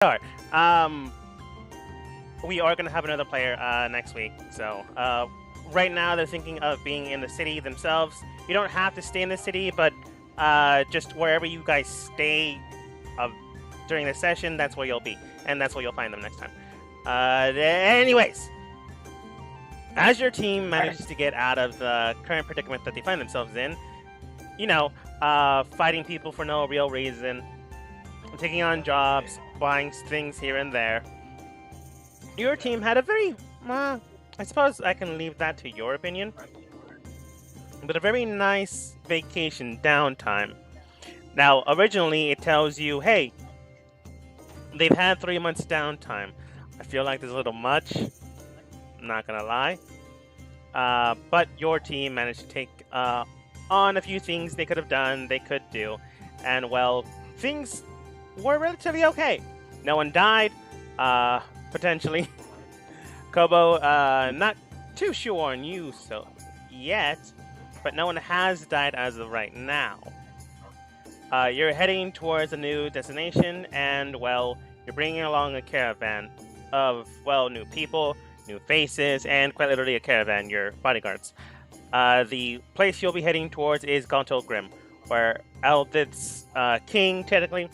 Alright, we are going to have another player next week. So right now they're thinking of being in the city themselves. You don't have to stay in the city, but just wherever you guys stay during the session, that's where you'll be. And that's where you'll find them next time. Anyways, as your team manages to get out of the current predicament that they find themselves in, you know, fighting people for no real reason, taking on jobs, buying things here and there, your team had a very, I suppose I can leave that to your opinion, but a very nice vacation downtime. Now, originally it tells you, hey, they've had 3 months downtime. I feel like there's a little much, I'm not gonna lie. But your team managed to take on a few things they could have done, they could do, and well, things were relatively okay. No one died, potentially. Kobo, not too sure on you so yet, but no one has died as of right now. You're heading towards a new destination, and well, you're bringing along a caravan of, well, new people, new faces, and quite literally a caravan, your bodyguards. The place you'll be heading towards is Gontal Grim, where Eldith's king, technically,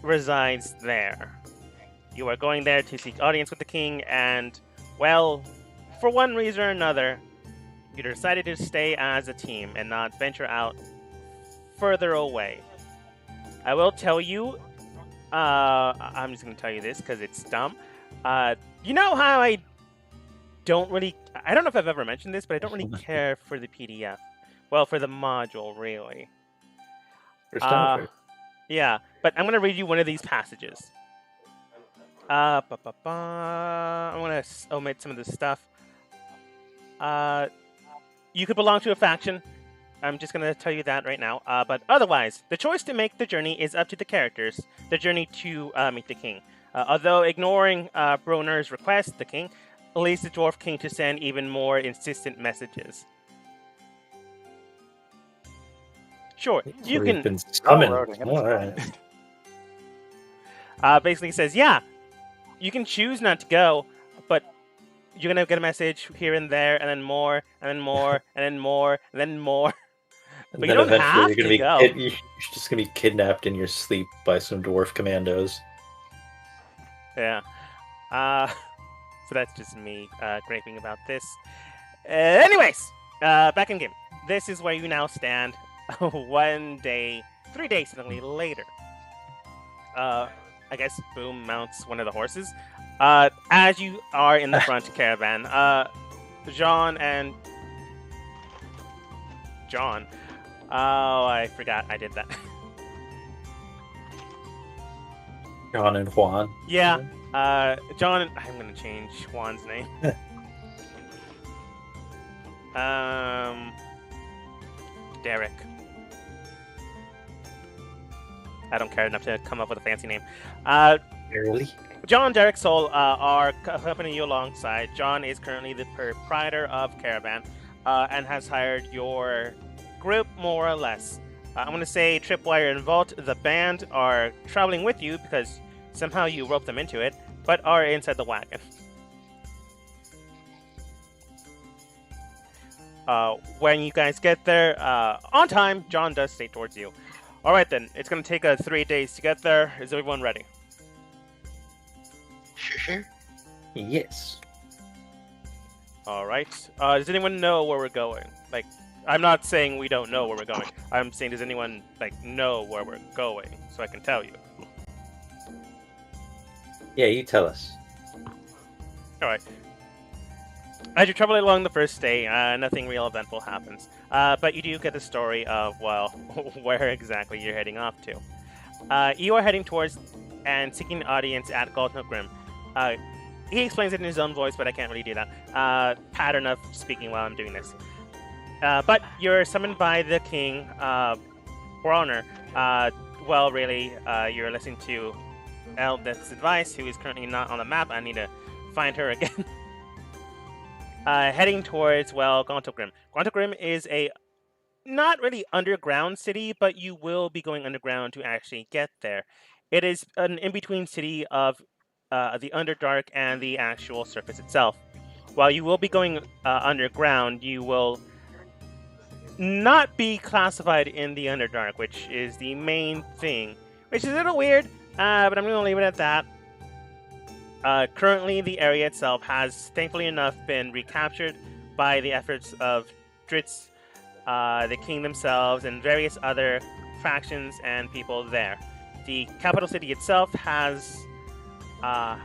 resides there. You are going there to seek audience with the king, and, well, for one reason or another, you decided to stay as a team and not venture out further away. I will tell you, I'm just going to tell you this because it's dumb. You know how I don't know if I've ever mentioned this, but I don't really care for the PDF. Well, for the module, really. Yeah, but I'm going to read you one of these passages. I'm going to omit some of this stuff. You could belong to a faction. I'm just going to tell you that right now. But otherwise, the choice to make the journey is up to the characters. The journey to meet the king. Although ignoring Broner's request, the king leads the Dwarf King to send even more insistent messages. Sure, you can... Been summoned. All right. Basically says, yeah, you can choose not to go, but you're going to get a message here and there, and then more, and then more, and then more, and then more. But you don't have to go. You're just going to be kidnapped in your sleep by some dwarf commandos. Yeah. So that's just me griping about this. Anyways, back in game. This is where you now stand 1 day, 3 days suddenly later. I guess Boom mounts one of the horses. As you are in the front caravan, John. Oh, I forgot I did that. John and Juan. Yeah. John, I'm gonna change Juan's name. Derek. I don't care enough to come up with a fancy name. Really? John and Derek Soul are accompanying you alongside. John is currently the proprietor of Caravan and has hired your group more or less. I'm going to say Tripwire and Vault, the band, are traveling with you because somehow you roped them into it, but are inside the wagon. When you guys get there, on time, John does stay towards you. Alright then, it's going to take us 3 days to get there. Is everyone ready? Sure. Yes. Alright. Does anyone know where we're going? Like, I'm not saying we don't know where we're going. I'm saying, does anyone, like, know where we're going? So I can tell you. Yeah, you tell us. Alright. As you're traveling along the first day, nothing real eventful happens. But you do get the story of, well, where exactly you're heading off to. You are heading towards and seeking an audience at Gultnut Grim. He explains it in his own voice, but I can't really do that. Pattern of speaking while I'm doing this. But you're summoned by the king, Bronner. Well, really, you're listening to Eldith's advice, who is currently not on the map. I need to find her again. Heading towards, well, Gontal Grim. Gontal Grim is a not really underground city, but you will be going underground to actually get there. It is an in-between city of the Underdark and the actual surface itself. While you will be going underground, you will not be classified in the Underdark, which is the main thing, which is a little weird, but I'm going to leave it at that. Currently, the area itself has, thankfully enough, been recaptured by the efforts of Dritz, the king themselves, and various other factions and people there. The capital city itself has a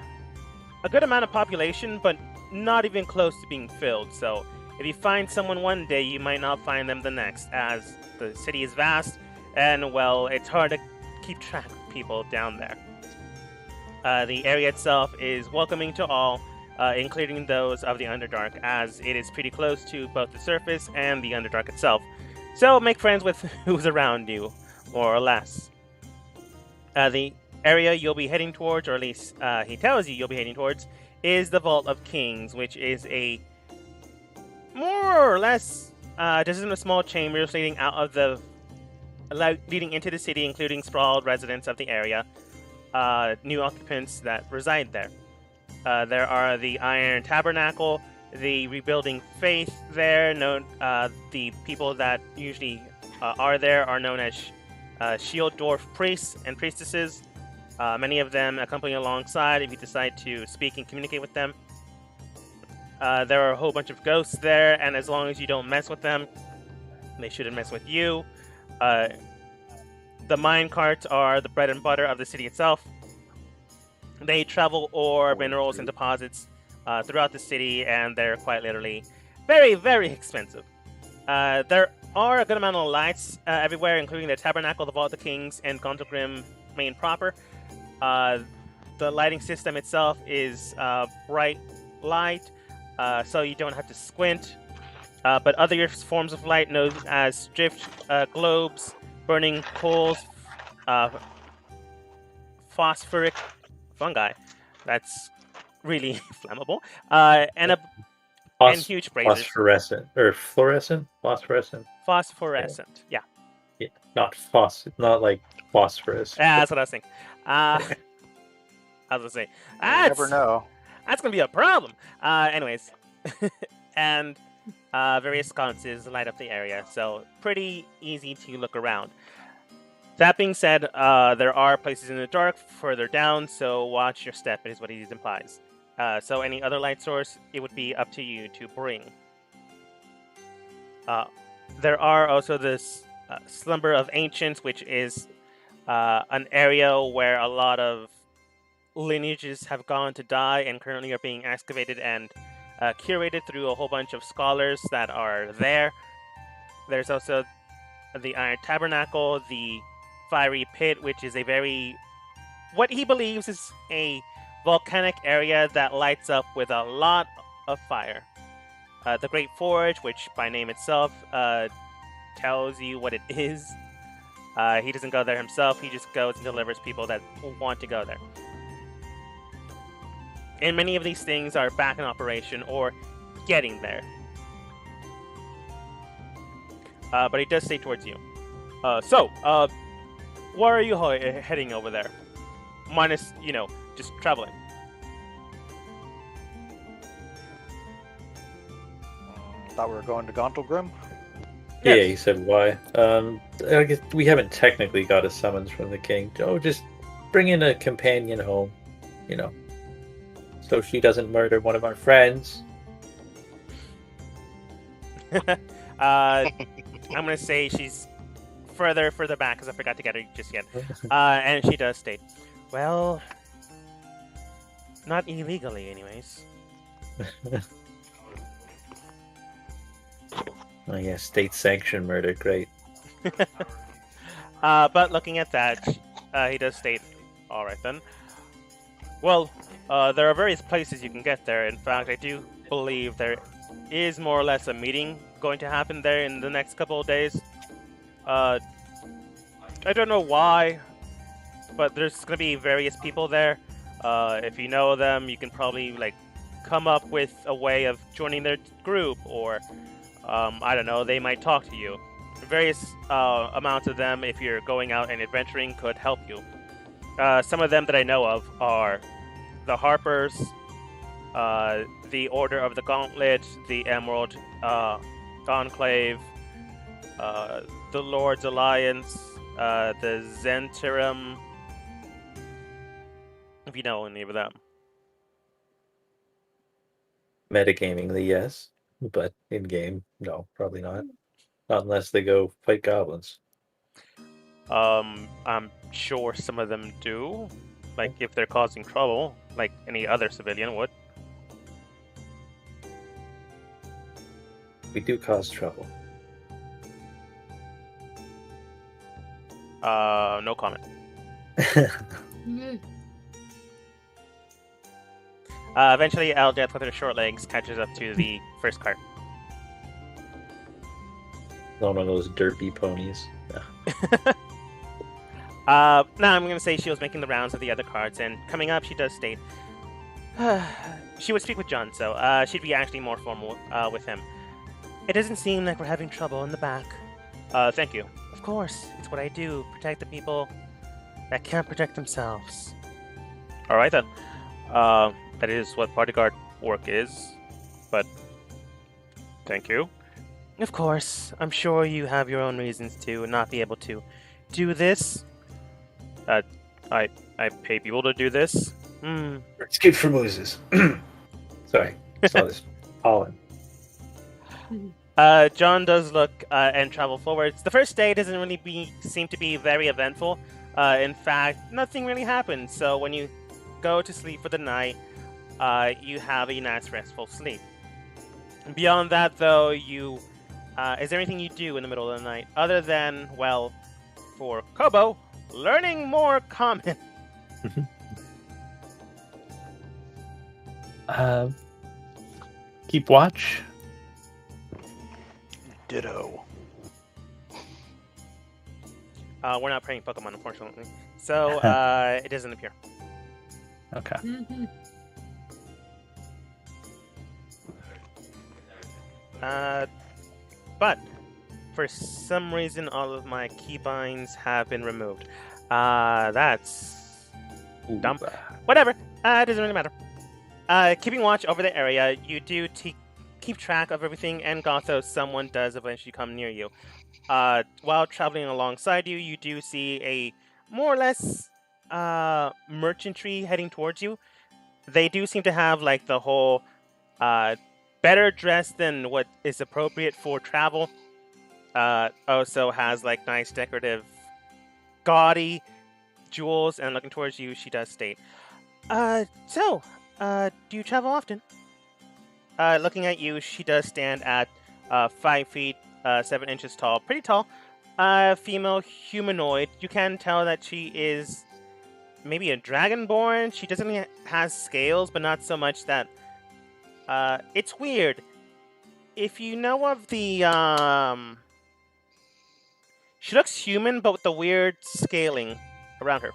good amount of population, but not even close to being filled, so if you find someone one day, you might not find them the next, as the city is vast, and, well, it's hard to keep track of people down there. The area itself is welcoming to all, including those of the Underdark, as it is pretty close to both the surface and the Underdark itself. So make friends with who's around you, more or less. The area you'll be heading towards, or at least he tells you you'll be heading towards, is the Vault of Kings, which is a more or less just in a small chambers leading out of the leading into the city, including sprawled residents of the area, new occupants that reside there. There are the Iron Tabernacle, the Rebuilding Faith there. The people that usually are there are known as Shield Dwarf priests and priestesses. Many of them accompany alongside if you decide to speak and communicate with them. There are a whole bunch of ghosts there, and as long as you don't mess with them, they shouldn't mess with you. The mine carts are the bread and butter of the city itself. They travel ore, minerals, and deposits throughout the city, and they're quite literally very, very expensive. There are a good amount of lights everywhere, including the Tabernacle, the Vault of the Kings, and Gontalgrim Main proper. The lighting system itself is bright light, so you don't have to squint. But other forms of light, known as drift globes, burning coals, phosphoric fungi, that's really flammable, and huge braziers. Phosphorescent or fluorescent? Phosphorescent, yeah. Not like phosphorus. Yeah, that's what I was thinking. I was gonna say, You never know. That's gonna be a problem. Anyways, and various sconces light up the area, so pretty easy to look around. That being said, there are places in the dark further down, so watch your step, is what he implies. So any other light source, it would be up to you to bring. There are also this Slumber of Ancients, which is an area where a lot of lineages have gone to die and currently are being excavated and curated through a whole bunch of scholars that are there. There's also the Iron Tabernacle, the Fiery Pit, which is what he believes is a volcanic area that lights up with a lot of fire. The Great Forge, which by name itself tells you what it is. He doesn't go there himself, he just goes and delivers people that want to go there. And many of these things are back in operation or getting there. But he does stay towards you. So, why are you heading over there? Minus, just traveling. Thought we were going to Gontalgrim? Yeah, Yes. he said why. I guess we haven't technically got a summons from the king. Oh, just bring in a companion home, so she doesn't murder one of our friends. I'm gonna say she's further back because I forgot to get her just yet. And she does state, well, not illegally, anyways. Oh yeah, state-sanctioned murder, great. But looking at that, he does state, all right then. Well, there are various places you can get there. In fact, I do believe there is more or less a meeting going to happen there in the next couple of days. I don't know why, but there's going to be various people there. If you know them, you can probably come up with a way of joining their group, or I don't know, they might talk to you. Various amounts of them, if you're going out and adventuring, could help you. Some of them that I know of are the Harpers, the Order of the Gauntlet, the Emerald Conclave, the Lord's Alliance, the Zentirum. If you know any of them. Metagamingly, yes, but in game, no, probably not. Not unless they go fight goblins. I'm sure some of them do. Like, if they're causing trouble, like any other civilian would. We do cause trouble. No comment. Eventually, Eldeath with her short legs catches up to the first cart. One of those derpy ponies. Now I'm going to say she was making the rounds of the other carts, and coming up, she does state she would speak with John, so she'd be actually more formal with him. It doesn't seem like we're having trouble in the back. Thank you. Of course, it's what I do. Protect the people that can't protect themselves. All right then. That is what bodyguard work is. But thank you. Of course, I'm sure you have your own reasons to not be able to do this. I pay people to do this. Escape from Moses. Sorry, saw this pollen. John does look and travel forwards. The first day doesn't really seem to be very eventful. In fact, nothing really happens. So when you go to sleep for the night, you have a nice restful sleep. Beyond that, though, is there anything you do in the middle of the night other than, well, for Kobo, learning more common? Keep watch. Ditto. We're not playing Pokemon, unfortunately, so it doesn't appear. Okay. But for some reason, all of my keybinds have been removed. That's dumb. Whatever. It doesn't really matter. Keeping watch over the area, you do keep track of everything, and Gotho, someone does eventually come near you. While traveling alongside you, you do see a more or less merchantry heading towards you. They do seem to have like the whole better dressed than what is appropriate for travel. Also has like nice decorative, gaudy jewels, and looking towards you, she does state, do you travel often? Looking at you, she does stand at 5 feet 7 inches tall, pretty tall. Female humanoid. You can tell that she is maybe a dragonborn. She doesn't has scales, but not so much that. It's weird. If you know of the she looks human, but with the weird scaling around her.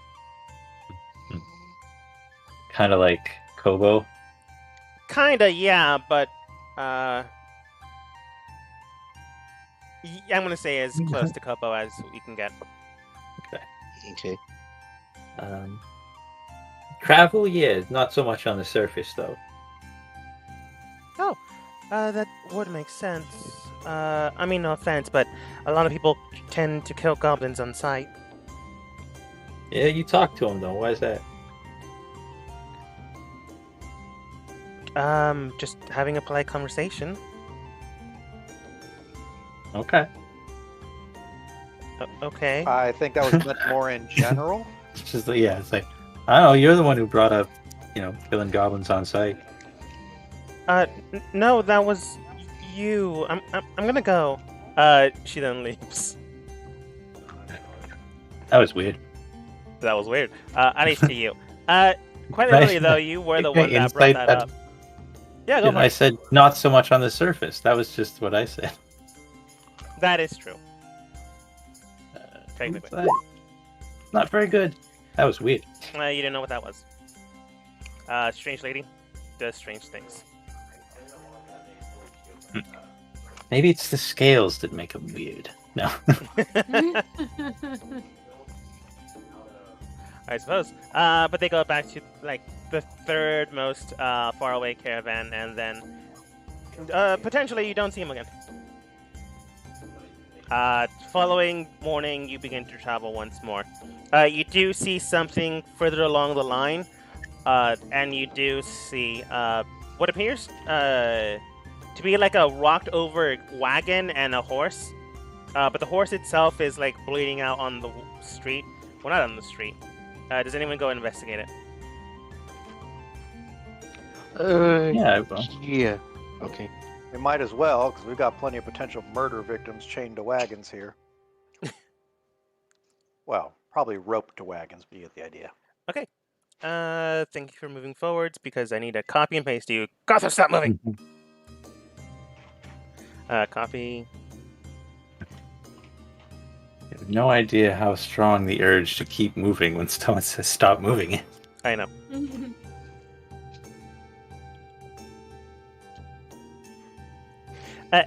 Kind of like Kobo. Kinda, yeah, but I'm gonna say as close to Kopo as we can get. Okay. Travel, yeah, not so much on the surface though. Oh, that would make sense. I mean, no offense, but a lot of people tend to kill goblins on sight. Yeah, you talk to him though. Why is that? Just having a polite conversation. Okay. Okay. I think that was meant more in general. It's just yeah, it's like I don't know. You're the one who brought up, killing goblins on sight. No, that was you. I'm gonna go. She then leaves. That was weird. That was weird. At least to you. Quite literally though, you were the one that brought that up. Yeah, go for I it. said not so much on the surface. That was just what I said. That is true. Technically. Not very good. That was weird. You didn't know what that was. Strange lady does strange things. Maybe it's the scales that make them weird. No. I suppose. But they go back to like the third most far away caravan, and then potentially you don't see him again. Following morning, you begin to travel once more. You do see something further along the line, and you do see what appears to be like a rocked-over wagon and a horse. But the horse itself is like bleeding out on the street. Well, not on the street. Does anyone go investigate it? Yeah, I will. Yeah. Okay. We might as well, because we've got plenty of potential murder victims chained to wagons here. Well, probably roped to wagons, be the idea. Okay. Thank you for moving forwards, because I need to copy and paste you. Gotham, stop moving! Copy. I have no idea how strong the urge to keep moving when someone says stop moving. I know.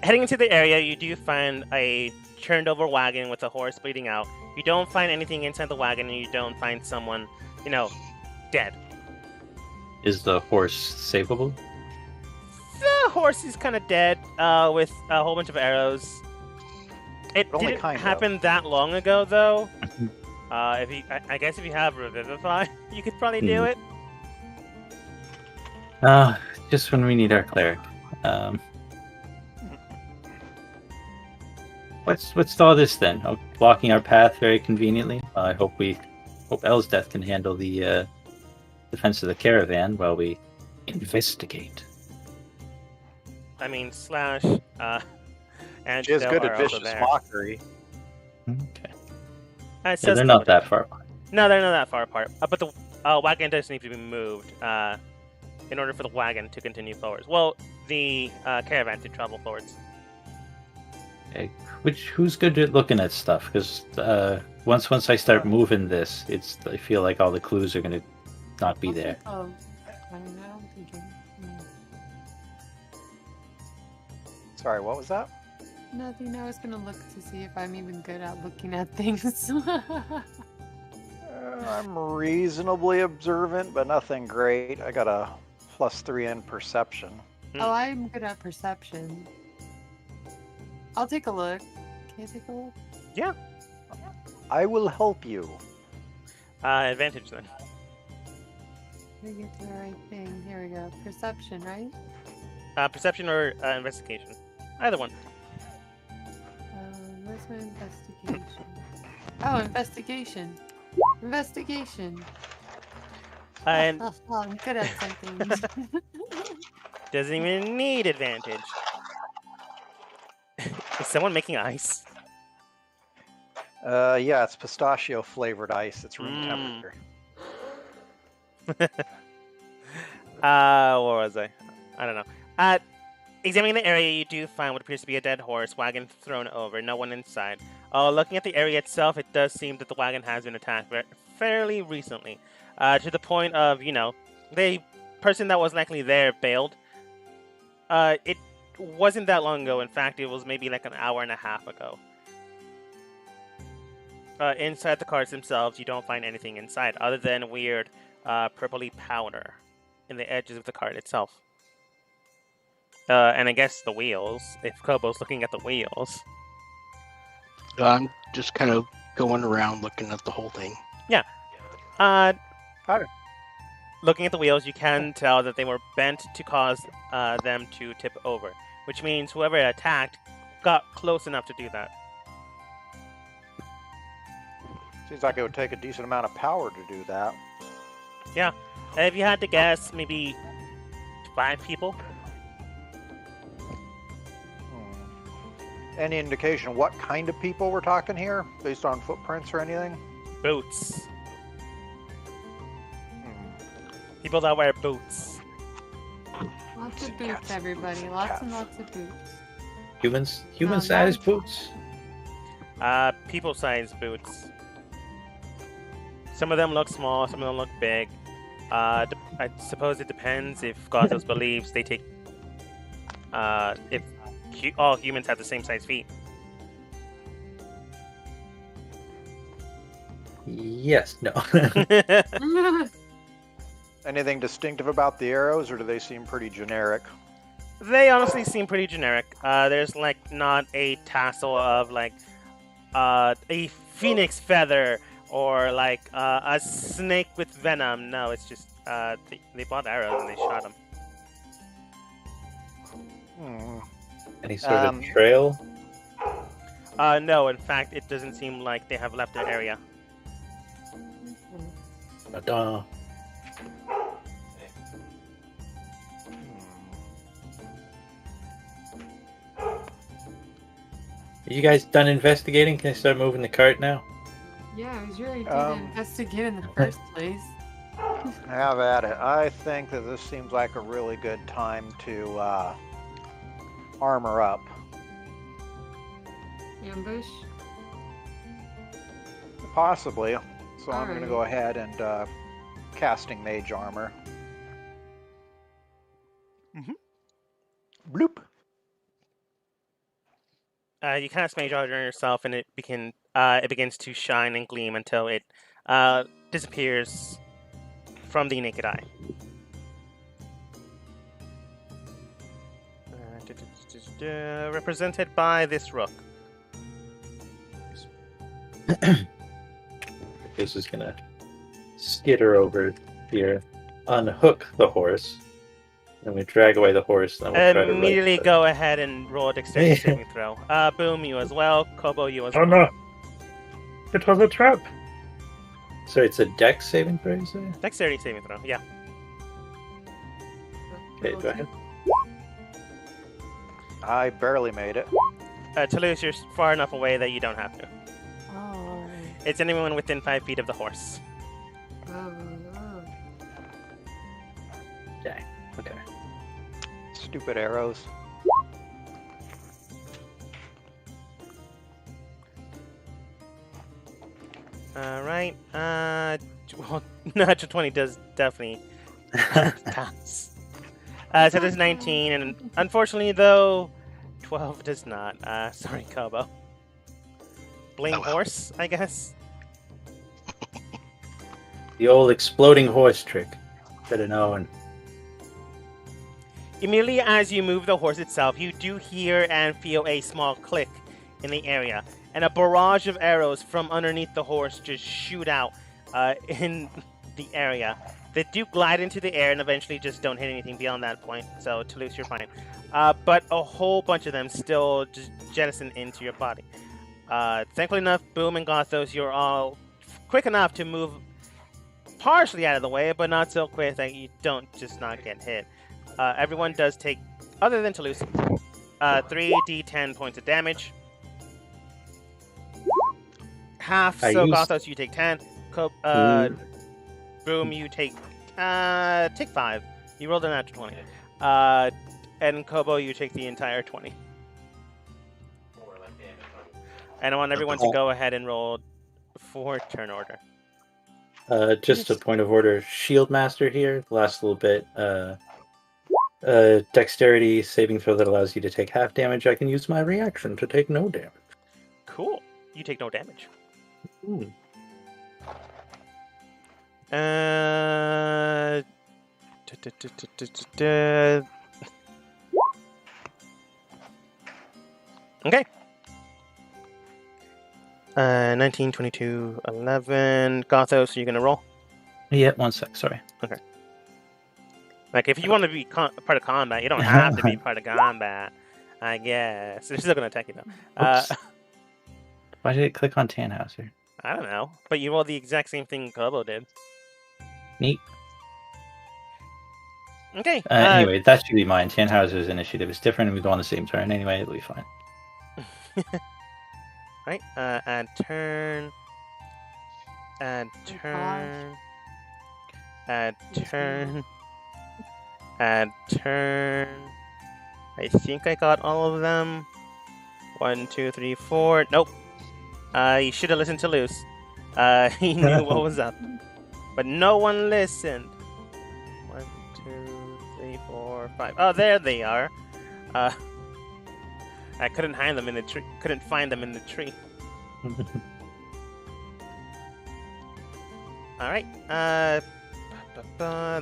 Heading into the area, you do find a turned over wagon with a horse bleeding out. You don't find anything inside the wagon, and you don't find someone, dead. Is the horse savable? The horse is kind of dead, with a whole bunch of arrows. It Only didn't kind of. happen that long ago, though. I guess if you have Revivify, you could probably do it. Just when we need our cleric. What's all this then? Oh, blocking our path very conveniently. I hope Elsdeath can handle the defense of the caravan while we investigate. I mean, Slash, and She is good are at also vicious there. mockery. Okay. It So says they're not covered. that far apart. No, they're not that far apart. But the wagon does need to be moved in order for the wagon to continue forwards. Well, the caravan to travel forwards. Okay. Who's good at looking at stuff? Because once I start moving this, I feel like all the clues are gonna not be there. Oh, I don't think it. Sorry, what was that? Nothing. I was gonna look to see if I'm even good at looking at things. I'm reasonably observant, but nothing great. I got a +3 in perception. Oh, I'm good at perception. I'll take a look. Can I take a look? Yeah. I will help you. Advantage then. Let me get to the right thing. Here we go. Perception, right? Perception or investigation. Either one. Where's my investigation? Oh, investigation. Investigation. And Oh, I'm good at something. doesn't even need advantage. Is someone making ice? Yeah, it's pistachio flavored ice. It's room temperature. Where was I? I don't know. Examining the area, you do find what appears to be a dead horse, wagon thrown over, no one inside. Looking at the area itself, it does seem that the wagon has been attacked fairly recently. To the point of, the person that was likely there bailed. It wasn't that long ago. In fact, it was maybe like an hour and a half ago. Inside the cars themselves, you don't find anything inside other than weird purpley powder in the edges of the cart itself. And I guess the wheels, if Kobo's looking at the wheels. I'm just kind of going around looking at the whole thing. Looking at the wheels, you can tell that they were bent to cause them to tip over, which means whoever attacked got close enough to do that. Seems like it would take a decent amount of power to do that. Yeah. If you had to guess, maybe 5 people? Any indication what kind of people we're talking here, based on footprints or anything? Boots. People that wear boots. Lots of boots, everybody. Lots and lots of boots. Human-sized boots. People-sized boots. Some of them look small, some of them look big. I suppose it depends if Gothos believes they take... if all humans have the same size feet. Yes. No. Anything distinctive about the arrows, or do they seem pretty generic? They honestly seem pretty generic. There's like not a tassel of like a phoenix feather or like a snake with venom. No, it's just they bought arrows and they shot them. Any sort of trail? No, in fact, it doesn't seem like they have left their area. Ta-da. Are you guys done investigating? Can I start moving the cart now? Yeah, I was really trying to investigate in the first place. Have at it. I think that this seems like a really good time to armor up. Ambush? Possibly. So I'm going to Alright. go ahead and casting mage armor. Bloop. You cast Mage Armor on yourself, and it begins to shine and gleam until it disappears from the naked eye. Represented by this rook. This is gonna skitter over here, unhook the horse, and we drag away the horse. And then we'll try to Immediately right go ahead and roll a dexterity saving throw. Boom, you as well. Kobo, you as well. Oh no! It was a trap. So it's a dex saving throw, you say? Dexterity saving throw, yeah. Okay, go ahead. I barely made it. Toulouse, you're far enough away that you don't have to. Oh. It's anyone within 5 feet of the horse. Oh. Okay. Okay. Stupid arrows. Alright, well, natural 20 does definitely pass. So there's 19, and unfortunately, though, 12 does not. Sorry, Kobo. Blame Oh, well. horse, I guess. The old exploding horse trick. Should have known. Immediately as you move the horse itself, you do hear and feel a small click in the area, and a barrage of arrows from underneath the horse just shoot out in the area. They do glide into the air and eventually just don't hit anything beyond that point, so Toulouse, you're fine. But a whole bunch of them still just jettison into your body. Thankfully enough, Boom and Gothos, you're all quick enough to move partially out of the way, but not so quick that you don't just not get hit. Everyone does take, other than Toulouse, 3d10 points of damage. Half, I so used- Gothos, you take 10. Boom, you take 5. You rolled a natural 20. And Kobo, you take the entire 20. And I want everyone to go ahead and roll for turn order. Just a point of order. Shield Master here. Last little bit. Dexterity saving throw that allows you to take half damage. I can use my reaction to take no damage. Cool. You take no damage. Ooh. Okay. 19, 22, 11. Gothos, are you going to roll? Yeah, 1 sec, sorry. Like, if you want to be part of combat, you don't have to be part of combat, I guess. They're still going to attack you, though. Oops. Why did it click on Tannhauser? I don't know. But you rolled the exact same thing Kobo did. Neat. Okay. Anyway, that should be mine. Tannhauser's initiative is different, and we go on the same turn anyway. It'll be fine. Right. Add turn. Add turn. Add turn. Add turn. I think I got all of them. 1, 2, 3, 4. Nope. You should have listened to Luce. He knew what was up. But no one listened. 1, 2, 3, 4, 5. Oh, there they are. I couldn't find them in the tree. All right.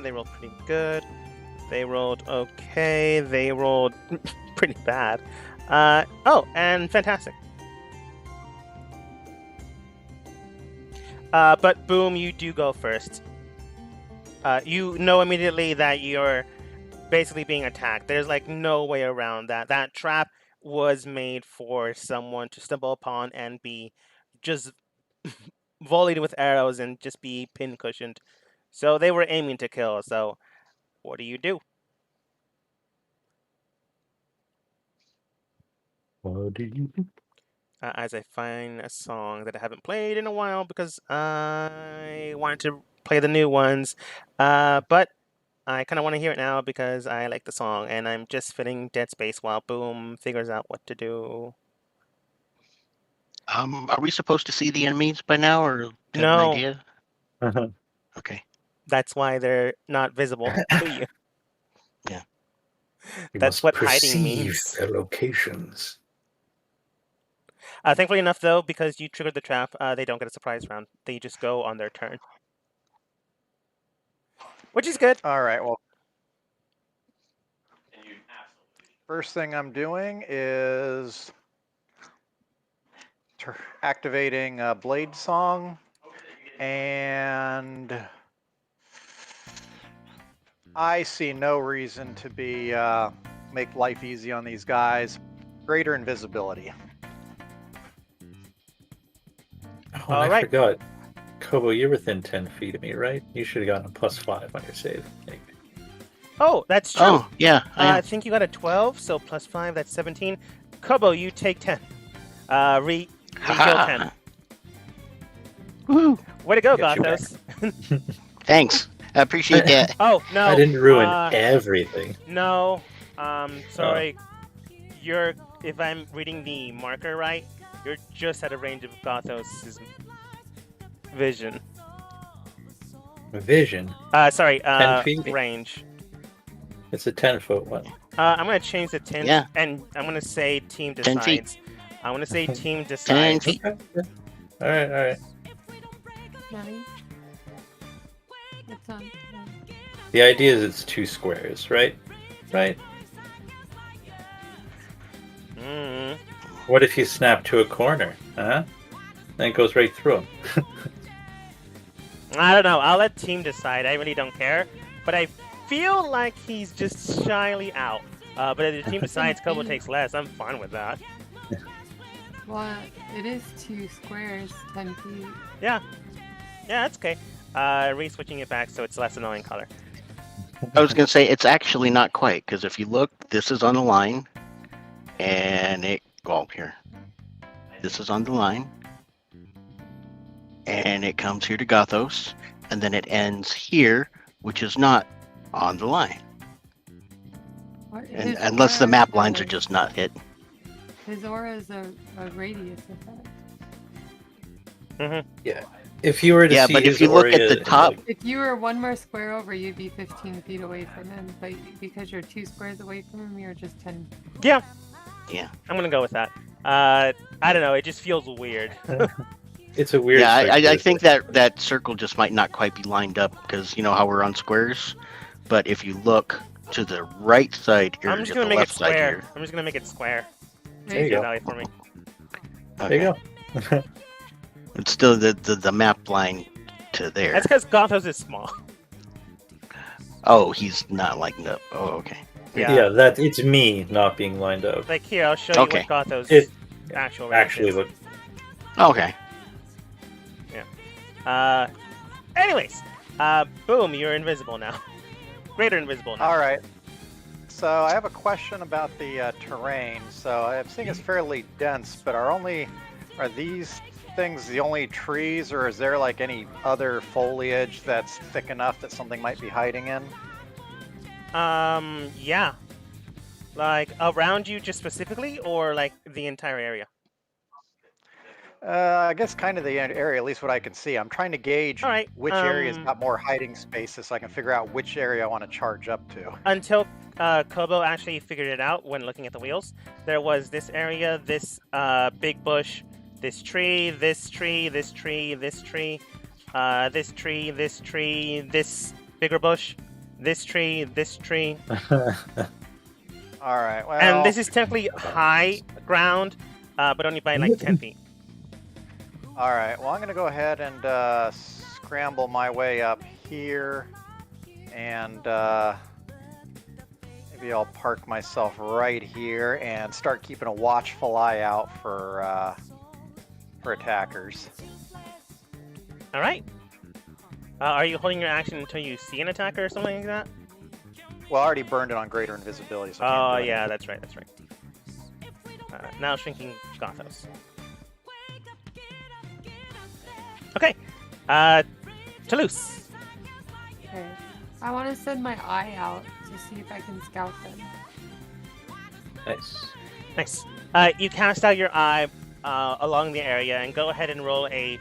They rolled pretty good. They rolled okay. They rolled pretty bad. Oh, and fantastic. But Boom, you do go first. You know immediately that you're basically being attacked. There's like no way around that. That trap was made for someone to stumble upon and be just volleyed with arrows and just be pin cushioned. So they were aiming to kill. So what do you do? What do you do? As I find a song that I haven't played in a while because I wanted to play the new ones, but I kind of want to hear it now because I like the song, and I'm just filling dead space while Boom figures out what to do. Are we supposed to see the enemies by now, or have No. an idea? Uh-huh. Okay. That's why they're not visible to you. You That's must what hiding perceive means. their locations. Thankfully enough, though, because you triggered the trap, they don't get a surprise round. They just go on their turn. Which is good. All right, well, first thing I'm doing is activating Blade Song, and I see no reason to be make life easy on these guys. Greater invisibility. Oh, and All I right. forgot. Kobo, you're within 10 feet of me, right? You should have gotten a +5 on your save. Oh, that's true. Oh, yeah. I think you got a 12, so plus 5, that's 17. Kobo, you take 10. Re-heal 10. Woo! Way to go, Get you back. Gothos. Thanks. I appreciate that. Oh, no. I didn't ruin everything. No. Sorry. You're, if I'm reading the marker right, you're just at a range of Gothos' vision. Vision? Sorry, 10 feet? range. It's a 10-foot one. I'm going to change the 10, Yeah. and I'm going to say team 10 feet. decides. I'm going to say team 10 decides. feet. Okay. Yeah. All right. Money. It's on. The idea is it's 2 squares, right? Right? Mm. What if you snap to a corner? Huh? Then it goes right through him. I don't know. I'll let team decide. I really don't care. But I feel like he's just shyly out. But if the team decides Kobo takes less, I'm fine with that. Well, it is 2 squares, 10 feet. Yeah, that's okay. Re-switching it back so it's less annoying color. I was going to say, it's actually not quite, because if you look, this is on the line, and it, well, here. This is on the line, and it comes here to Gothos, and then it ends here, which is not on the line. And, unless the map lines are just not hit. His aura is a radius effect. Mm-hmm. Yeah. If you were to Yeah, see but if his you look at aura the top, If you were one more square over, you'd be 15 feet away from him. But because you're 2 squares away from him, you're just 10. Yeah. Yeah. I'm gonna go with that. I don't know. It just feels weird. it's a weird. yeah, I circular think thing. that circle just might not quite be lined up, because you know how we're on squares. But if you look to the right side here, I'm just to gonna the make it left side square. here. I'm just gonna make it square. There you Easier go. value for me. There you go. It's still the map line to there. That's because Gothos is small. Oh, he's not lined up. Oh, okay. Yeah. that it's me not being lined up. Like here, I'll show you Okay. what Gothos' It actual range actually is. look. Okay. Anyways, Boom, you're invisible now. Greater invisible now. All right. So I have a question about the terrain. So I'm seeing it's fairly dense, but are these things the only trees, or is there like any other foliage that's thick enough that something might be hiding in? Yeah. Like around you just specifically, or like the entire area? I guess kind of the area, at least what I can see. I'm trying to gauge All right, which area's got more hiding spaces so I can figure out which area I want to charge up to. Until Kobo actually figured it out when looking at the wheels, there was this area, this big bush, this tree, this tree, this tree, this tree. this tree, this bigger bush, this tree, All right. Well, and this is technically high ground, but only by like 10 feet. all right. Well, I'm gonna go ahead and scramble my way up here, and maybe I'll park myself right here and start keeping a watchful eye out for attackers. All right. Are you holding your action until you see an attacker or something like that? Well, I already burned it on greater invisibility. So I Oh can't do yeah, anything. that's right. That's right. Now shrinking Gothos. Okay. Toulouse. Okay. I want to send my eye out to see if I can scout them. Nice. Nice. You cast out your eye along the area and go ahead and roll a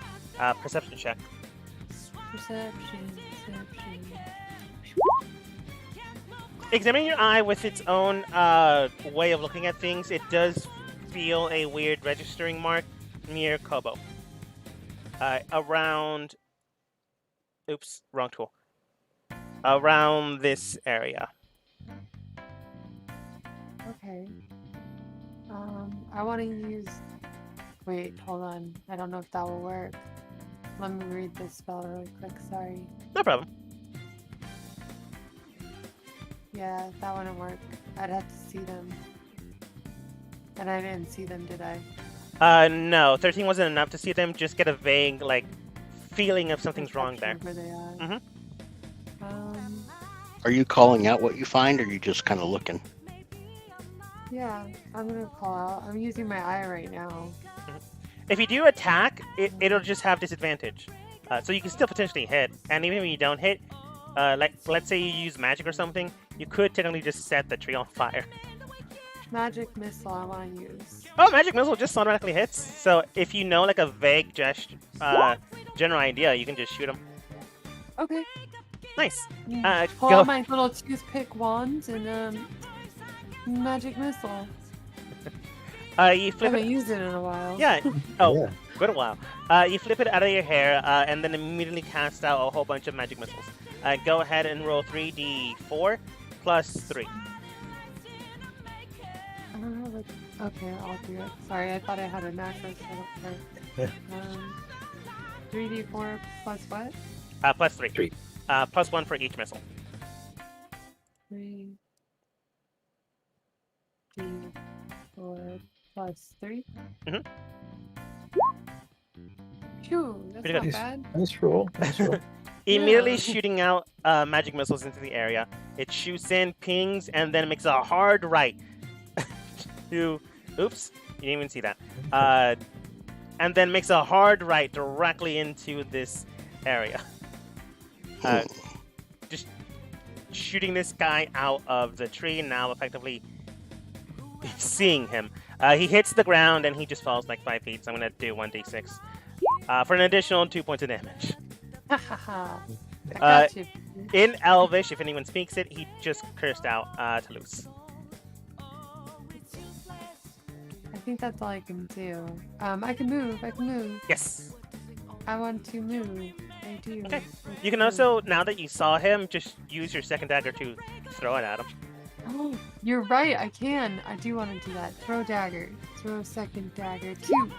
perception check. Perception. Examining your eye with its own way of looking at things, it does feel a weird registering mark near Kobo. Around... Oops, wrong tool. Around this area. Okay. I want to use... Wait, hold on. I don't know if that will work. Let me read this spell really quick, sorry. No problem. Yeah, that wouldn't work. I'd have to see them. And I didn't see them, did I? No. 13 wasn't enough to see them. Just get a vague, like, feeling of something's wrong there. Where they are. Mhm. Are you calling out what you find, or are you just kind of looking? Yeah, I'm gonna call out. I'm using my eye right now. If you do attack, it'll just have disadvantage. So you can still potentially hit. And even if you don't hit, like, let's say you use magic or something, you could technically just set the tree on fire. Magic missile I want to use. Oh, magic missile just automatically hits. So if you know, like, a vague gesture, general idea, you can just shoot them. Okay. Nice. Pull Go. out my little toothpick wands and magic missile. You I flip haven't it. used it in a while. Yeah. Oh, Yeah. good a while. You flip it out of your hair, and then immediately cast out a whole bunch of magic missiles. Go ahead and roll 3d4 plus 3. I don't have a... Okay, I'll do it. Sorry, I thought I had a natural setup first. 3d4 plus what? Plus 3. 3. Plus 1 for each missile. 3d4 plus 3. Mhm. Phew, that's Pretty not good. bad. Nice roll. Nice roll. Immediately Yeah. shooting out magic missiles into the area. It shoots in, pings, and then makes a hard right. Oops, you didn't even see that. And then makes a hard right directly into this area. Just shooting this guy out of the tree, now effectively seeing him. He hits the ground and he just falls like 5 feet, so I'm going to do 1d6. For an additional 2 points of damage. Ha ha ha. I got you. In Elvish, if anyone speaks it, he just cursed out Toulouse. I think that's all I can do. I can move. Yes. I want to move. I do. Okay. Let's You can move. also, now that you saw him, just use your second dagger to throw it at him. Oh, you're right. I can. I do want to do that. Throw dagger. Throw second dagger. 2.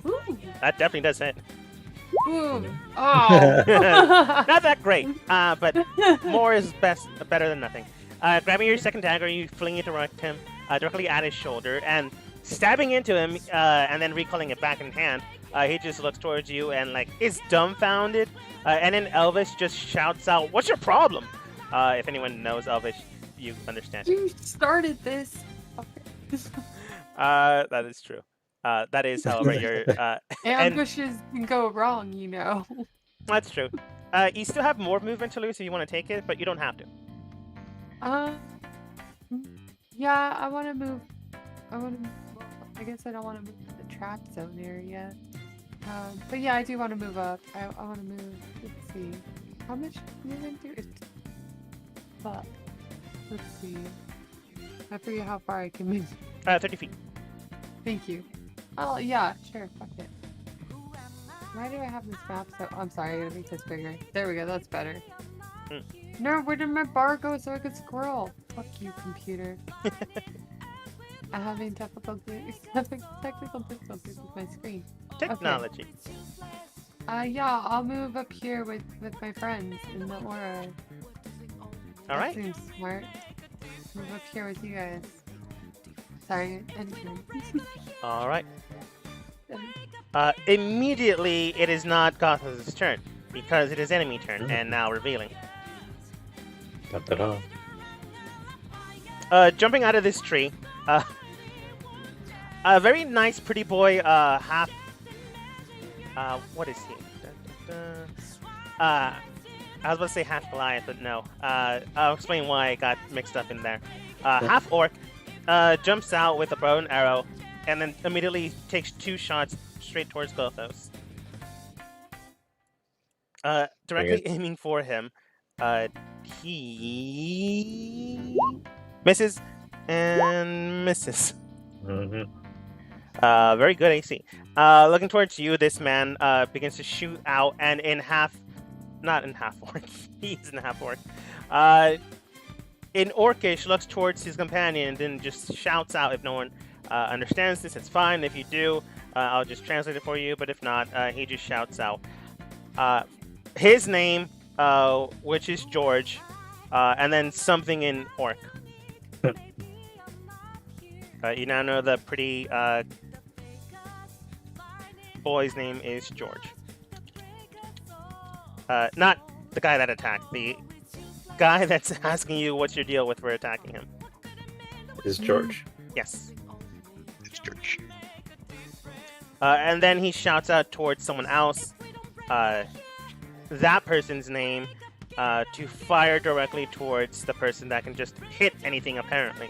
Ooh. That definitely does hit. Boom. Oh. Not that great, but more is better than nothing. Grabbing your second dagger, you fling it direct him directly at his shoulder, and stabbing into him, and then recalling it back in hand. He just looks towards you and like is dumbfounded, and then Elvis just shouts out, "What's your problem?" If anyone knows Elvish, you understand. You started this. That is true. That is, however, your Ambushes can go wrong, you know. that's true. You still have more movement to lose if you want to take it, but you don't have to. Yeah, I want to move. I guess I don't want to move to the trap zone area. But yeah, I do want to move up. I want to move. Let's see. How much movement do it? Fuck. Let's see. I forget how far I can move. 30 feet. Thank you. Oh, yeah, sure. Fuck it. Why do I have this map so... I'm sorry, I gotta make this bigger. There we go, that's better. Hmm. No, where did my bar go so I could scroll? Fuck you, computer. I'm having technical difficulties with my screen. Technology. Yeah, I'll move up here with my friends in the aura. All right. That seems smart. Move up here with you guys. Sorry, anything. All right. Immediately, it is not Gothos' turn because it is enemy turn, and now revealing. Da-da-da. Jumping out of this tree, a very nice, pretty boy, half. What is he? I was about to say half Goliath, but no. I'll explain why I got mixed up in there. Half orc jumps out with a bow and arrow, and then immediately takes 2 shots straight towards Gothos. Directly aiming for him. He misses and misses. Mm-hmm. Very good AC. Looking towards you, this man begins to shoot out, and not in half orc, he's in half orc. In orcish, looks towards his companion and then just shouts out. If no one understands this, it's fine. If you do, I'll just translate it for you, but if not, he just shouts out. His name, which is George, and then something in orc. You now know the pretty boy's name is George. Not the guy that attacked, the guy that's asking you what's your deal with for attacking him. Is George. Yes. It's George. And then he shouts out towards someone else, that person's name, to fire directly towards the person that can just hit anything, apparently.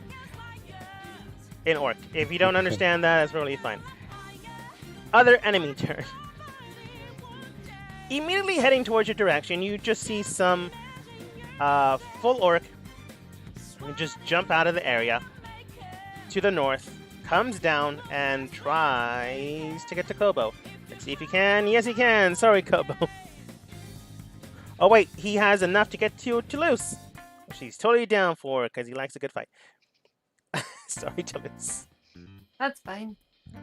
In orc. If you don't understand that, that's really fine. Other enemy turn. Immediately heading towards your direction, you just see some full orc just jump out of the area to the north, comes down, and tries to get to Kobo. Let's see if he can. Yes, he can. Sorry, Kobo. Oh, wait. He has enough to get to Toulouse, which he's totally down for because he likes a good fight. Sorry, Toulouse. That's fine.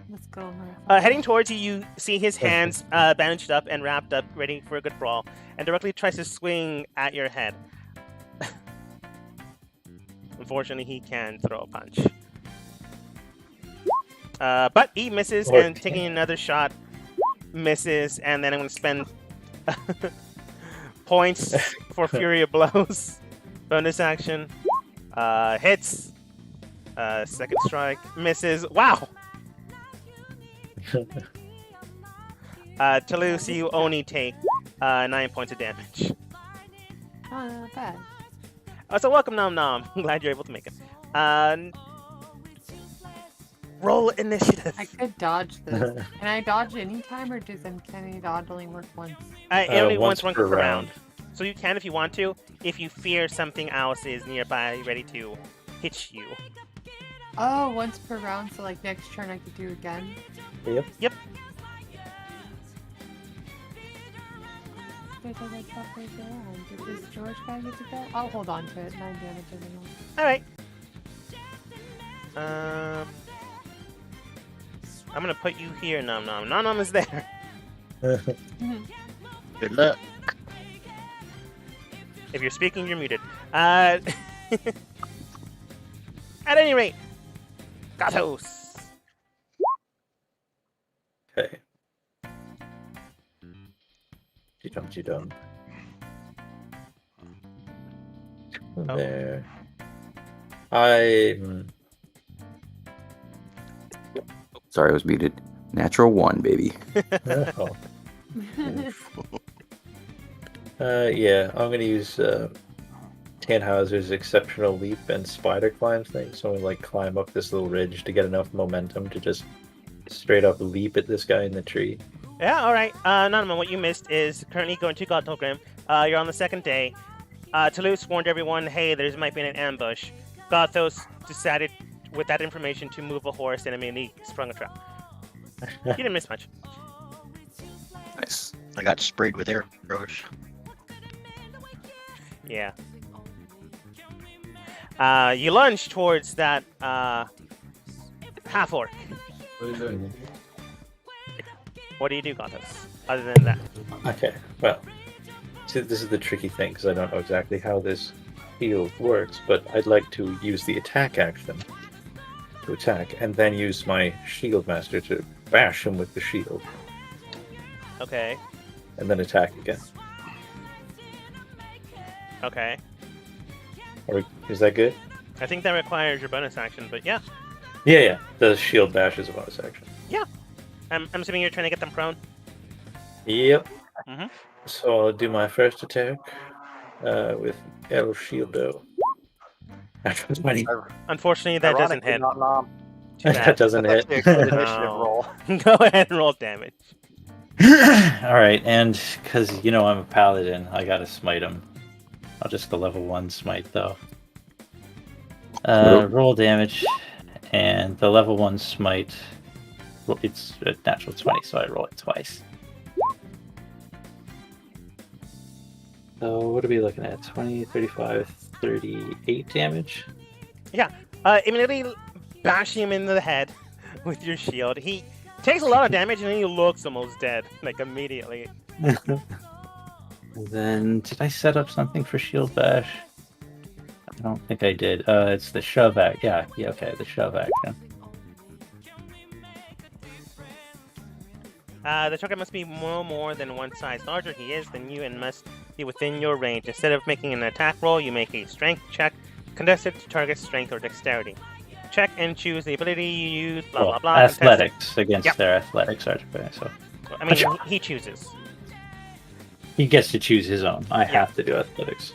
Let's go. Heading towards you, you see his hands bandaged up and wrapped up, ready for a good brawl, and directly tries to swing at your head. Unfortunately, he can throw a punch. But he misses, and taking another shot, misses, and then I'm going to spend points for Fury of Blows. Bonus action. Hits. Second strike. Misses. Wow! Toulouse, you only take 9 points of damage. Oh, not bad. So welcome, Nom Nom. I'm glad you're able to make it. Roll initiative. I could dodge this. Can I dodge anytime, or can I dodge only work once? Only once per per round. round. So you can if you want to, if you fear something else is nearby ready to hit you. Oh, once per round, so like next turn I could do again? Yep. Yep. Did this George guy get to go? I'll hold on to it. 9 damage everyone. Alright. I'm gonna put you here, Nom Nom. Nom Nom is there. Good luck. If you're speaking, you're muted. At any rate, Gatos. Okay. Dum. Oh. There. I'm. Sorry, I was muted. Natural 1, baby. Oh. Yeah, I'm gonna use Tannhauser's exceptional leap and spider climb thing. So I'm gonna like climb up this little ridge to get enough momentum to just straight up leap at this guy in the tree. Yeah, alright. Nanoma, what you missed is currently going to Gottogrim. You're on the second day. Toulouse warned everyone, hey, there might be an ambush. Gothos decided, with that information, to move a horse and immediately sprung a trap. You didn't miss much. Nice. I got sprayed with arrows. Yeah. You lunge towards that half orc. What do you do, Gothos? Other than that, Okay, well, see, this is the tricky thing because I don't know exactly how this shield works, but I'd like to use the attack action to attack, and then use my shield master to bash him with the shield, okay, and then attack again. okay. Is that good? I think that requires your bonus action, but yeah. Yeah. The shield bash is a bonus action. I'm assuming you're trying to get them prone. Yep. Mhm. So I'll do my first attack with arrow shieldo. Natural 20. Unfortunately, that doesn't Ironically, hit. not Nom. Too That bad. doesn't That's hit. actually a good initiative No. roll. Go ahead and roll damage. All right, and because I'm a paladin, I gotta smite him. I'll just go level 1 smite though. Roll damage, and the level 1 smite. It's a natural 20, so I roll it twice. So what are we looking at? 20, 35, 38 damage. Immediately bashing him in the head with your shield. He takes a lot of damage and then he looks almost dead, like immediately. And then, did I set up something for shield bash? I don't think I did. It's the shove act. Yeah, okay, the shove action. The target must be no more than one size larger he is than you and must be within your range. Instead of making an attack roll, you make a strength check, contested to target strength or dexterity. Check and choose the ability you use, blah, blah, blah. Athletics against Yep. their athletics artifact. So I mean, he chooses. he gets to choose his own. I have to do athletics.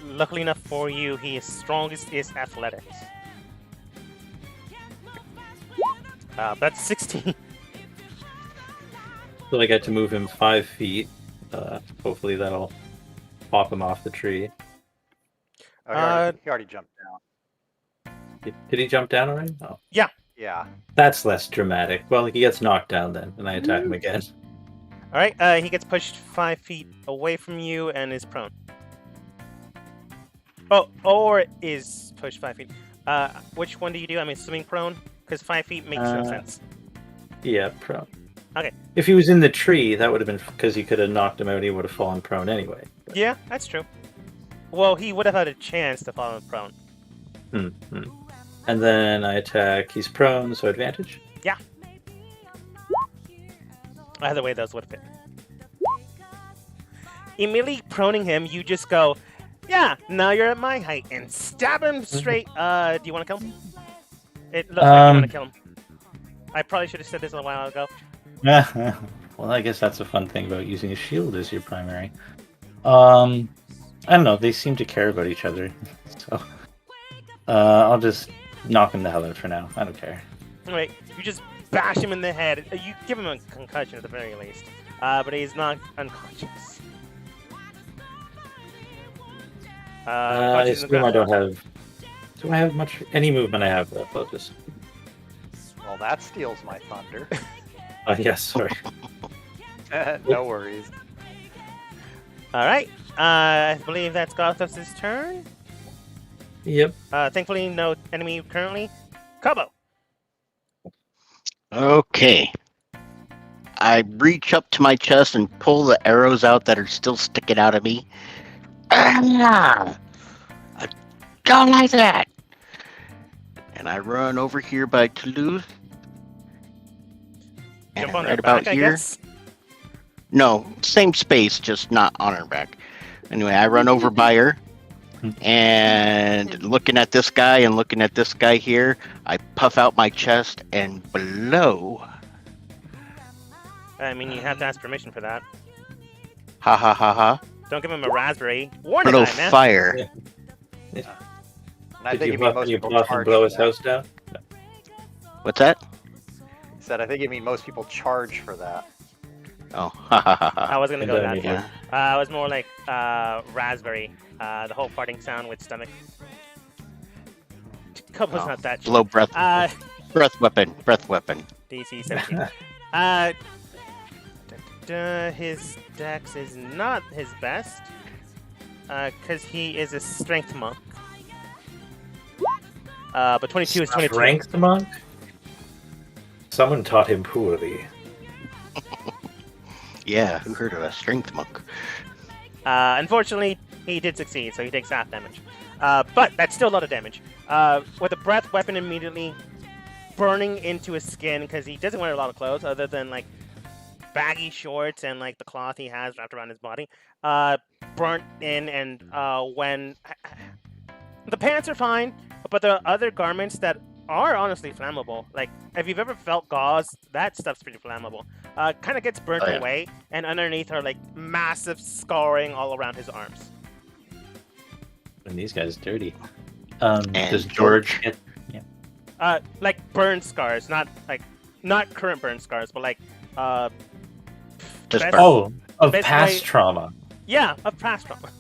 Luckily enough for you, his strongest is athletics. That's 16. So I get to move him 5 feet. Hopefully that'll pop him off the tree. Oh, he already jumped down. Did he jump down already? Oh. Yeah. That's less dramatic. Well, he gets knocked down then, and I attack him again. Alright, he gets pushed 5 feet away from you and is prone. Oh, or is pushed 5 feet. Which one do you do? I'm assuming prone, because 5 feet makes no sense. Yeah, prone. Okay. If he was in the tree, that would have been because he could have knocked him out. He would have fallen prone anyway. Yeah, that's true. Well, he would have had a chance to fall prone. And then I attack. He's prone, so advantage. Either way, those would fit. Immediately proning him, you just go, yeah, now you're at my height, and stab him straight. Do you want to kill him? It looks like you want to kill him. I probably should have said this a while ago. Well, I guess that's a fun thing about using a shield as your primary. I don't know. They seem to care about each other, so I'll just knock him the hell out for now. I don't care. Wait, you just bash him in the head. You give him a concussion at the very least, but he's not unconscious. I assume I don't have. Do I have any movement I have left? I'll just. Well, that steals my thunder. Yes, sorry. No worries. All right. I believe that's Gothos' turn. Yep. Thankfully, no enemy currently. Kobo. Okay. I reach up to my chest and pull the arrows out that are still sticking out of me. I don't like that. And I run over here by Toulouse. And Jump on right their about back, I here. guess. No, same space, just not on her back. Anyway, I run over by her. And looking at this guy and looking at this guy here, I puff out my chest and blow. I mean, you have to ask permission for that. Ha ha ha ha. Don't give him a raspberry. Warn the Little guy, man. fire. And I Did think you it mean buff, most you people buff and charge blow for his that. house down? What's that? Said I think it mean most people charge for that. Oh, ha ha ha I ha. was gonna go that. Yeah. It was more like raspberry. The whole farting sound with stomach. Kobo's Oh, not that. Blow breath. Uh, Breath weapon. Breath weapon. DC 17. his dex is not his best, because he is a strength monk. But 22 is 22. Strength monk? Someone taught him poorly. Yeah, who heard of a strength monk? Unfortunately, he did succeed, so he takes half damage. But that's still a lot of damage. With a breath weapon immediately burning into his skin, because he doesn't wear a lot of clothes other than like baggy shorts and like the cloth he has wrapped around his body. Burnt in, and when the pants are fine, but the other garments that are honestly flammable, like if you've ever felt gauze, that stuff's pretty flammable. Kind of gets burnt away, and underneath are like massive scarring all around his arms. And these guys dirty. And Does George get? Yeah. Like burn scars, not current burn scars, but like Just best- burn. Oh, of Best past way- trauma. yeah, of past trauma.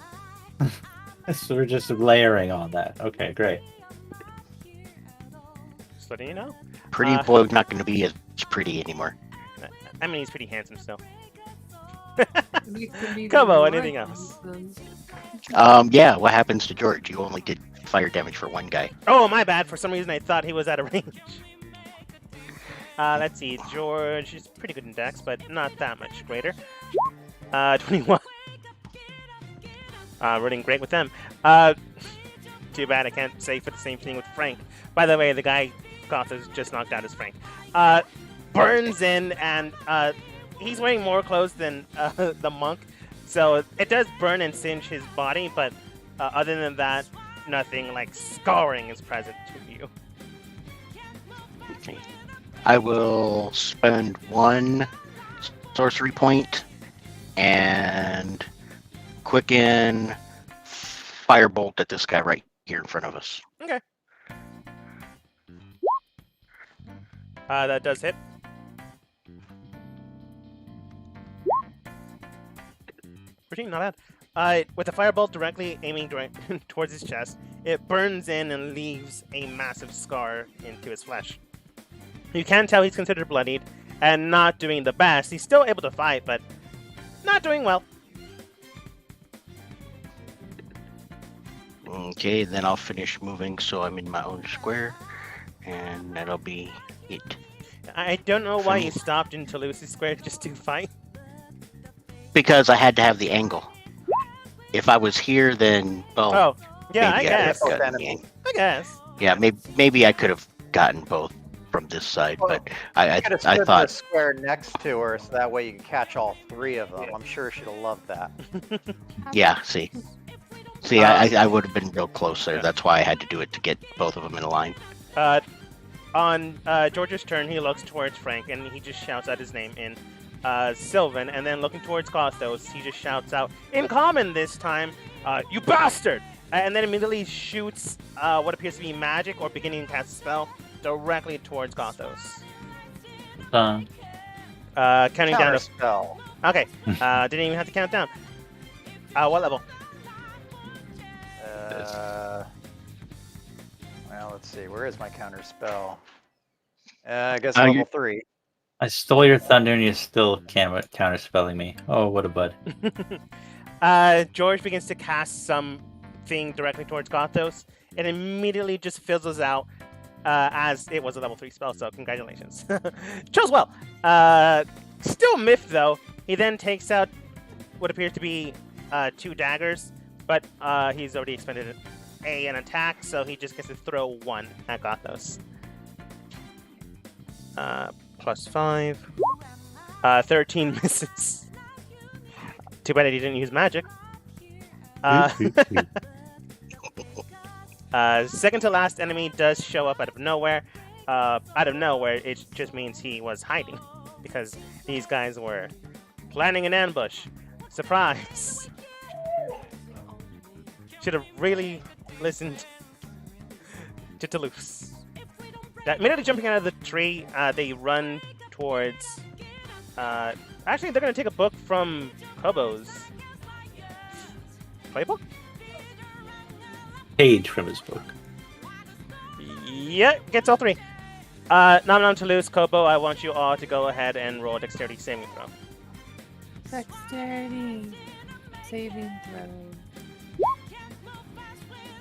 So we're just layering on that. Okay, great. Just letting you know. Pretty boy not going to be as pretty anymore. I mean, he's pretty handsome still. Makes them even Come on, more anything else? handsome. Yeah, what happens to George? You only did fire damage for one guy. Oh, my bad. For some reason, I thought he was out of range. Let's see. George is pretty good in dex, but not that much greater. 21. Running great with them. Too bad I can't say for the same thing with Frank. By the way, the guy Goth's just knocked out is Frank. Burns in, and he's wearing more clothes than the monk, so it does burn and singe his body, but other than that, nothing like scarring is present to you. Okay. I will spend one sorcery point and quicken firebolt at this guy right here in front of us. Okay. That does hit. Pretty not bad. With the firebolt directly aiming towards his chest, it burns in and leaves a massive scar into his flesh. You can tell he's considered bloodied and not doing the best. He's still able to fight, but not doing well. Okay, then I'll finish moving so I'm in my own square, and that'll be it. I don't know why you stopped in Toulouse's square just to fight. Because I had to have the angle. If I was here, then Oh, yeah, I maybe guess. could've gotten Enemy. the angle. I guess. Yeah, maybe I could have gotten both from this side, Well, but I Could have I stood the thought square next to her, so that way you can catch all three of them. I'm sure she'd have loved that. yeah. See, I would have been real close there. That's why I had to do it to get both of them in a line. On George's turn, he looks towards Frank and he just shouts out his name in Sylvan, and then looking towards Gothos, he just shouts out, in common this time, you bastard! And then immediately shoots what appears to be magic or beginning to cast a spell directly towards Gothos. Counting down Counter to... spell. Okay, didn't even have to count down. What level? Well, let's see. Where is my counter spell? I guess You- level 3. I stole your thunder and you're still counterspelling me. Oh, what a bud. George begins to cast something directly towards Gothos, and immediately just fizzles out as it was a level 3 spell, so congratulations. Chose well. Still miffed, though. He then takes out what appears to be 2 daggers, but he's already expended an attack, so he just gets to throw 1 at Gothos. Plus 5. 13 misses. Too bad he didn't use magic. Second to last enemy does show up out of nowhere. It just means he was hiding, because these guys were planning an ambush. Surprise! Should have really listened to Toulouse. Immediately jumping out of the tree, they run towards... actually, they're going to take a book from Kobo's playbook? Page from his book. Yeah, gets all 3. Nom Toulouse, Kobo, I want you all to go ahead and roll a dexterity saving throw. Dexterity. Saving throw.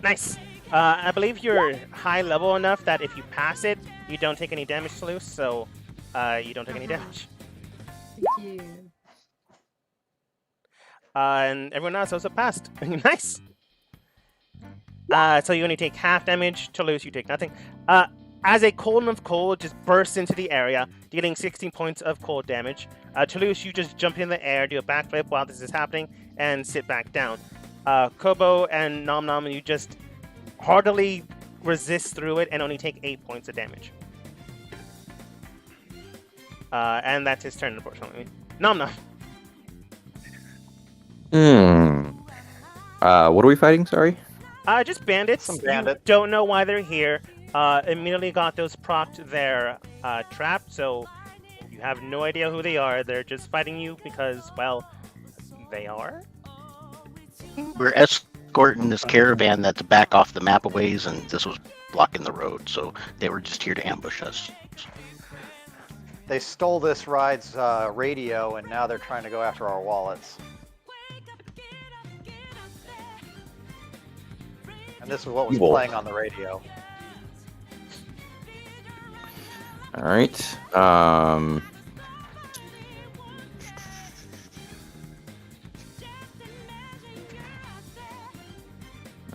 Nice. I believe you're high level enough that if you pass it, you don't take any damage to loose, so you don't take any damage. Thank you. And everyone else also passed. Nice. So you only take half damage. To loose, you take nothing. As a column of cold just bursts into the area, dealing 16 points of cold damage. To loose, you just jump in the air, do a backflip while this is happening, and sit back down. Kobo and Nom Nom, you just heartily resist through it and only take 8 points of damage. And that's his turn, unfortunately. Nom Nom. What are we fighting? Sorry. Just bandits. Some bandit. You don't know why they're here. Immediately got those procced their trap, so you have no idea who they are. They're just fighting you because, well, they are. We're escorting this caravan that's back off the map a ways, and this was blocking the road, so they were just here to ambush us. They stole this ride's radio, and now they're trying to go after our wallets. And this is what was Evil. playing on the radio. All right. All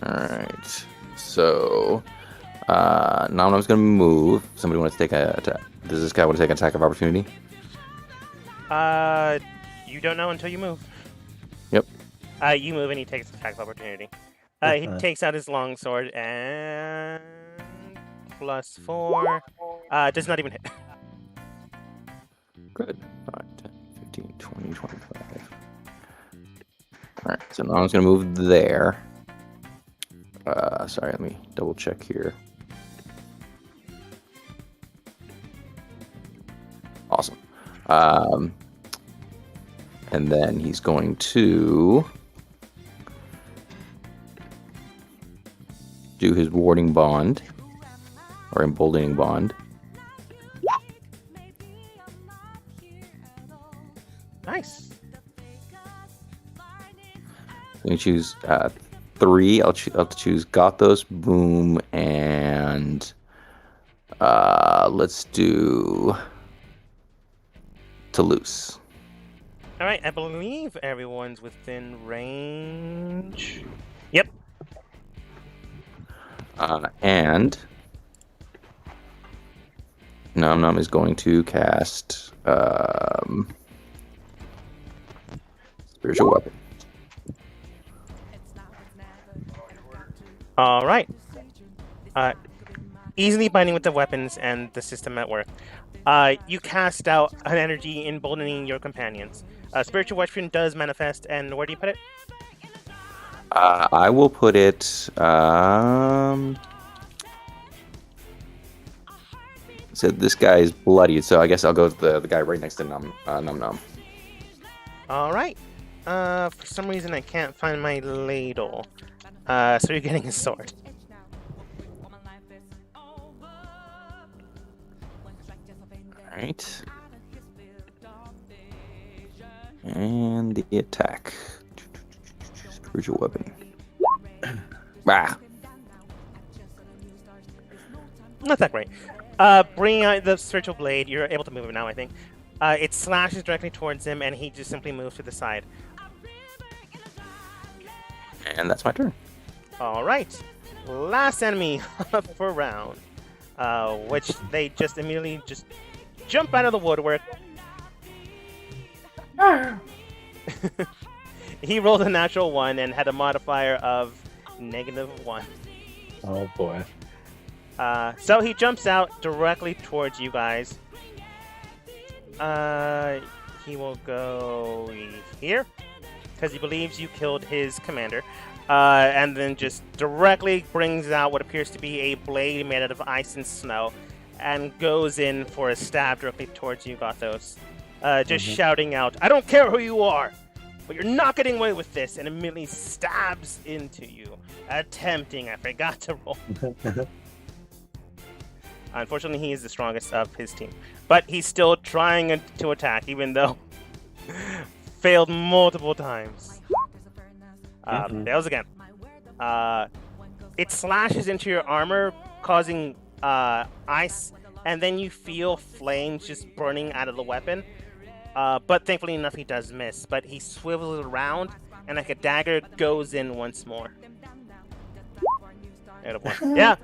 right. So, Nom Nom's gonna move. Somebody wants to take a attack. Does this guy want to take an attack of opportunity? You don't know until you move. Yep. You move and he takes attack of opportunity. He takes out his longsword and +4. Does not even hit. Good. 5, 10, 15, 20, 25. All right. So Nom's gonna move there. Sorry. Let me double check here. Awesome. And then he's going to do his warding bond or emboldening bond. Nice. I'm going to choose 3. I'll choose Gothos, Boom, and let's do Toulouse. All right, I believe everyone's within range. Yep. And Nom Nom is going to cast Spiritual Weapon. All right. Easily binding with the weapons and the system at work. You cast out an energy emboldening your companions. Spiritual Weapon does manifest, and where do you put it? I will put it. So this guy is bloodied, so I guess I'll go with the guy right next to Nom Nom. All right. For some reason, I can't find my ladle. So you're getting a sword. All right. And the attack. Spiritual Weapon. Ah. Not that great. Bringing out the spiritual blade, you're able to move it now, I think. It slashes directly towards him, and he just simply moves to the side. And that's my turn. All right. Last enemy for round, which they just immediately just jump out of the woodwork. He rolled a natural 1 and had a modifier of -1. Oh boy. So he jumps out directly towards you guys. He will go here because he believes you killed his commander. And then just directly brings out what appears to be a blade made out of ice and snow and goes in for a stab directly towards you, Gothos. Just shouting out, "I don't care who you are, but you're not getting away with this," and immediately stabs into you, attempting. I forgot to roll. Unfortunately, he is the strongest of his team, but he's still trying to attack, even though failed multiple times. Mhm. Fails again. It slashes into your armor, causing ice, and then you feel flames just burning out of the weapon. But thankfully enough, he does miss. But he swivels it around, and like a dagger goes in once more. Yeah,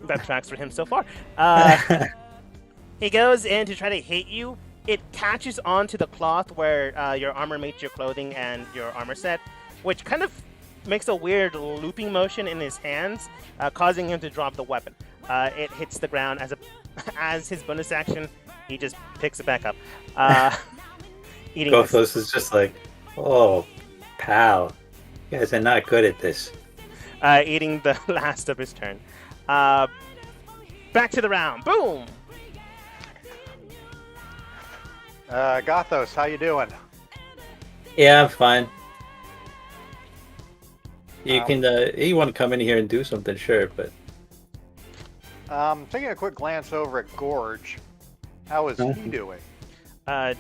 that tracks for him so far. He goes in to try to hit you. It catches onto the cloth where your armor meets your clothing and your armor set, which kind of makes a weird looping motion in his hands, causing him to drop the weapon. It hits the ground as his bonus action. He just picks it back up. Eating Gothos is just like, oh, pal, you guys are not good at this. eating the last of his turn. Back to the round. Boom! Gothos, how you doing? Yeah, I'm fine. You can, you want to come in here and do something, sure, but Taking a quick glance over at Gorge. How is he doing?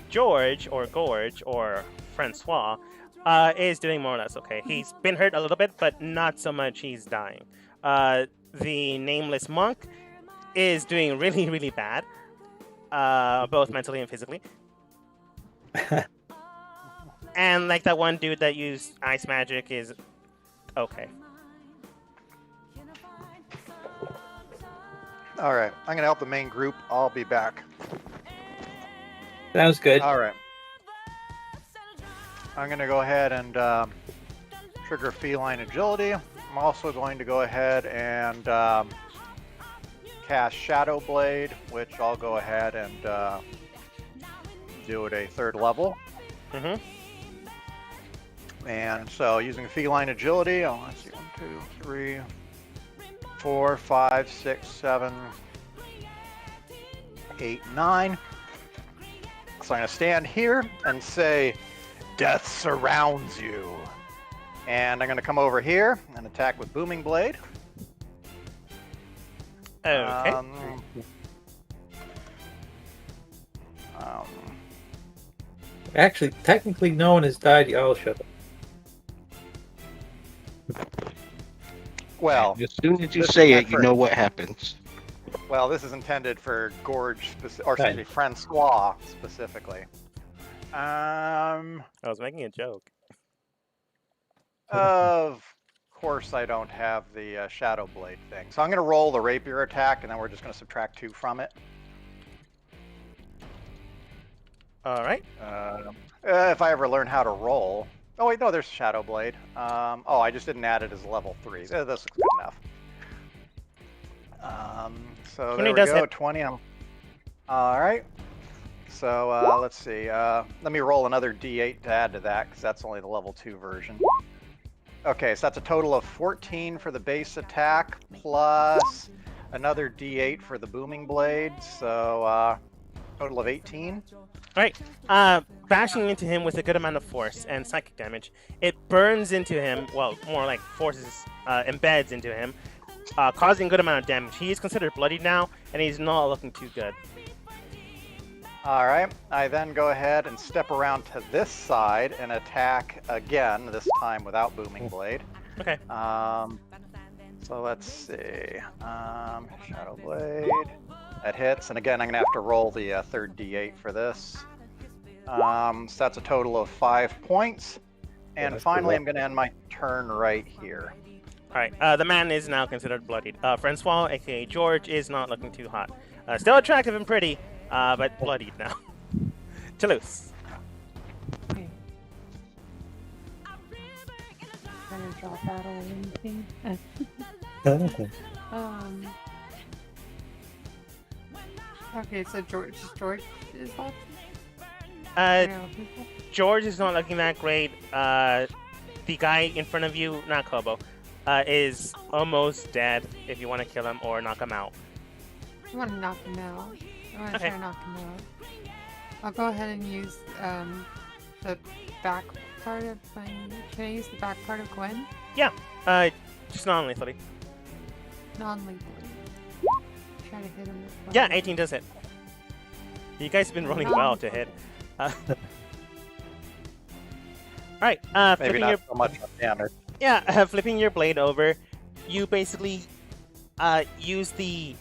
George, or Gorge, or Francois, is doing more or less okay. He's been hurt a little bit, but not so much he's dying. The nameless monk is doing really, really bad, both mentally and physically. And like that one dude that used ice magic is okay. All right, I'm gonna help the main group. I'll be back. sounds good. All right. I'm gonna go ahead and trigger feline agility. I'm also going to go ahead and cast Shadow Blade, which I'll go ahead and do at a 3rd level. Mm-hmm. And so using feline agility, let's see, 1, 2, 3, 4, 5, 6, 7, 8, 9. So I'm going to stand here and say, "Death surrounds you." And I'm going to come over here and attack with Booming Blade. Okay. Actually, technically, no one has died. Y'all shut up. Well, As soon as you This say is it, you for- know what happens. well, this is intended for Gorge, or excuse Fine. me, Francois specifically. I was making a joke. Of course, I don't have the Shadow Blade thing. So I'm going to roll the rapier attack, and then we're just going to subtract 2 from it. All right. If I ever learn how to roll. Oh, wait, no, there's Shadow Blade. Oh, I just didn't add it as level 3. This looks good enough. So 20 there we does go, hit. 20. All right. So let's see. Let me roll another d8 to add to that, because that's only the level 2 version. Okay, so that's a total of 14 for the base attack, plus another d8 for the booming blade, so total of 18. All right. Bashing into him with a good amount of force and psychic damage. It burns into him. Well, more like forces embeds into him, causing a good amount of damage. He is considered bloodied now, and he's not looking too good. All right, I then go ahead and step around to this side and attack again, this time without booming blade. Okay. So let's see. Shadow Blade. That hits, and again, I'm going to have to roll the 3rd d8 for this. So that's a total of 5 points. And that's finally, pretty I'm going to end my turn right here. All right. The man is now considered bloodied. Francois, aka George, is not looking too hot. Still attractive and pretty, but bloodied now. Toulouse. Okay. Trying to drop out or anything. Okay, so George is left? No, George is not looking that great. The guy in front of you, not Kobo, is almost dead. If you want to kill him or knock him out. I want to knock him out. I want to Okay. try to knock him out. I'll go ahead and use the back part of my... Can I use the back part of Gwen? Just non-lethally. Non-lethally. Try to hit him with Yeah, one. 18 does hit. You guys have been rolling well to hit. Alright, Maybe flipping not your so much on damage. yeah, flipping your blade over, you basically use the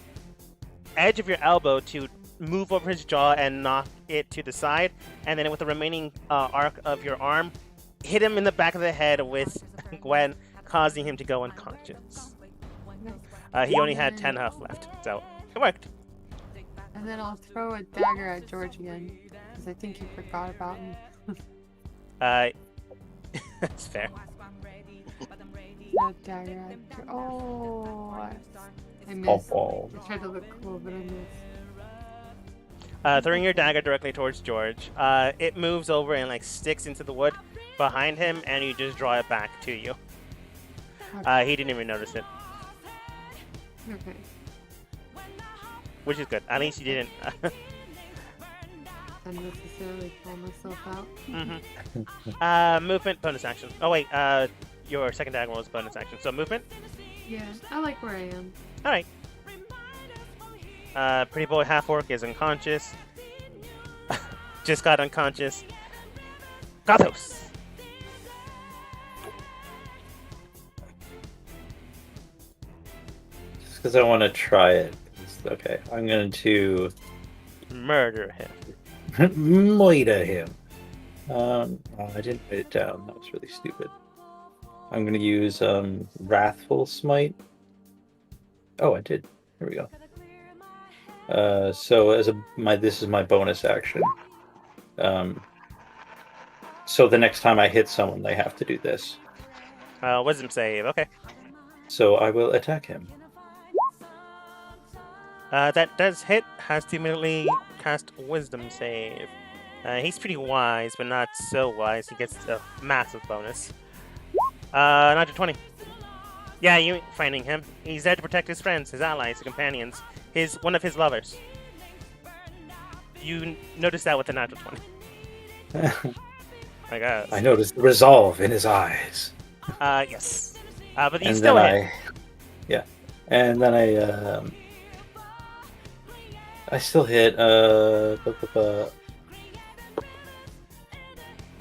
edge of your elbow to move over his jaw and knock it to the side, and then with the remaining arc of your arm, hit him in the back of the head with Gwen, causing him to go unconscious. He only had 10 health left, so it worked. And then I'll throw a dagger at George again, because I think he forgot about me. That's fair. A dagger at I missed. Oh. I tried to look cool, but I missed. Throwing your dagger directly towards George, it moves over and like sticks into the wood behind him, and you just draw it back to you. He didn't even notice it, Okay. which is good. At least you didn't. Unnecessarily call myself out. Movement, bonus action. Oh wait, your second dagger was bonus action. So movement. Yeah, I like where I am. All right. Pretty boy half orc is unconscious. Just got unconscious. Gatos. Just because I want to try it. Okay, I'm going to Murder him. murder him. Oh, I didn't write it down. That was really stupid. I'm going to use Wrathful Smite. Oh, I did. Here we go. So as this is my bonus action. So the next time I hit someone, they have to do this. Wisdom save. Okay. So I will attack him. That does hit. Has to immediately cast Wisdom save. He's pretty wise, but not so wise. He gets a massive bonus. Natural 20. Yeah, you ain't finding him. He's there to protect his friends, his allies, his companions, one of his lovers. You noticed that with the natural 20. I guess. I noticed the resolve in his eyes. Yes. But you And still then hit. Yeah. And then I still hit.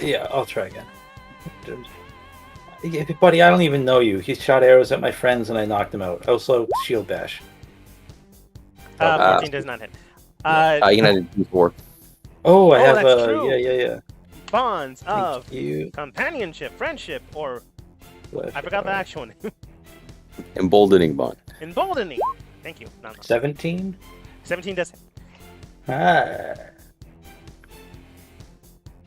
Yeah, I'll try again. Buddy, I don't even know you. He shot arrows at my friends and I knocked him out. Also, shield bash. 14 does not hit. You can add a D4. Oh, I have that's true. Yeah. Bonds of Thank you. companionship, friendship, or I forgot the actual name. Emboldening bond. Emboldening. Thank you. No. 17? 17 does hit. Ah.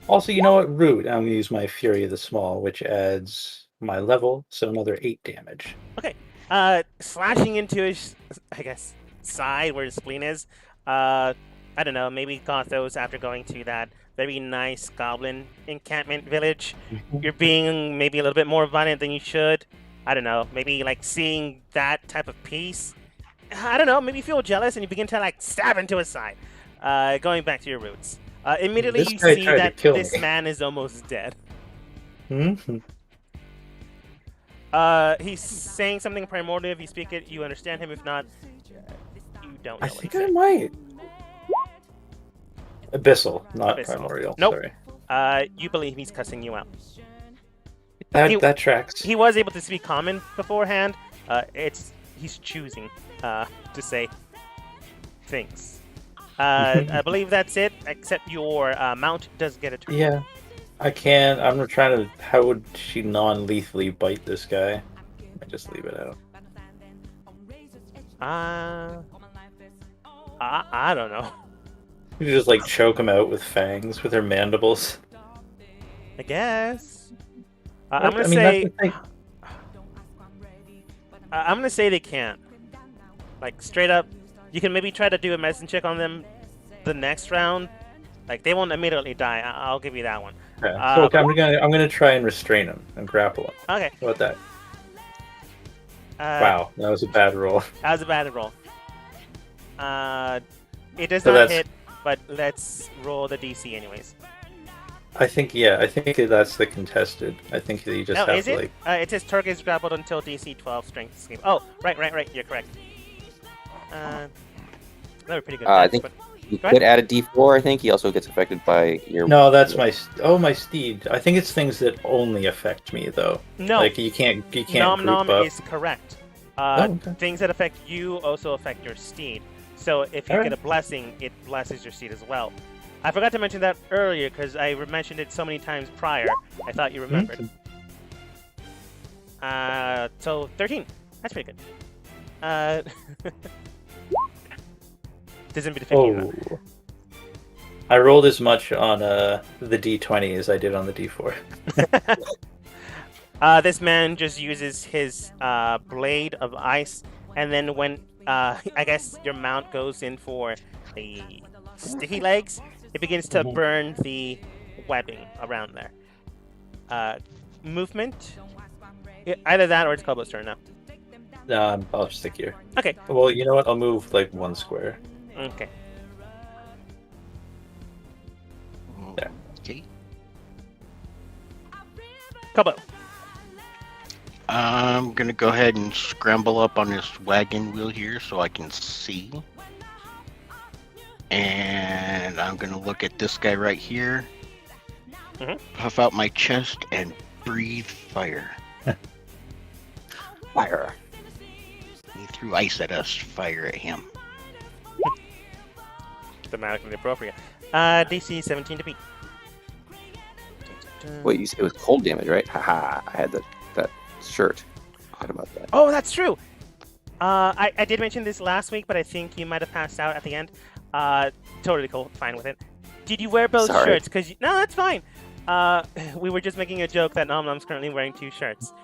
Also, you know what? Rude. I'm going to use my Fury of the Small, which adds my level, so another 8 damage. Okay. Slashing into his, I guess, side where his spleen is. I don't know. Maybe Gothos, after going to that very nice goblin encampment village, you're being maybe a little bit more violent than you should. I don't know. Maybe like seeing that type of peace. I don't know. Maybe you feel jealous and you begin to like stab into his side. Going back to your roots. Immediately This you guy see tried to that kill this me. man is almost dead. Mm-hmm. He's saying something primordial. If you speak it, you understand him. If not, you don't know I what think he's I saying. might. Abyssal, not Abyssal. primordial. Nope. Sorry. You believe he's cussing you out. That tracks. He was able to speak common beforehand. He's choosing to say things. I believe that's it, except your mount does get a turn. Yeah. I can't. I'm trying to. How would she non-lethally bite this guy? I just leave it out. I don't know. You just like choke him out with fangs with her mandibles. I guess. I'm gonna I mean, say. that's the thing. I'm gonna say they can't. Like straight up, you can maybe try to do a medicine check on them the next round. Like they won't immediately die. I'll give you that one. Yeah. So okay, I'm gonna try and restrain him and grapple him. Okay. How about that? Wow, that was a bad roll. that was a bad roll. It does So not that's- hit, but let's roll the DC anyways. I think that's the contested. I think that you just No, have is to it? like. It says target is grappled until DC 12 strength escape. Oh, right. You're correct. They were pretty good. I dice, think but You Go ahead. could add a D4. I think he also gets affected by your. No, that's my steed. I think it's things that only affect me though. No. Like you can't Nom group Nom up. is correct. Okay. Things that affect you also affect your steed. So if you All get right. a blessing, it blesses your steed as well. I forgot to mention that earlier because I mentioned it so many times prior. I thought you remembered. So 13. That's pretty good. Doesn't be Oh. though. I rolled as much on the D20 as I did on the D4. This man just uses his blade of ice, and then when I guess your mount goes in for the sticky legs, it begins to burn the webbing around there. Movement, either that or it's Kobo's turn now. I'll just stick here. Okay. Well, you know what? I'll move like 1 square. Okay. There. Okay. Kobo. I'm gonna go ahead and scramble up on this wagon wheel here so I can see. And I'm gonna look at this guy right here. Puff out my chest and breathe fire. Fire. He threw ice at us, fire at him. Thematically appropriate. DC 17 to beat. Wait, you said it was cold damage, right? Haha, I had that shirt. What about that? Oh, that's true. I did mention this last week, but I think you might have passed out at the end. Totally cool. Fine with it. Did you wear both Sorry. shirts? No, that's fine. We were just making a joke that Nom Nom's currently wearing 2 shirts.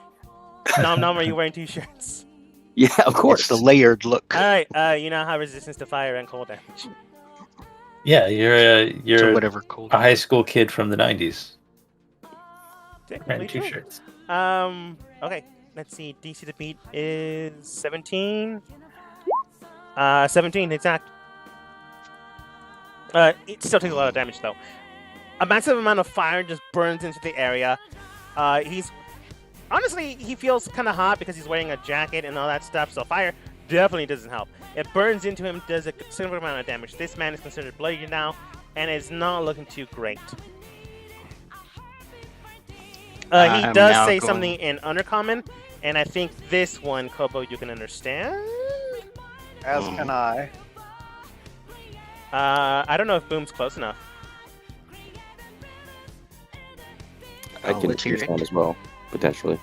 Nom Nom, are you wearing 2 shirts? Yeah, of course. It's the layered look. All right. You now have resistance to fire and cold damage. Yeah, you're So whatever cold. a high school kid from the 90s. Technically And 2 true. shirts. Okay. Let's see. DC to beat is 17. 17 exact. It still takes a lot of damage though. A massive amount of fire just burns into the area. He feels kind of hot because he's wearing a jacket and all that stuff. So fire definitely doesn't help. It burns into him, does a considerable amount of damage. This man is considered bloody now, and is not looking too great. He I'm does now say going- something in Undercommon, and I think this one, Kobo, you can understand. As can I. I don't know if Boom's close enough. I can let's hear it. understand as well, potentially.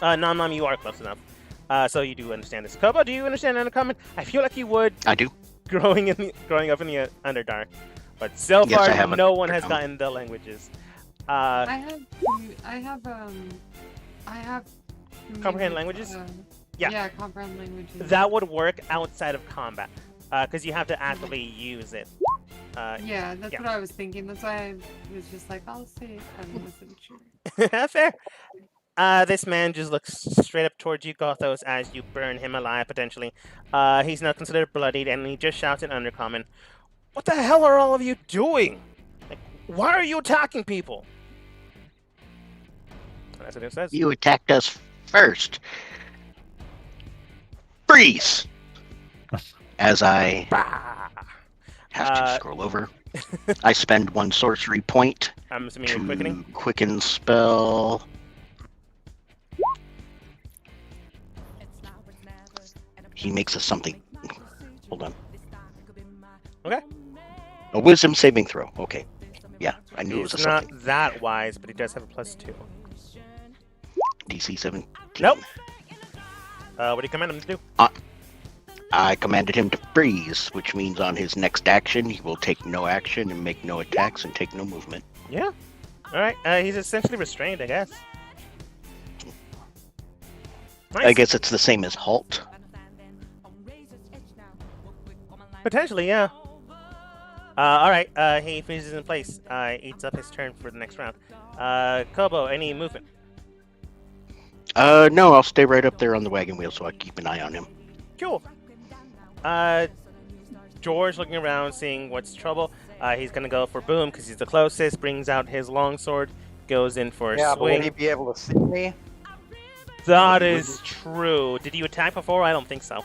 Nom Nom, you are close enough. So you do understand this. Kobo, do you understand Undercommon? I feel like you would I do. growing up in the Underdark, but so Yes, I far have no one has Undercommon. gotten the languages. I have Comprehend languages? Yeah. Yeah, comprehend languages. That would work outside of combat, because you have to actively use it. Yeah, that's yeah. what I was thinking. That's why I was just like, I'll say it. I wasn't sure. Fair. This man just looks straight up towards you, Gothos, as you burn him alive, potentially. He's now considered bloodied, and he just shouts in Undercommon, "What the hell are all of you doing? Like, why are you attacking people?" That's what it says. You attacked us first. Freeze! As I Bah! have to scroll over. I spend 1 sorcery point I'm assuming you're to quickening. quicken spell. He makes us something. Hold on. Okay. A wisdom saving throw. Okay. Yeah, I knew it was He's a not something. that wise, but he does have a +2. DC 17. Nope. What do you command him to do? I commanded him to freeze, which means on his next action, he will take no action and make no attacks and take no movement. Yeah. All right. He's essentially restrained, I guess. Nice. I guess it's the same as halt. Potentially, yeah. All right. He freezes in place. Eats up his turn for the next round. Kobo, any movement? No, I'll stay right up there on the wagon wheel so I keep an eye on him. Cool. George looking around, seeing what's trouble. He's gonna go for Boom because he's the closest. Brings out his longsword, goes in for a Yeah, but would swing. he be able to see me? That is true. Did you attack before? I don't think so.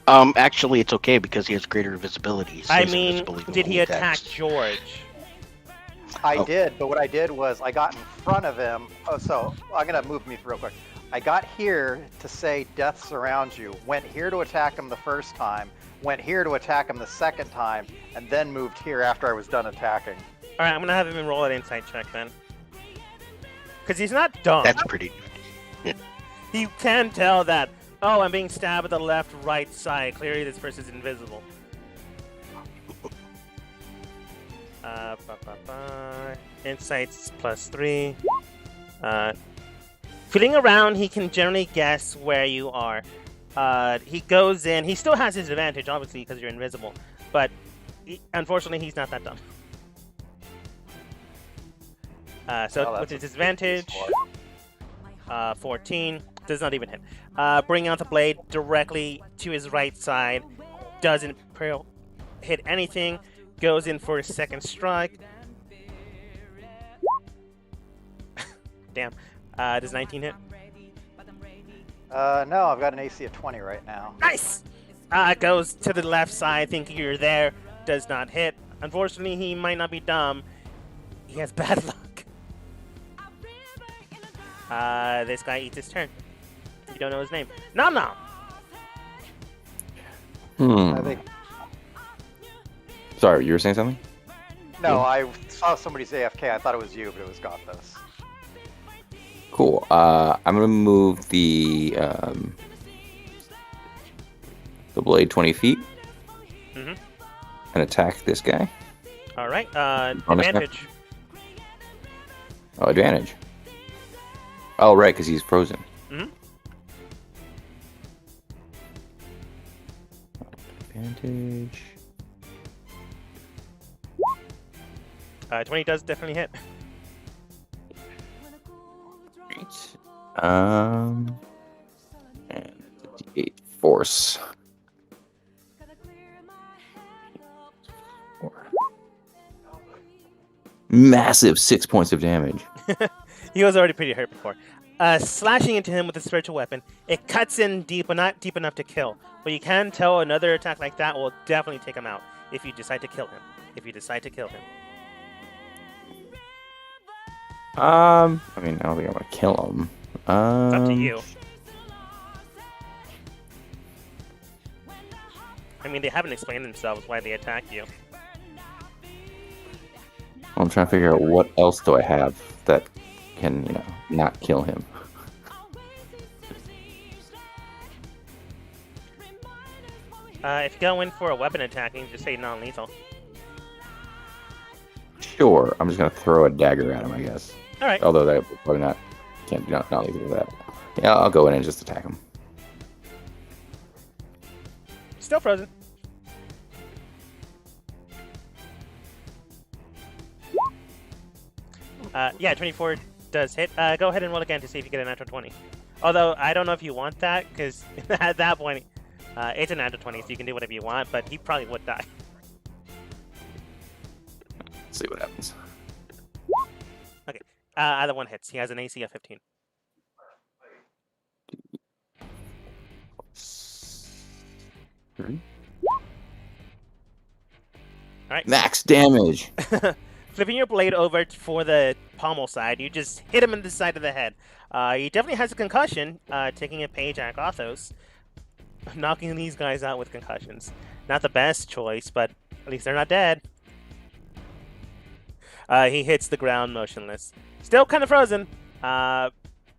Actually, it's okay because he has greater visibility. So I he's mean, invisible even did when he attack attacks. George? I Oh. did, but what I did was I got in front of him. Oh, so I'm gonna move me real quick. I got here to say death surrounds you. Went here to attack him the first time. Went here to attack him the second time, and then moved here after I was done attacking. All right, I'm gonna have him roll an insight check then, because he's not dumb. That's pretty. He can tell that. Oh, I'm being stabbed at the left, right side. Clearly, this person's invisible. Insights +3. Feeling around, he can generally guess where you are. He goes in. He still has his advantage, obviously, because you're invisible. But unfortunately, he's not that dumb. So with his disadvantage, 14 does not even hit. Bring out the blade directly to his right side. Doesn't hit anything. Goes in for his second strike. Damn. Does 19 hit? No, I've got an AC of 20 right now. Nice! Goes to the left side, thinking you're there. Does not hit. Unfortunately, he might not be dumb. He has bad luck. This guy eats his turn. You don't know his name. Nom Nom! I think. Sorry, you were saying something? No, I saw somebody's AFK. I thought it was you, but it was Gothos. Cool. I'm gonna move the blade 20 feet Mhm. and attack this guy. All right. Bonus Advantage. Oh, advantage. Oh, right, because he's frozen. Mhm. Advantage. 20 does definitely hit. Great. And D8 force. 4. Massive 6 points of damage. He was already pretty hurt before. Slashing into him with a spiritual weapon, it cuts in deep, but not deep enough to kill. But you can tell another attack like that will definitely take him out if you decide to kill him. I mean, I don't think I want to kill him. It's up to you. I mean, they haven't explained themselves why they attack you. I'm trying to figure out what else do I have that can, not kill him. If you go in for a weapon attack, you can just say non-lethal. Sure, I'm just gonna throw a dagger at him, I guess. All right. Although that would probably can't not leave it with that. Yeah, I'll go in and just attack him. Still frozen. Yeah, 24 does hit. Go ahead and roll again to see if you get a natural 20. Although, I don't know if you want that, because at that point, it's a natural 20, so you can do whatever you want, but he probably would die. Let's see what happens. Okay. Either one hits. He has an AC of 15. Three. Alright. Max damage! Flipping your blade over for the pommel side, you just hit him in the side of the head. He definitely has a concussion, taking a page at Gothos. Knocking these guys out with concussions. Not the best choice, but at least they're not dead. He hits the ground motionless. Still kind of frozen.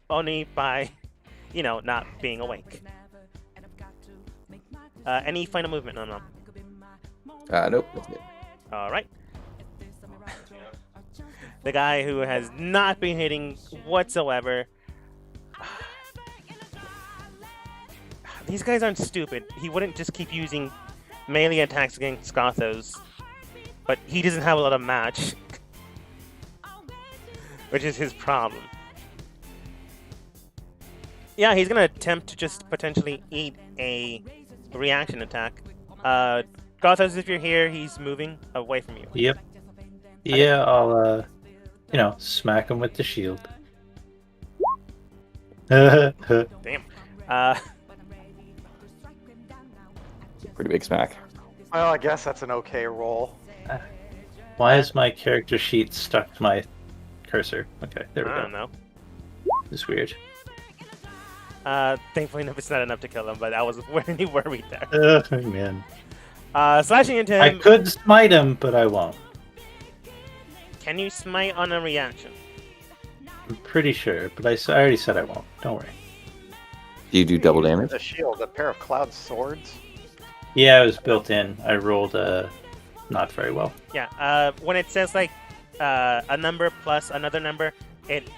Only by, not being awake. Any final movement? No. Nope, that's it. Alright. The guy who has not been hitting whatsoever. These guys aren't stupid. He wouldn't just keep using melee attacks against Gothos. But he doesn't have a lot of match. Which is his problem. Yeah, he's gonna attempt to just potentially eat a reaction attack. Gothos, if you're here, he's moving away from you. Yep. Yeah, I'll, smack him with the shield. Damn. Pretty big smack. Well, I guess that's an okay roll. Why is my character sheet stuck to my cursor? Okay, there we I go. don't know. It's weird. Thankfully, it's not enough to kill him, but I was really worried there. Oh, man. Slashing into I him. could smite him, but I won't. Can you smite on a reaction? I'm pretty sure, but I already said I won't. Don't worry. Do you do double damage? A shield, a pair of cloud swords. Yeah, it was built in. I rolled not very well. Yeah. When it says like a number plus another number, it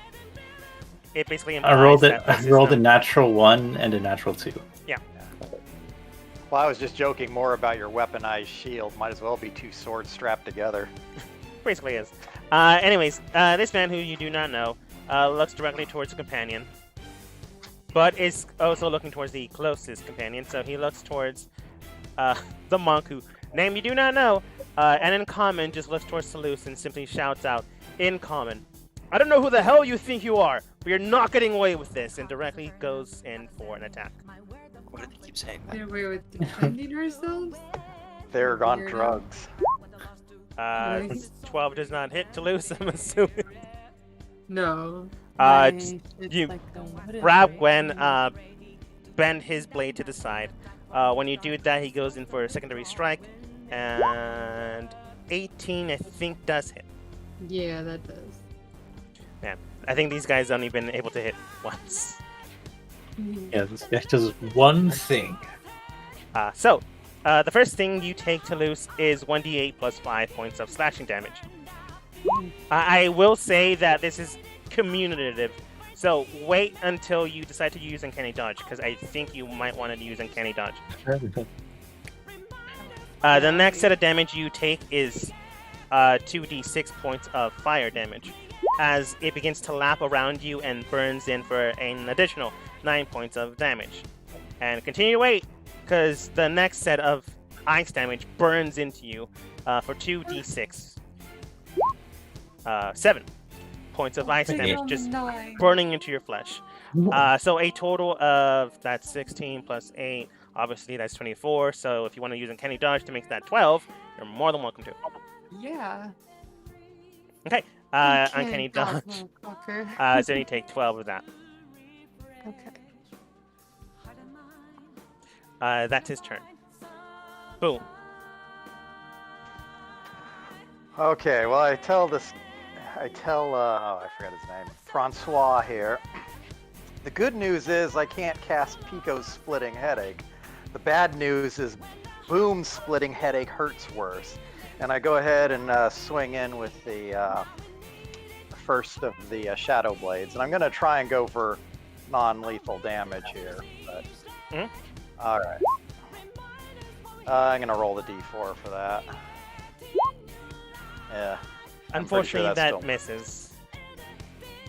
basically implies I rolled it. that this I is rolled a not- natural 1 and a natural 2. Well, I was just joking more about your weaponized shield. Might as well be two swords strapped together. Basically is. Anyways, this man who you do not know looks directly towards the companion, but is also looking towards the closest companion. So he looks towards the monk who name you do not know, and in common just looks towards Toulouse and simply shouts out in common, "I don't know who the hell you think you are, but you're not getting away with this," and directly goes in for an attack. Why do they keep saying Get away with defending ourselves? They're on Weirdo. drugs. Nice. 12 does not hit Toulouse, I'm assuming. No. Just- It's you like a wooden grab blade. Gwen, bend his blade to the side. When you do that, he goes in for a secondary strike, and 18, I think, does hit. Yeah, that does. I think these guys only been able to hit once. Yeah, this guy does one thing. So, the first thing you take to loose is 1d8 plus 5 points of slashing damage. I will say that this is commutative, so wait until you decide to use Uncanny Dodge, because I think you might want to use Uncanny Dodge. The next set of damage you take is 2d6 points of fire damage, as it begins to lap around you and burns in for an additional 9 points of damage. And continue to wait, because the next set of ice damage burns into you for 2d6. 7 points of ice damage just burning into your flesh. So a total of that's 16 plus 8. Obviously, that's 24. So if you want to use Uncanny Dodge to make that 12, you're more than welcome to. Yeah. Okay. You Uncanny can't Dodge. motherfucker. So you take 12 of that. Okay. That's his turn. Boom. Okay, well, I tell, oh, I forgot his name. Francois here. The good news is I can't cast Pico's Splitting Headache. The bad news is Boom's Splitting Headache hurts worse. And I go ahead and swing in with the first of the Shadow Blades. And I'm going to try and go for non-lethal damage here. But... Mhm. Alright. I'm going to roll the d4 for that. Yeah. I'm pretty sure Unfortunately, that's that still- misses.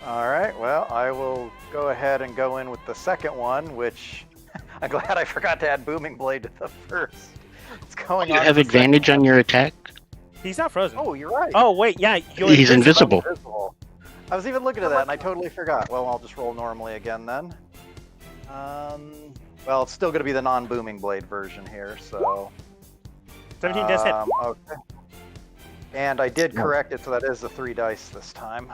Alright, well, I will go ahead and go in with the second one, which I'm glad I forgot to add Booming Blade to the first. It's going You on have to the second advantage on one. your attack? He's not frozen. Oh, you're right. Oh, wait, yeah, you're He's invincible. invisible. I was even looking at that and I totally forgot. Well, I'll just roll normally again then. Well, it's still going to be the non-Booming Blade version here, so... 17 does hit. Okay. And I did correct it, so that is the 3 dice this time.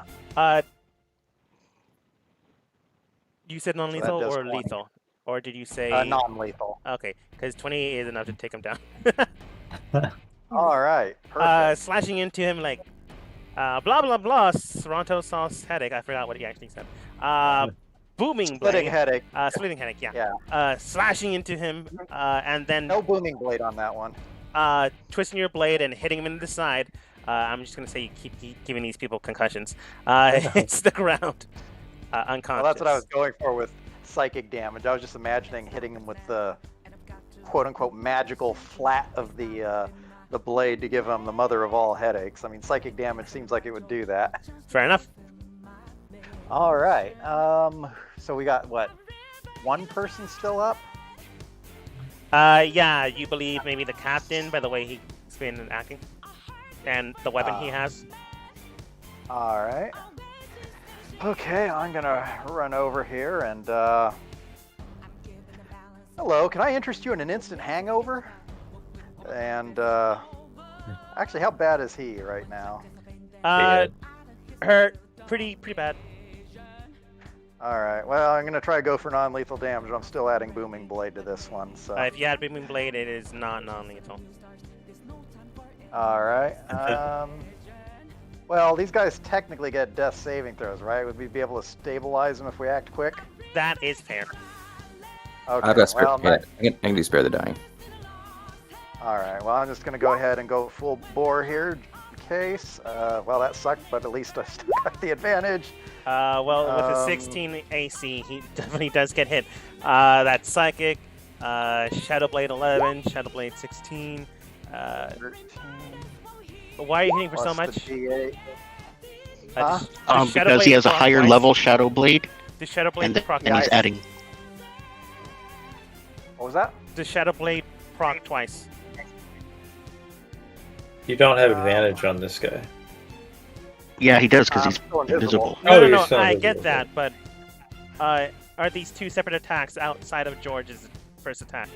You said non-lethal does or 20. lethal? Or did you say... Non-lethal. Okay, because 20 is enough to take him down. Alright, perfect. Slashing into him like... blah, blah, blah, Toronto sauce headache. I forgot what he actually said. Booming Splitting blade. Headache. Splitting headache, yeah. Yeah. Slashing into him, and then No Booming Blade on that one. twisting your blade and hitting him in the side. I'm just going to say you keep giving these people concussions. Hits the ground. Unconscious. Well, that's what I was going for with psychic damage. I was just imagining hitting him with the quote-unquote magical flat of the blade to give him the mother of all headaches. I mean, psychic damage seems like it would do that. Fair enough. All right. So we got what? One person still up? Yeah, you believe maybe the captain by the way he's been acting, and the weapon he has. All right. Okay, I'm gonna run over here and. Hello, can I interest you in an instant hangover? And actually, how bad is he right now? Hurt pretty bad. All right. Well, I'm gonna try to go for non-lethal damage. I'm still adding booming blade to this one. So. If you add booming blade, it is not non-lethal. All right. Well, these guys technically get death saving throws, right? Would we be able to stabilize them if we act quick? That is fair. Okay. I've got spare. Well, I can do spare the dying. all right. Well, I'm just gonna go ahead and go full bore here, in case. Well, that sucked, but at least I still got the advantage. Well, with a 16 AC, he definitely does get hit. That's Psychic, Shadow Blade 11, Shadow Blade 16. 13 Why are you hitting for so plus much? the D8. Does Shadow Because he Blade has a proc higher twice? level Shadow Blade, Does Shadow Blade and, proc and he's twice? adding. What was that? Does Shadow Blade proc twice? You don't have advantage on this guy. Yeah, he does because I'm he's still invisible. invisible. No, Oh, no, you're no. still I invisible. get that, but are these two separate attacks outside of George's first attack?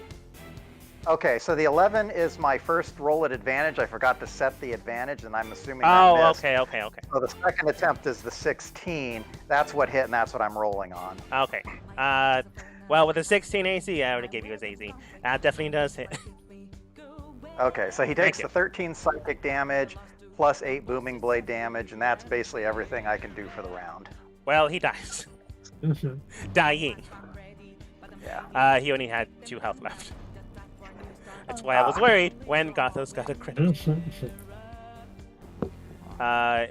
Okay, so the 11 is my first roll at advantage. I forgot to set the advantage, and I'm assuming Oh, I missed. okay. So the second attempt is the 16. That's what hit, and that's what I'm rolling on. Okay. Well, with a 16 AC, I already gave you his AC. That definitely does hit. Okay, so he takes you. the 13 psychic damage plus 8 booming blade damage, and that's basically everything I can do for the round. Well, he dies. Dying. Yeah. He only had 2 health left. That's why I was worried when Gothos got a crit. Yeah,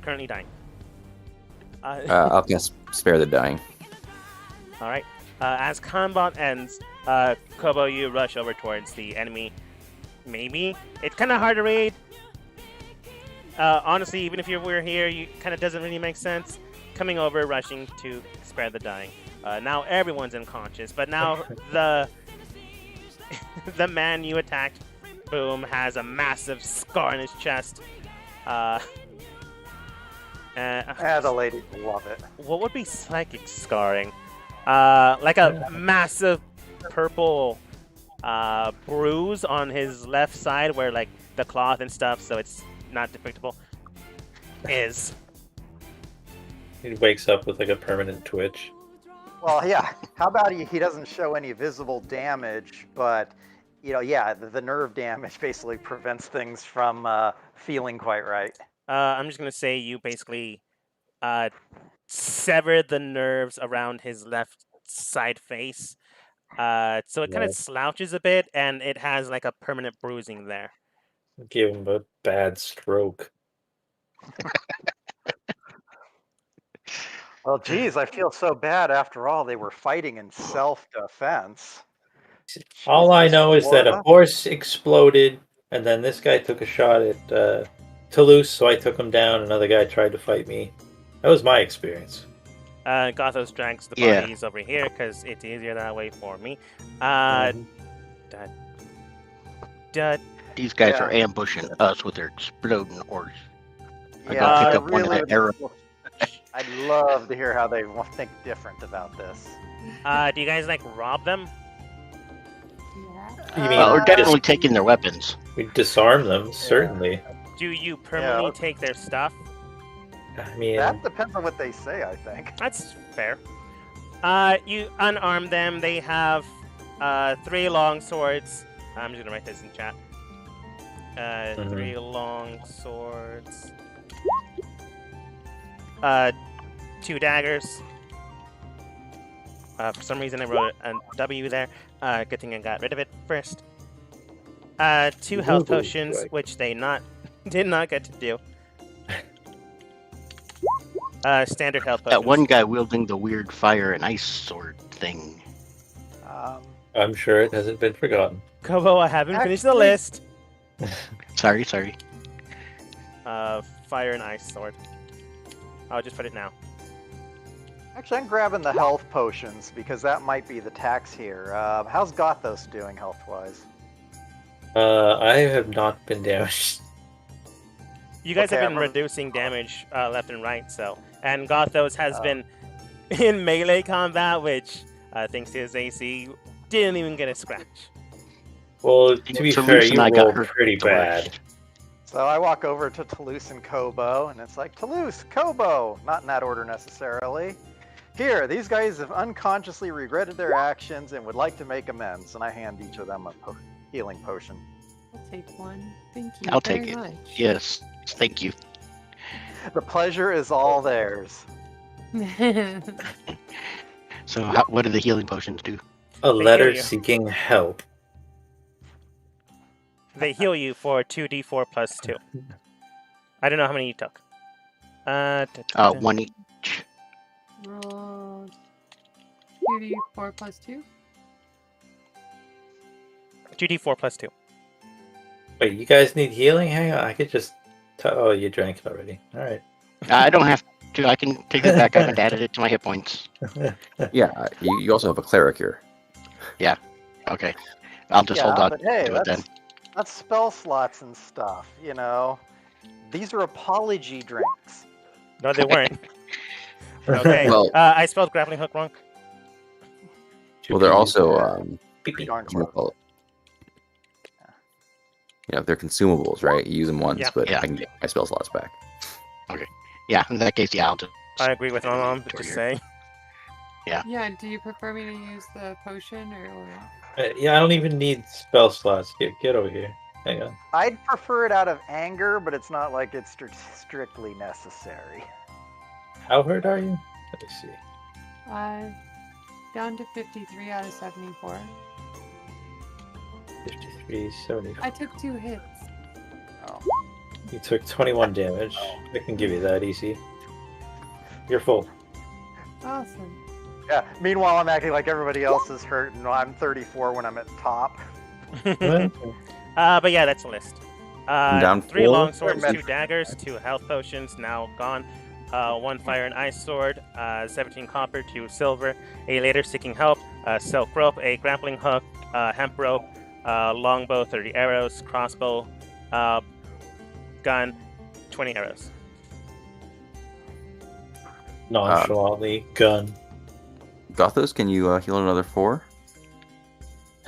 currently dying. I'll cast spare the dying. All right. As combat ends, Kobo, you rush over towards the enemy. Maybe it's kind of hard to read. Honestly, even if you were here, you kind of doesn't really make sense. Coming over, rushing to spare the dying. Now everyone's unconscious, but now the man you attacked, Boom, has a massive scar in his chest. The ladies love it. What would be psychic scarring? Like a massive purple bruise on his left side where like the cloth and stuff, so it's not depictable. Is He wakes up with like a permanent twitch. Well, yeah. How about he doesn't show any visible damage, but the nerve damage basically prevents things from feeling quite right. I'm just gonna say you basically severed the nerves around his left side face, so it kind of Nice. slouches a bit, and it has like a permanent bruising there. Give him a bad stroke. Well, geez, I feel so bad. After all, they were fighting in self-defense. All I Jesus, know is that a Florida. horse exploded, and then this guy took a shot at Toulouse, so I took him down. Another guy tried to fight me. That was my experience. Gothos drags the Yeah. bodies over here because it's easier that way for me. Mhm. Dud. These guys Yeah. are ambushing us with their exploding horse. I Yeah, gotta I pick up one of really the arrows. I'd love to hear how they think different about this. Do you guys like rob them? Yeah. You mean Well, we're Uh, definitely taking their weapons. We disarm them, certainly. Do you permanently Yeah. take their stuff? I mean, That depends on what they say, I think. That's fair. You unarm them. They have 3 long swords. I'm just gonna write this in chat. 3 long swords. 2 daggers. For some reason I wrote a W there. Good thing I got rid of it first. 2 health Ooh, potions, right. which they did not get to do. Standard health potions. That one guy wielding the weird fire and ice sword thing. I'm sure it hasn't been forgotten. Kobo, I haven't finished the Actually- list. Sorry. Fire and ice sword. I'll just put it now. Actually, I'm grabbing the health potions because that might be the tax here. How's Gothos doing health-wise? I have not been damaged. You guys Okay, have been I'm- reducing damage left and right, and Gothos has been in melee combat, which thanks to his AC, didn't even get a scratch. Well, to be fair, Toulouse and you I got rolled her pretty the bad. worst. So I walk over to Toulouse and Kobo, and it's like, Toulouse, Kobo, not in that order necessarily. Here, these guys have unconsciously regretted their actions and would like to make amends. And I hand each of them a healing potion. I'll take one. Thank you I'll very take it. much. Yes, thank you. The pleasure is all theirs. So, what do the healing potions do? A They letter heal you. seeking help. They heal you for 2d4 plus 2. I don't know how many you took. One each. Roll 2d4 plus 2. 2d4 plus 2. Wait, you guys need healing? Hang on, I could just. Oh, you drank it already. All right. I don't have to. I can take it back up and added it to my hit points. Yeah, you also have a cleric here. Okay. I'll just hold on but hey, to it then. that's spell slots and stuff, you know. These are apology drinks. No, they weren't. Okay. Well- I spelled grappling hook wrong. Well, they're also Darn what do you close. call it? Yeah, they're consumables, right? You use them once, Yeah. but Yeah. I can get my spell slots back. Yeah, in that case, yeah, I'll just. I agree with my mom, but just saying. Yeah, do you prefer me to use the potion or what? Yeah, I don't even need spell slots. Get over here. Hang on. I'd prefer it out of anger, but it's not like it's strictly necessary. How hurt are you? Let me see. Down to 53 out of 74. 53, 70. I took 2 hits. You took 21 damage. I can give you that easy. You're full. Awesome. Yeah. Meanwhile, I'm acting like everybody else is hurt, and I'm 34 when I'm at top. But yeah, that's the list. Down 3 4? long swords, We're 2 daggers, 2 health potions, now gone. 1 fire and ice sword, 17 copper, 2 silver, a later seeking help, silk rope, a grappling hook, hemp rope, longbow, 30 arrows, crossbow, gun, 20 arrows. Nonchalantly, gun. Gothos, can you heal another 4?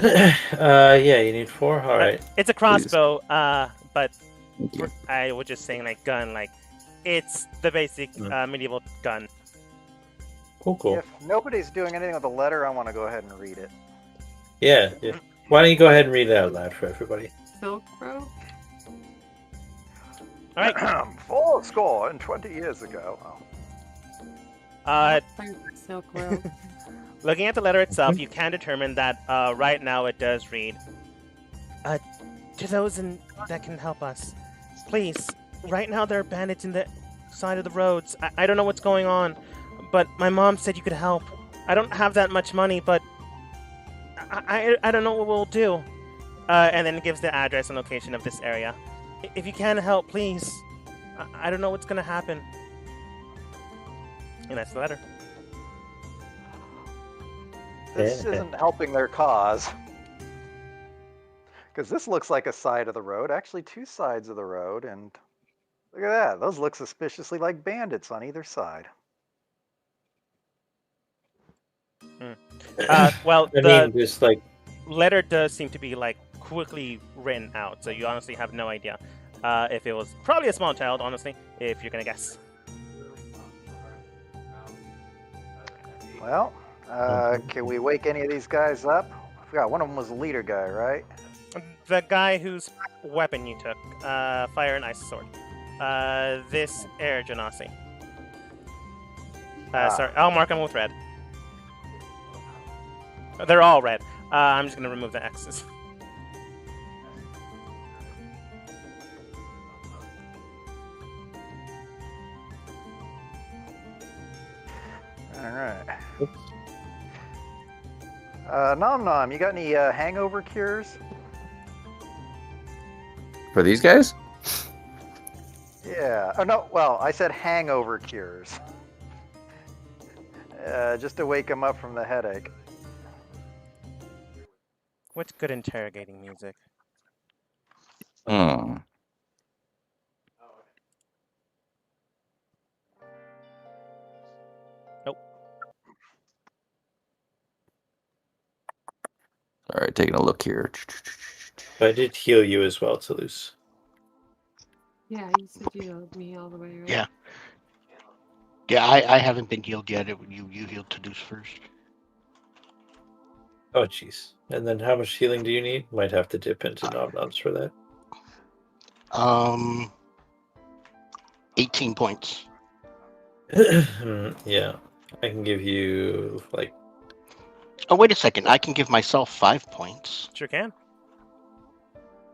Yeah, you need 4? Alright. It's a crossbow, but Thank you. I was just saying like gun, like it's the basic medieval gun. Cool. If nobody's doing anything with the letter, I want to go ahead and read it. Yeah. Why don't you go ahead and read it out loud for everybody? Silk rope? All right. 420 years ago. Silk rope. Looking at the letter itself, you can determine that right now it does read, to those that can help us, please, right now there are bandits in the side of the roads. I don't know what's going on, but my mom said you could help. I don't have that much money, but I don't know what we'll do. And then it gives the address and location of this area. If you can help, please. I don't know what's going to happen. And that's the letter. This isn't helping their cause. Because this looks like a side of the road, actually 2 sides of the road, and look at that. Those look suspiciously like bandits on either side. Well, I the mean, just like. letter does seem to be like quickly written out, so you honestly have no idea if it was probably a small child, honestly, if you're gonna guess. Well, can we wake any of these guys up? I forgot, one of them was the leader guy, right? The guy whose weapon you took, fire and ice sword. This Air Genasi. Sorry, I'll mark them with red. They're all red. I'm just gonna remove the X's. Alright. Nom Nom, you got any hangover cures? For these guys? Yeah. Oh, no, well, I said hangover cures. Just to wake them up from the headache. What's good interrogating music? Hmm. Nope. All right, taking a look here. I did heal you as well, Toulouse. Yeah, you said you healed me all the way, right? Yeah. Yeah, I haven't been healed yet. You healed Tadoos first. Oh, jeez. And then how much healing do you need? Might have to dip into Nom-Noms for that. 18 points. Yeah. I can give you, like... Oh, wait a second. I can give myself 5 points. Sure can.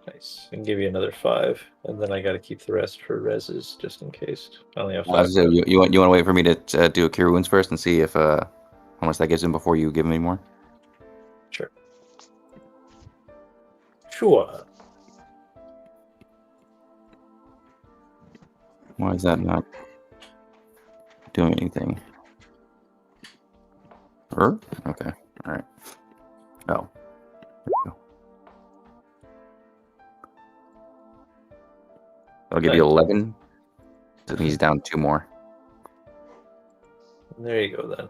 Nice. I can give you another 5. And then I gotta keep the rest for reses, just in case. I only have 5. So you want to wait for me to do a cure wounds first and see if how much that gives him before you give him any more? Sure. Sure. Why is that not doing anything? Okay. All right. Oh. There we go. I'll give you 11. So he's down 2 more. There you go, then.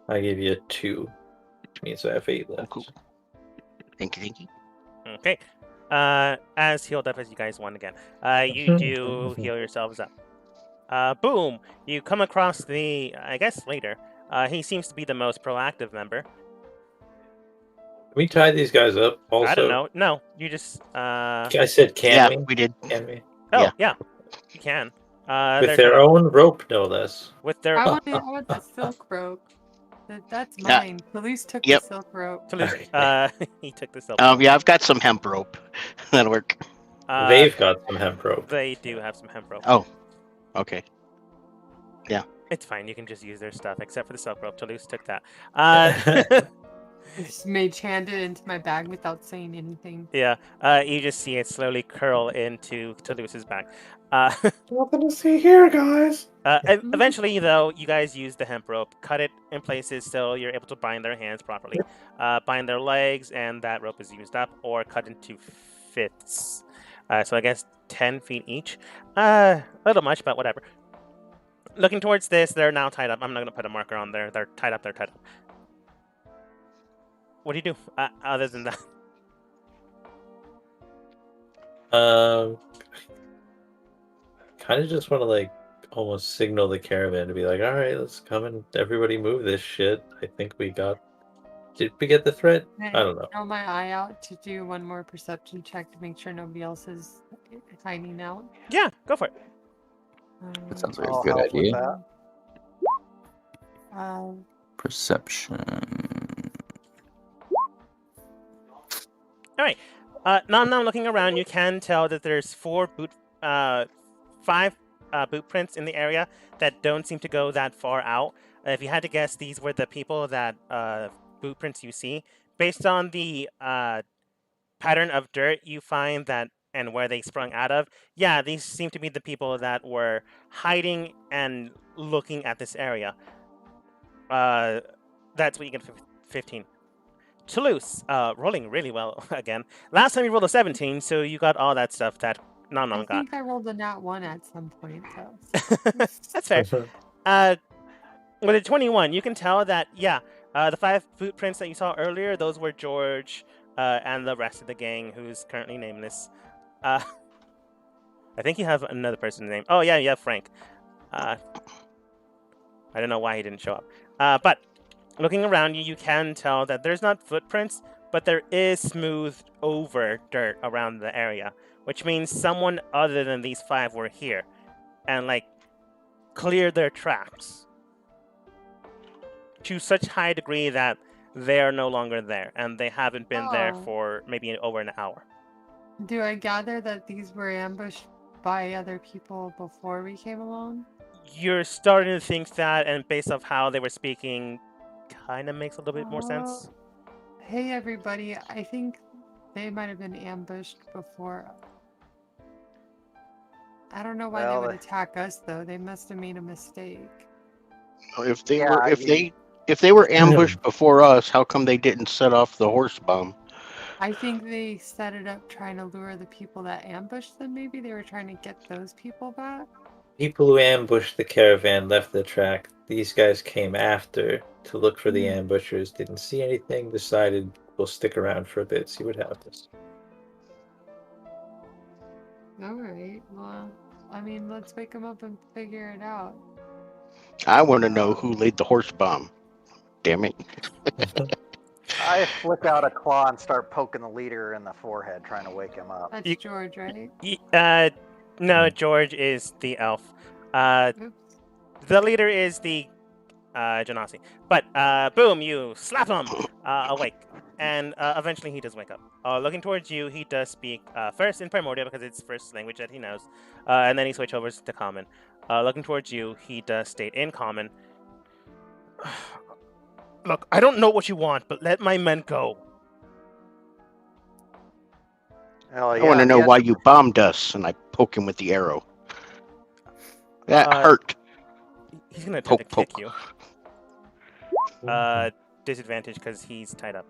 I gave you a 2, which means I have 8 left. Cool. Thank you. Okay. As healed up as you guys want again. You do heal yourselves up. Boom! You come across the, I guess later, he seems to be the most proactive member. Can we tie these guys up also? I don't know. No, you just, I said can Yeah, we? we did. Can we? Oh, Yeah. you can. With their own rope, no less. With their... I want the silk rope. That's Yeah. mine. Police took Yep. the silk rope. he took this up. Yeah, I've got some hemp rope. That'll work. They've got some hemp rope. They do have some hemp rope. Oh, okay. It's fine. You can just use their stuff, except for the silk rope. Toulouse took that. I just mage hand it into my bag without saying anything. Yeah. You just see it slowly curl into Toulouse's back. Nothing to see here, guys. Eventually, though, you guys use the hemp rope, cut it in places so you're able to bind their hands properly, bind their legs, and that rope is used up, or cut into fifths. So I guess 10 feet each. A little much, but whatever. Looking towards this, they're now tied up. I'm not going to put a marker on there. They're tied up. They're tied up. What do you do other than that? Kind of just want to like almost signal the caravan to be like, all right, let's come and everybody move this shit. I think we got. Did we get the threat? I don't know. Throw my eye out to do one more perception check to make sure nobody else is hiding out. Yeah, go for it. That sounds like I'll a good help with idea. that. Perception. All right. Now looking around, you can tell that there's 5 boot prints in the area that don't seem to go that far out. If you had to guess, these were the people that boot prints you see. Based on the pattern of dirt you find that and where they sprung out of, yeah, these seem to be the people that were hiding and looking at this area. That's what you get for 15. Toulouse, rolling really well again. Last time you rolled a 17, so you got all that stuff that Nom I Nom got. think I rolled a nat 1 at some point, though. That's fair. With a 21, you can tell that, yeah, the 5 footprints that you saw earlier, those were George and the rest of the gang, who's currently nameless. I think you have another person's name. Oh, yeah, you have Frank. I don't know why he didn't show up. But looking around you, you can tell that there's not footprints, but there is smoothed over dirt around the area, which means someone other than these 5 were here and, like, cleared their tracks to such high degree that they are no longer there, and they haven't been there for maybe over an hour. Do I gather that these were ambushed by other people before we came along? You're starting to think that, and based off how they were speaking, kind of makes a little bit more sense. Hey, everybody. I think they might have been ambushed before. I don't know why Well, they would attack us, though. They must have made a mistake. If they Yeah, were, I if they were ambushed before us, how come they didn't set off the horse bomb? I think they set it up trying to lure the people that ambushed them. Maybe they were trying to get those people back. People who ambushed the caravan left the track. These guys came after to look for the ambushers. Didn't see anything. Decided we'll stick around for a bit, see what happens. All right. Well, I mean, let's wake him up and figure it out. I want to know who laid the horse bomb. Damn it. I flick out a claw and start poking the leader in the forehead, trying to wake him up. That's You- George, right? No, George is the elf. Oops. The leader is the Genasi. But boom, you slap him awake, and eventually he does wake up. Looking towards you, he does speak first in Primordial because it's first language that he knows, and then he switches over to Common. Looking towards you, he does state in Common. Look, I don't know what you want, but let my men go. Hell I want to yeah, know yes. why you bombed us, and I poke him with the arrow. That hurt. He's gonna attempt to Poke, kick poke. you. Disadvantage because he's tied up.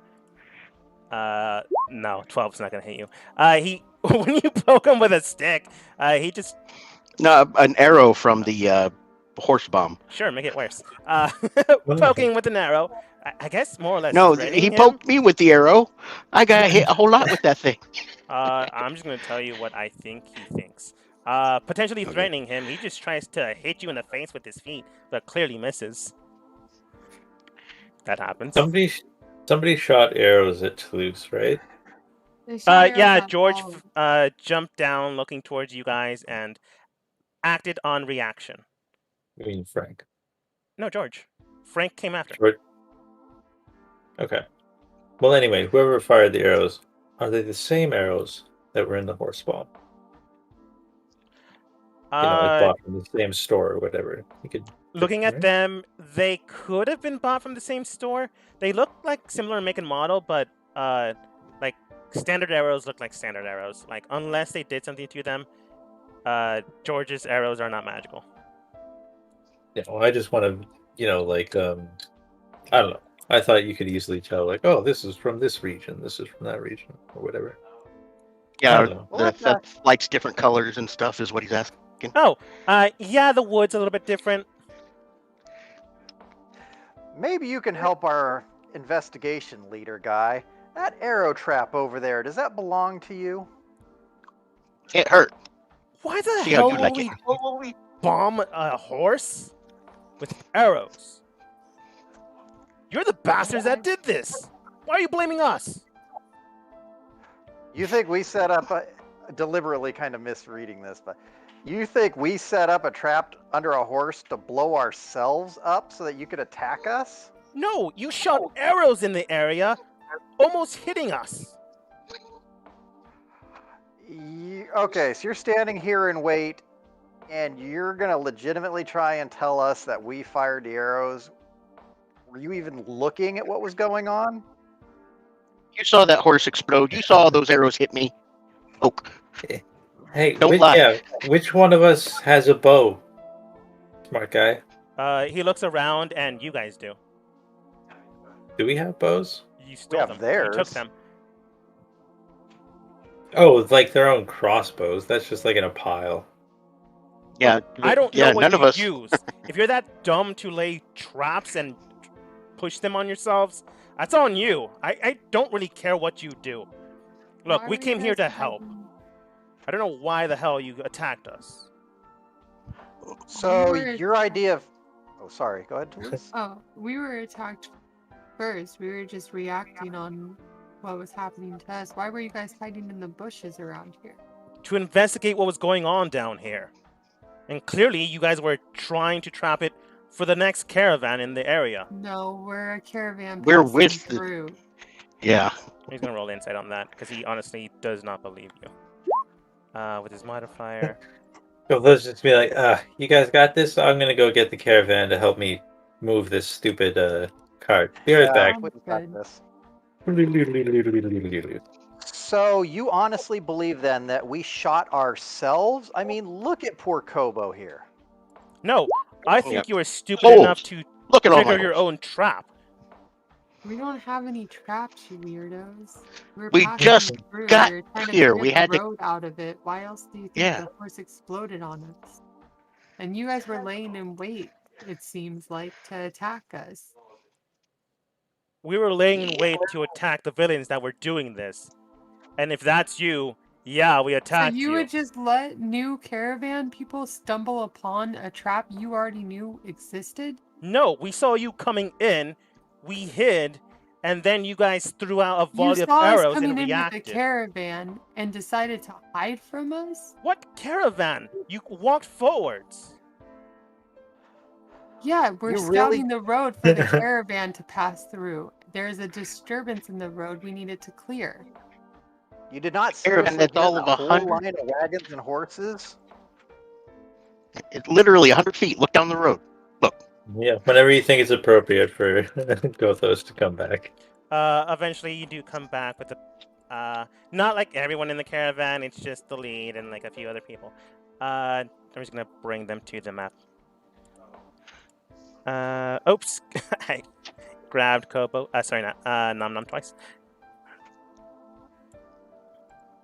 No, 12's not gonna hit you. He when you poke him with a stick, he just No, an arrow from the horse bomb. sure make it worse. Poking with an arrow, I guess more or less. No, threatening he him. poked me with the arrow. I got hit a whole lot with that thing. I'm just gonna tell you what I think he thinks. Potentially Okay. threatening him. He just tries to hit you in the face with his feet, but clearly misses. That happens. Somebody shot arrows at Toulouse, right? They shot arrows Yeah, at George all of jumped down, looking towards you guys, and acted on reaction. I mean Frank. No, George. Frank came after. George. Okay. Well, anyway, whoever fired the arrows, are they the same arrows that were in the horse bomb? Like bought from the same store or whatever. You could Looking at right? them, they could have been bought from the same store. They look like similar make and model, but like standard arrows look like standard arrows. Like unless they did something to them, George's arrows are not magical. Yeah, well, I just want to, I don't know. I thought you could easily tell, like, oh, this is from this region, this is from that region, or whatever. I Yeah, don't know. that lights different colors and stuff is what he's asking. Oh, yeah, the wood's a little bit different. Maybe you can help our investigation leader guy. That arrow trap over there, does that belong to you? It hurt. Why the See how hell you like it. will we bomb a horse with arrows? You're the bastards that did this. Why are you blaming us? You think we set up deliberately kind of misreading this, but you think we set up a trap under a horse to blow ourselves up so that you could attack us? No, you shot arrows in the area, almost hitting us. Okay, so you're standing here and wait, and you're gonna legitimately try and tell us that we fired the arrows. Were you even looking at what was going on? You saw that horse explode. You saw those arrows hit me. Poke. Hey, Don't lie. which one of us has a bow? Smart guy. He looks around, and you guys do. Do we have bows? You stole have them. theirs. You took them. Oh, it's like their own crossbows. That's just like in a pile. Yeah. I don't yeah, know what none you of us. use. If you're that dumb to lay traps and push them on yourselves, that's on you. I don't really care what you do. Look, Why we are came you here guys to help. hiding? I don't know why the hell you attacked us. So We were your idea of... Oh, sorry. Go ahead, Toulouse. Oh, we were attacked first. We were just reacting on what was happening to us. Why were you guys hiding in the bushes around here? To investigate what was going on down here. And clearly, you guys were trying to trap it for the next caravan in the area. No, we're a caravan. We're passing with the- through. Yeah. He's gonna roll insight on that because he honestly does not believe you. With his modifier. So let's just be like, you guys got this? I'm gonna go get the caravan to help me move this stupid cart. Be right back. Sounds We got good. this. Okay. So you honestly believe then that we shot ourselves? I mean, look at poor Kobo here. No, I think Yeah. you were stupid Holes. enough to Look at all my trigger your holes. own trap. We don't have any traps, you weirdos. We're We passing just through. got We were trying to here. clear We the had to- road out of it. Why else do you think Yeah. the horse exploded on us? And you guys were laying in wait, it seems like, to attack us. We were laying in wait to attack the villains that were doing this. And if that's you, yeah, we So attacked you would just let new caravan people stumble upon a trap you already knew existed? No, we saw you coming in, we hid, and then you guys threw out a You volley of saw us arrows coming and in with a reacted. caravan and decided to hide from us? What caravan? You walked forwards. Yeah, we're You scouting the road for the caravan to pass through. There's a disturbance in the road we needed to clear. You did not Caravan seriously that's get all a of whole 100. line of wagons and horses? It's literally 100 feet. Look down the road. Yeah, whenever you think it's appropriate for Gothos to come back. Eventually you do come back with not like everyone in the caravan, it's just the lead and like a few other people. I'm just gonna bring them to the map. Oops, I grabbed Kobo. Sorry, not Nom Nom twice.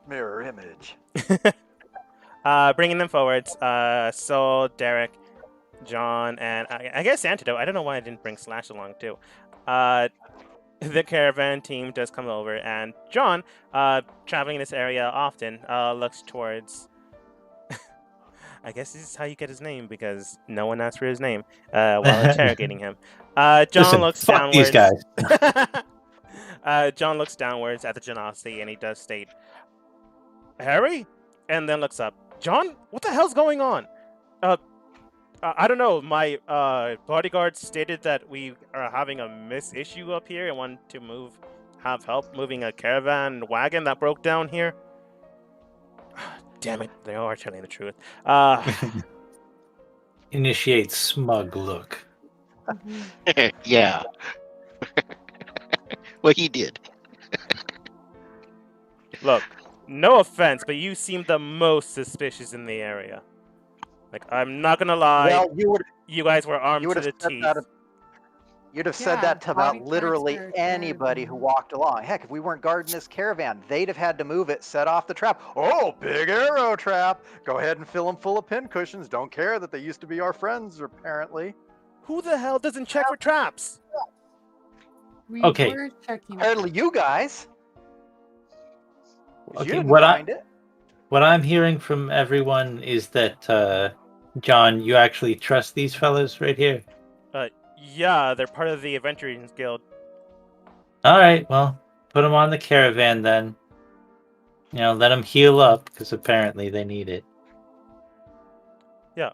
Mirror image. Bringing them forwards. Sol, Derek, John, and I guess Antidote. I don't know why I didn't bring Slash along too. The caravan team does come over, and John, traveling in this area often, looks towards. I guess this is how you get his name because no one asked for his name while interrogating him. John Listen, looks fuck downwards. these guys. John looks downwards at the Genasi, and he does state, "Harry," and then looks up. John, what the hell's going on? I don't know. My bodyguard stated that we are having a issue up here and want to have help moving a caravan wagon that broke down here. Damn it, they are telling the truth. Initiate smug look. Yeah. Well, he did. Look, no offense, but you seem the most suspicious in the area. Like, I'm not gonna lie, Well, you guys were armed you would to have the said teeth. that. You'd have said Yeah, that to about bodyguards literally are anybody who terrible. walked along. Heck, if we weren't guarding this caravan, they'd have had to move it, set off the trap. Oh, big arrow trap! Go ahead and fill them full of pin cushions. Don't care that they used to be our friends, apparently. Who the hell doesn't check for traps? We Okay. were checking. Apparently, you guys. 'Cause Okay, you didn't what find it. What I'm hearing from everyone is that, John, you actually trust these fellas right here. Yeah, they're part of the Adventurers Guild. All right, well, put them on the caravan then. You know, let them heal up because apparently they need it. Yeah,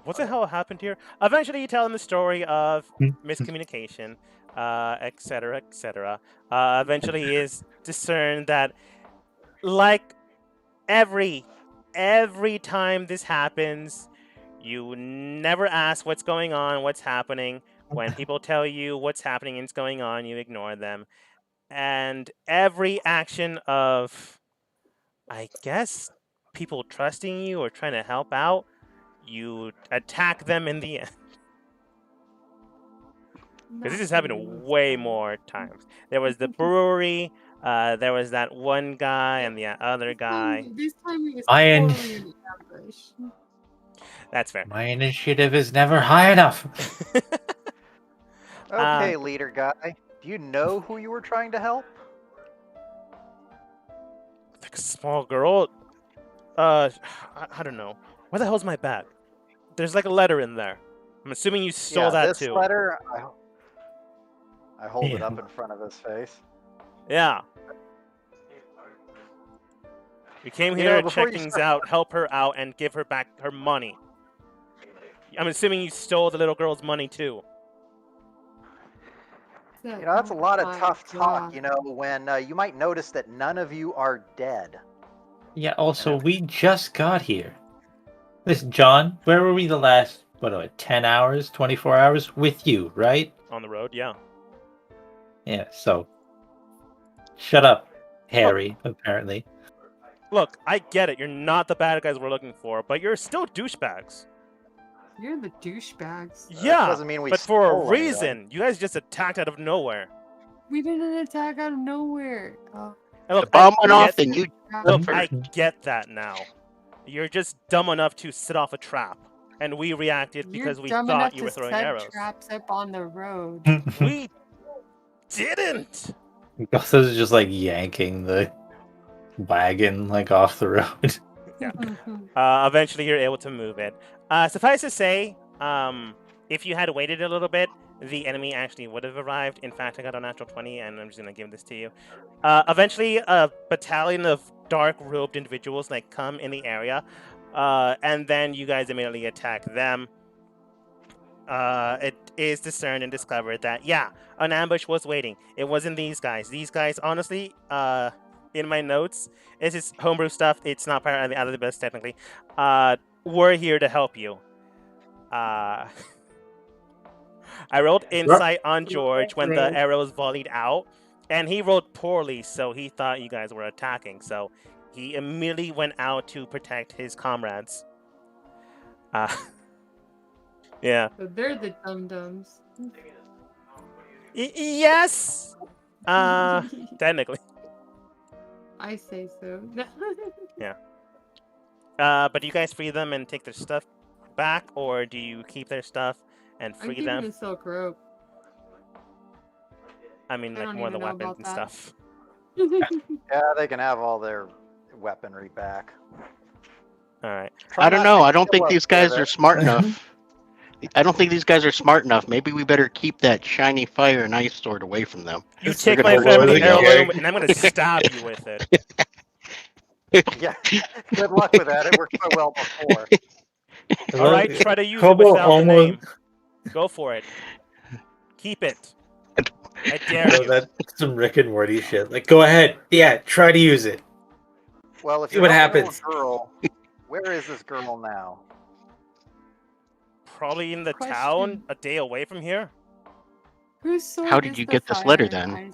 what the hell happened here? Eventually, you tell them the story of miscommunication, etc., etc. Eventually, he is discerned that, like every time this happens, you never ask what's going on, what's happening. When people tell you what's happening and what's going on, you ignore them. And every action of, I guess, people trusting you or trying to help out, you attack them in the end. Because this has happened way more times. There was the brewery, there was that one guy and the other guy. This time it was Iron- totally an ambush. That's fair. My initiative is never high enough. Okay, leader guy. Do you know who you were trying to help? Like a small girl. I don't know. Where the hell's my bag? There's like a letter in there. I'm assuming you stole that this too. letter. I hold it Yeah. up in front of his face. Yeah. We came You here know, to before check you things start- out, help her out, and give her back her money. I'm assuming you stole the little girl's money too. You know, that's a lot of Oh my tough talk, God. you know, when you might notice that none of you are dead. Yeah, also, we just got here. Listen, John, where were we the last, 10 hours, 24 hours? With you, right? On the road, yeah. Yeah, so. Shut up, Harry, apparently. Look, I get it. You're not the bad guys we're looking for, but you're still douchebags. You're the douchebags. Yeah, doesn't mean we but for a stole anything. reason. You guys just attacked out of nowhere. We didn't attack out of nowhere. Oh, And The look, bomb I went get- off and you Look, I get that now. You're just dumb enough to set off a trap, and we reacted because You're we dumb thought enough you were to throwing set arrows. traps up on the road. We didn't. Gotha's just like yanking the wagon like off the road. Yeah. Eventually, you're able to move it. Suffice to say, if you had waited a little bit, the enemy actually would have arrived. In fact, I got a natural 20, and I'm just gonna give this to you. Eventually, a battalion of dark-robed individuals like come in the area, and then you guys immediately attack them. It is discerned and discovered that an ambush was waiting. It wasn't these guys. These guys, honestly, in my notes, it's just homebrew stuff. It's not part of the out of the best technically. We're here to help you. I rolled insight on George when the arrows volleyed out, and he rolled poorly, so he thought you guys were attacking. So he immediately went out to protect his comrades. Yeah. So they're the dum-dums. Yes. Technically. I say so. Yeah. But do you guys free them and take their stuff back, or do you keep their stuff and I'm free keeping them? the silk rope. I mean, I like don't more of the even know weapons and about that. stuff. Yeah, they can have all their weaponry back. All right. Try I don't not know. to I don't think kill us these guys with are it. smart enough. I don't think these guys are smart enough. Maybe we better keep that shiny fire and ice sword away from them. You It's take like my a family Lord of the heirloom, Rings. and I'm gonna stab you with it. Yeah. Good luck with that. It worked so well before. All right, try to use it Kobo without the almost. name. Go for it. Keep it. I dare Oh, you. that's some Rick and Morty shit. Like, go ahead. Yeah, try to use it. Well, if See you're what helping a happens. girl, where is this girl now? Probably in the Question. town, a day away from here. Whose sword How did is you the get this fire letter and then? ice?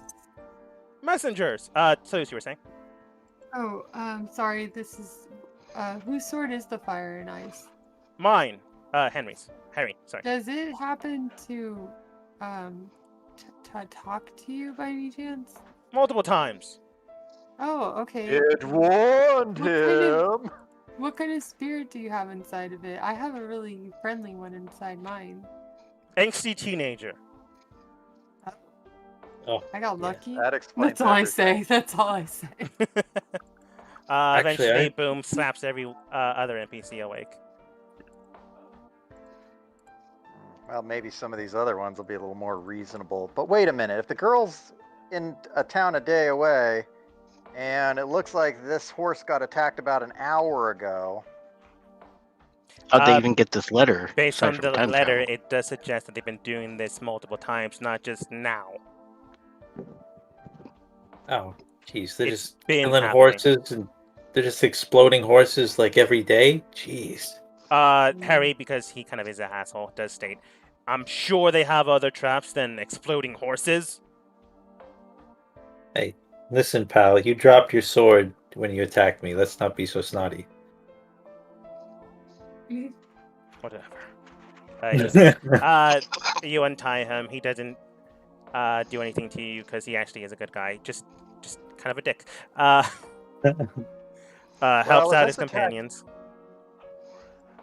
Messengers. So you were saying? Oh, sorry. This is whose sword is the fire and ice? Mine. Henry's. Harry. Sorry. Does it happen to talk to you by any chance? Multiple times. Oh, okay. It warned What kind of- him. What kind of spirit do you have inside of it? I have a really friendly one inside mine. Angsty teenager. I got lucky. That explains That's all I everything. say. That's all I say. Eventually, I- boom, slaps every other NPC awake. Well, maybe some of these other ones will be a little more reasonable. But wait a minute. If the girl's in a town a day away, and it looks like this horse got attacked about an hour ago. How'd they Uh, even get this letter? Based aside on from the time letter, travel? it does suggest that they've been doing this multiple times, not just now. Oh, jeez. They're It's just been killing happening. horses and they're just exploding horses like every day? Jeez. Harry, because he kind of is an asshole, does state, I'm sure they have other traps than exploding horses. Hey, listen, pal. You dropped your sword when you attacked me. Let's not be so snotty. Whatever. You untie him. He doesn't do anything to you because he actually is a good guy. Just kind of a dick. Helps if out his this attack- companions.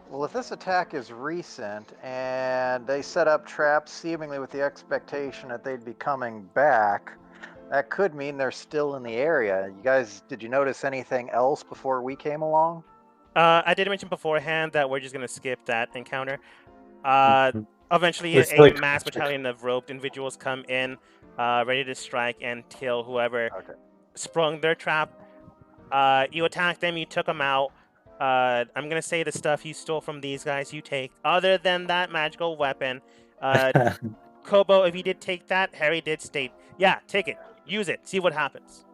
Well, if this attack is recent and they set up traps seemingly with the expectation that they'd be coming back, that could mean they're still in the area. You guys, did you notice anything else before we came along? I did mention beforehand that we're just going to skip that encounter. Eventually, It's a like- mass battalion of robed individuals come in, ready to strike and kill whoever Okay. sprung their trap. You attacked them, you took them out. I'm going to say the stuff you stole from these guys you take. Other than that magical weapon, Kobo, if you did take that, Harry did state, yeah, take it. Use it. See what happens.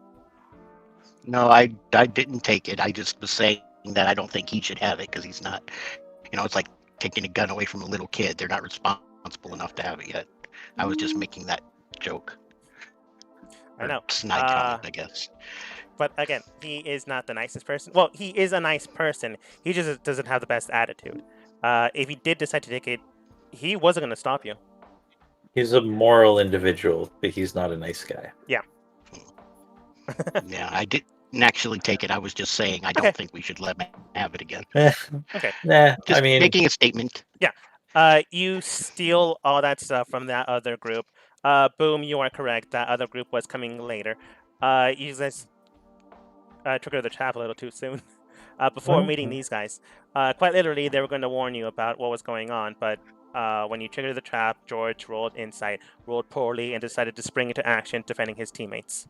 No, I didn't take it. I just was saying that I don't think he should have it because he's not. It's like taking a gun away from a little kid. They're not responsible enough to have it yet. I was just making that joke. I know. Snide comment, I guess. But again, he is not the nicest person. Well, he is a nice person. He just doesn't have the best attitude. If he did decide to take it, he wasn't going to stop you. He's a moral individual, but he's not a nice guy. Yeah, I didn't actually take it. I was just saying I don't Okay. think we should let him have it again. Okay. Nah, Just I mean, making a statement. You steal all that stuff from that other group. Boom, you are correct. That other group was coming later. You guys triggered the trap a little too soon. Before meeting these guys, quite literally, they were going to warn you about what was going on, but when you triggered the trap, George rolled insight, rolled poorly, and decided to spring into action, defending his teammates.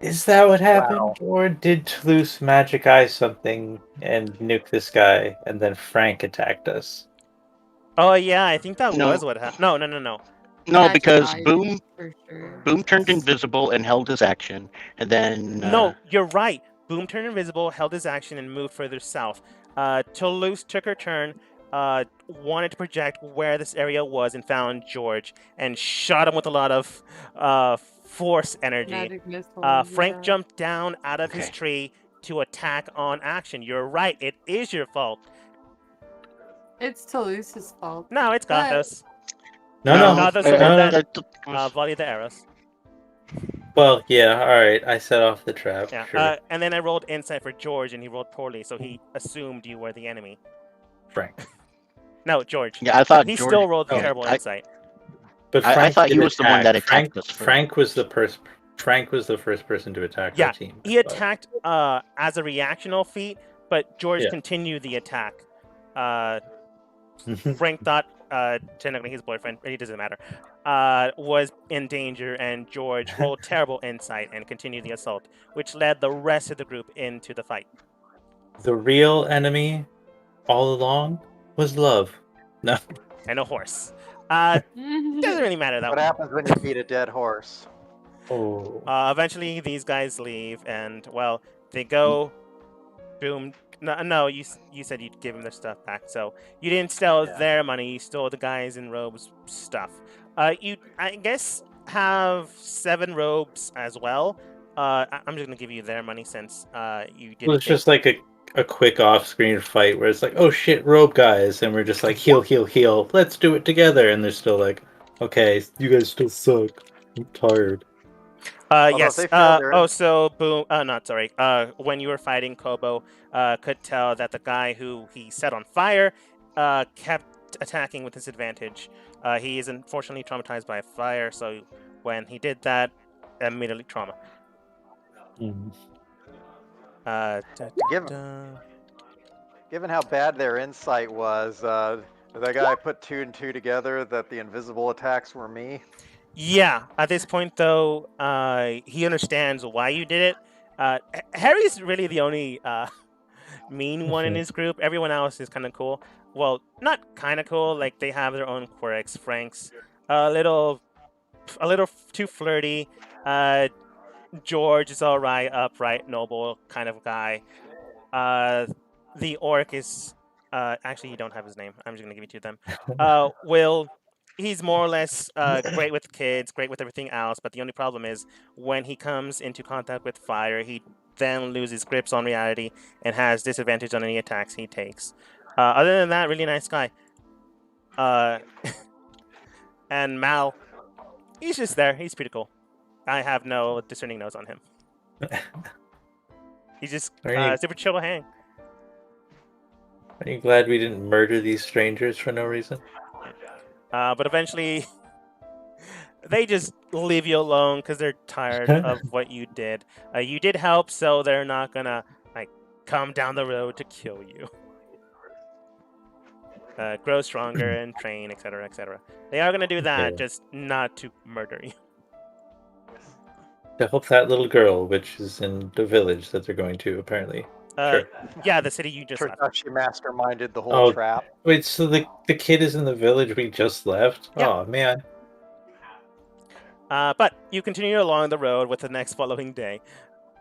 Is that what happened? Or did Toulouse magic eye something and nuke this guy, and then Frank attacked us? Oh yeah, I think that No. was what happened. No. No, Magic because eye, Boom for sure. turned invisible and held his action, and then No, you're right. Boom turned invisible, held his action, and moved further south. Toulouse took her turn, wanted to project where this area was, and found George, and shot him with a lot of force energy. Magic missile. Frank yeah. jumped down out of his Okay. tree to attack on action. You're right. It is your fault. It's Toulouse's fault. No, it's But- Gothos. No. Gothos ordered that. that- Volley the arrows. Well, yeah, alright. I set off the trap. Yeah. Sure. And then I rolled insight for George, and he rolled poorly, so he assumed you were the enemy. Frank. No, George. Yeah, I thought He George, still rolled yeah, terrible insight. But I Frank thought he did was the one that attack. attacked us first. Frank was the first person to attack Yeah, our team. He attacked as a reactional feat, but George Yeah. continued the attack. Frank thought technically his boyfriend, it doesn't matter, was in danger, and George rolled terrible insight and continued the assault, which led the rest of the group into the fight. The real enemy all along was love. No. And a horse. Doesn't really matter that What much. happens when you beat a dead horse? Oh. Eventually, these guys leave, and well, they go. Boom. No, you said you'd give them their stuff back, so you didn't steal their money. You stole the guys in robes' stuff. You, I guess, have 7 robes as well. I'm just gonna give you their money since you did. Well, it's just like a quick off-screen fight where it's like, oh shit, robe guys, and we're just like, heal, let's do it together, and they're still like, okay, you guys still suck. I'm tired. Yes. they feel they're- So Boom. Not sorry. When you were fighting Kobo, could tell that the guy who he set on fire, kept attacking with disadvantage. He is unfortunately traumatized by fire, so when he did that, immediately trauma. Given- Given how bad their insight was, that guy put 2 and 2 together that the invisible attacks were me. Yeah. At this point, though, he understands why you did it. Harry's really the only mean one in his group. Everyone else is kind of cool. Well, not kind of cool. Like they have their own quirks. Frank's a little too flirty. George is alright, upright, noble kind of guy. The orc is actually you don't have his name. I'm just gonna give it to them. Will. He's more or less great with kids, great with everything else, but the only problem is when he comes into contact with fire, he then loses grips on reality and has disadvantage on any attacks he takes. Other than that, really nice guy. And Mal, he's just there. He's pretty cool. I have no discerning nose on him. He's just super chill to hang. Are you glad we didn't murder these strangers for no reason? But eventually, they just leave you alone because they're tired of what you did. You did help, so they're not gonna like come down the road to kill you. Grow stronger and train, etc., etc. They are gonna do that, Yeah. just not to murder you. To help that little girl, which is in the village that they're going to, apparently. Sure. Yeah, the city you just Turns left. out she masterminded the whole Oh. trap. Wait, so the kid is in the village we just left? Yeah. Oh, man. But you continue along the road with the next following day.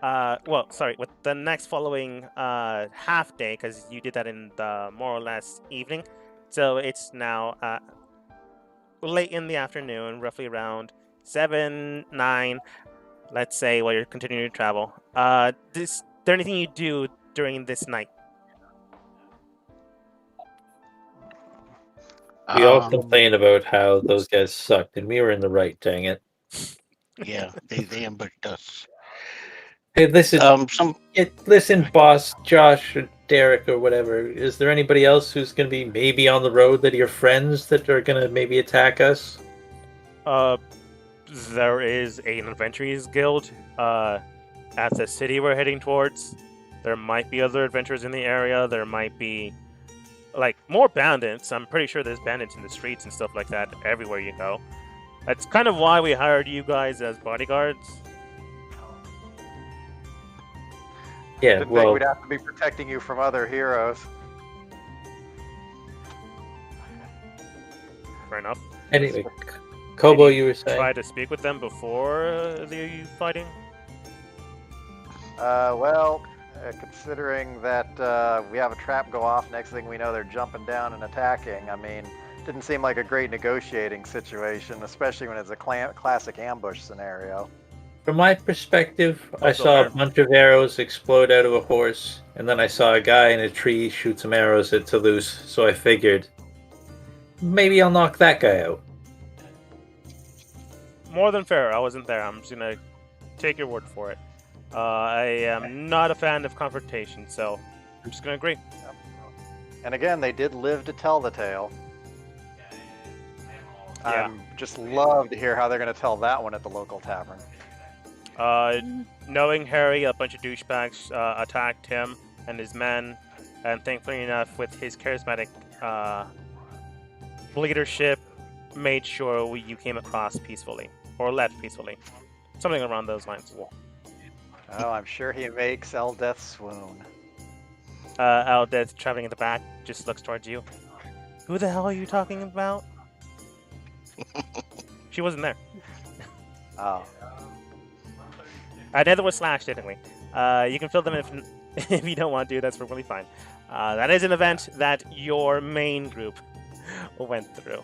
With the next following half day, because you did that in the more or less evening. So it's now late in the afternoon, roughly around 7, 9, let's say, while you're continuing to travel. Is there anything you do during this night? We all complain about how those guys sucked, and we were in the right, dang it. Yeah, they ambushed us. Hey, listen, Some listen, boss, Josh, Derek or whatever, is there anybody else who's going to be maybe on the road that are your friends that are going to maybe attack us? There is an adventurers guild at the city we're heading towards. There might be other adventurers in the area. There might be like more bandits. I'm pretty sure there's bandits in the streets and stuff like that everywhere you go. That's kind of why we hired you guys as bodyguards. Yeah, Didn't well, think we'd have to be protecting you from other heroes. Fair enough. anyway, Kobo, Did you were saying? Try to speak with them before the fighting. Considering that we have a trap go off, next thing we know they're jumping down and attacking. I mean, didn't seem like a great negotiating situation, especially when it's a classic ambush scenario. From my perspective, I Also saw a fair. bunch of arrows explode out of a horse, and then I saw a guy in a tree shoot some arrows at Toulouse, so I figured maybe I'll knock that guy out. More than fair. I wasn't there. I'm just gonna take your word for it. I am not a fan of confrontation, so I'm just gonna agree. And again, they did live to tell the tale. Yeah. I'm just love to hear how they're going to tell that one at the local tavern. Knowing Harry, a bunch of douchebags attacked him and his men, and thankfully enough, with his charismatic leadership, made sure you came across peacefully, or left peacefully. Something around those lines. Oh, I'm sure he makes Eldeth swoon. Aldeth, traveling in the back, just looks towards you. Who the hell are you talking about? She wasn't there. Oh. Neither was Slash, technically. You can fill them in if you don't want to. That's perfectly fine. That is an event that your main group went through.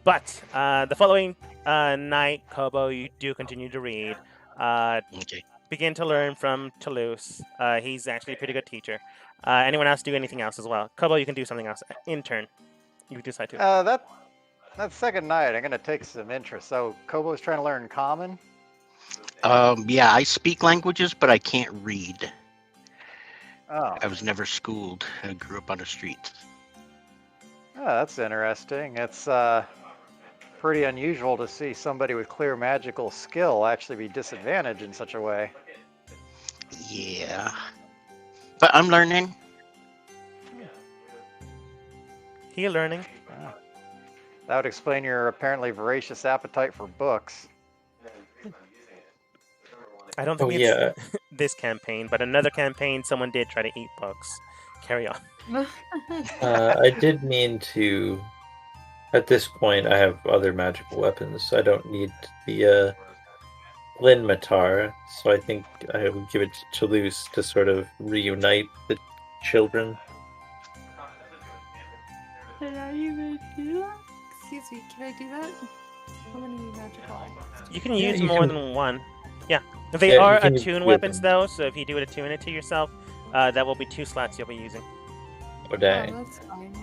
But the following night, Kobo, you do continue to read. Okay. Begin to learn from Toulouse. He's actually a pretty good teacher. Anyone else do anything else as well? Kobo, you can do something else. In turn, you can decide to. That second night, I'm going to take some interest. So, Kobo's trying to learn Common? Yeah, I speak languages, but I can't read. Oh. I was never schooled. I grew up on the streets. Oh, that's interesting. It's pretty unusual to see somebody with clear magical skill actually be disadvantaged in such a way. Yeah. But I'm learning. He learning. That would explain your apparently voracious appetite for books. I don't think Oh, it's yeah. this campaign, but another campaign, someone did try to eat books. Carry on. I did mean to. At this point, I have other magical weapons. I don't need the Linmatar, so I think I would give it to Toulouse to sort of reunite the children. Can I even do that? Excuse me, can I do that? How many magical items? You can Yeah, use you more can- than one. Yeah. They Yeah, you are can attune use weapons, them. though, so if you do it attune it to yourself, that will be 2 slots you'll be using. Oh, Oh, dang. that's fine.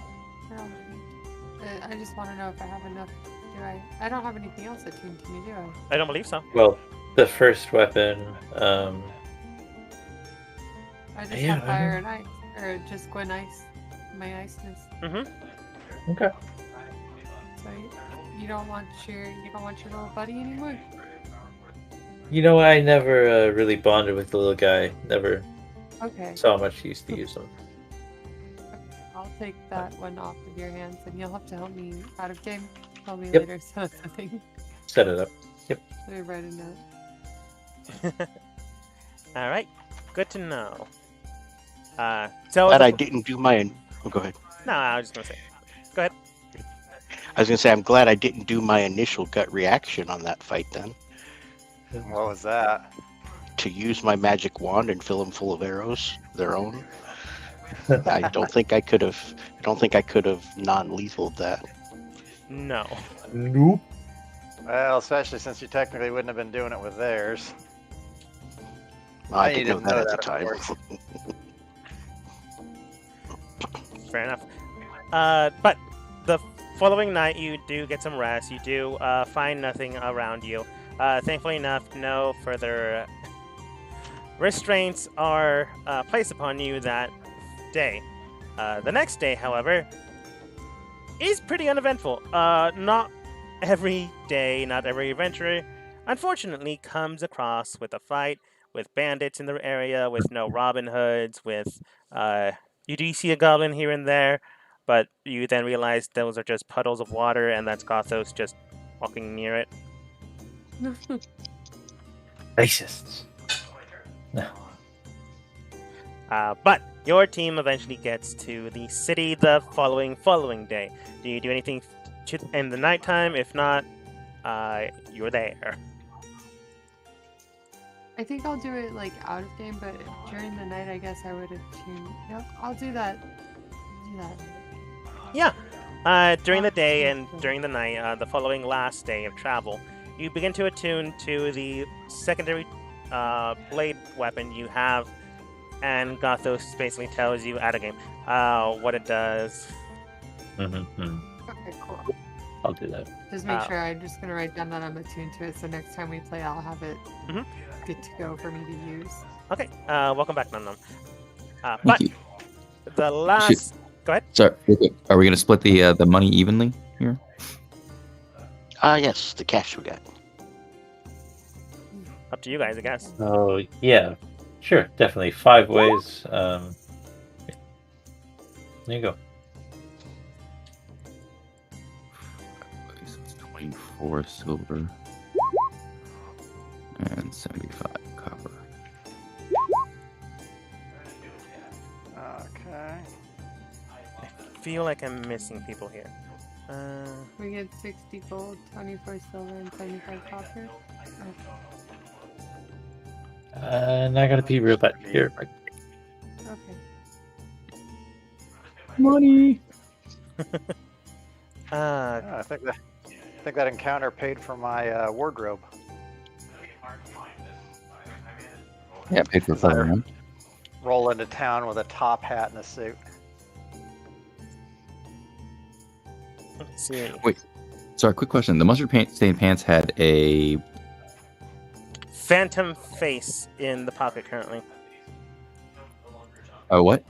I just want to know if I have enough. Do I? I don't have anything else attuned to me, do I? I don't believe so. Well, the first weapon, I just Yeah, have I fire and ice, or just Gwen ice, my iceness. Mm-hmm. okay. So you don't want your little buddy anymore? You know, I never really bonded with the little guy. Never Okay, saw much use to use him. I'll take that one off of your hands, and you'll have to help me out of game. Tell me Yep. later, so it's something. Set it up. Let me write a note. All right. Good to know. So Glad I didn't do my. Oh, go ahead. No, I was just gonna say. Go ahead. I was gonna say I'm glad I didn't do my initial gut reaction on that fight then. What was that? To use my magic wand and fill them full of arrows, their own. I don't think I could have. I don't think I could have non-lethaled that. No. Nope. Well, especially since you technically wouldn't have been doing it with theirs. Well, I I didn't know didn't know that at the that, of time. course. Fair enough. But the following night, you do get some rest. You do find nothing around you. Thankfully enough, no further restraints are placed upon you that day. The next day, however, is pretty uneventful. Not every day, not every adventurer, unfortunately, comes across with a fight, with bandits in the area, with no Robin Hoods, with you do see a goblin here and there, but you then realize those are just puddles of water, and that's Gothos just walking near it. Racists. But your team eventually gets to the city the following day. Do you do anything in the nighttime? If not, you're there. I think I'll do it like out of game, but during the night, I guess I would have tuned. Yep, I'll do that. Yeah. During the day and during the night, the following last day of travel, you begin to attune to the secondary blade weapon you have, and Gothos basically tells you out of game what it does. Okay, cool. I'll do that. Just make sure I'm just gonna write down that I'm attuned to it, so next time we play, I'll have it good to go for me to use. Okay. Welcome back, Num Num. Thank But you. the last. Go ahead. Sorry, real quick. Are we going to split the money evenly here? Yes, the cash we got. Up to you guys, I guess. Oh, yeah. Sure, definitely. 5 ways. There you go. So it's 24 silver and 75 copper. Okay. I feel like I'm missing people here. We get 60 gold, 24 silver, and 75 copper. Not gonna be real bad here. Okay. Money. I think that encounter paid for my wardrobe. Yeah, paid for 5 rounds. Roll into town with a top hat and a suit. Let's see. Wait, sorry, quick question. The mustard stained pants had a... Phantom face in the pocket currently. Oh, what?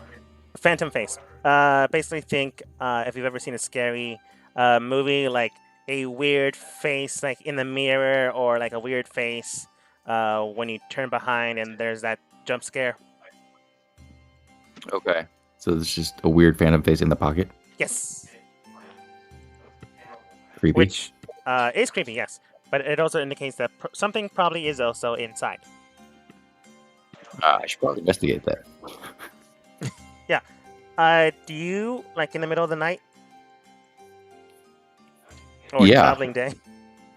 Phantom face. Basically think if you've ever seen a scary movie, like a weird face like in the mirror, or like a weird face when you turn behind and there's that jump scare. Okay. So it's just a weird phantom face in the pocket? Yes. Creepy? Which is creepy, yes. But it also indicates that something probably is also inside. I should probably investigate that. Yeah. Do you, like in the middle of the night? Or Yeah. traveling day?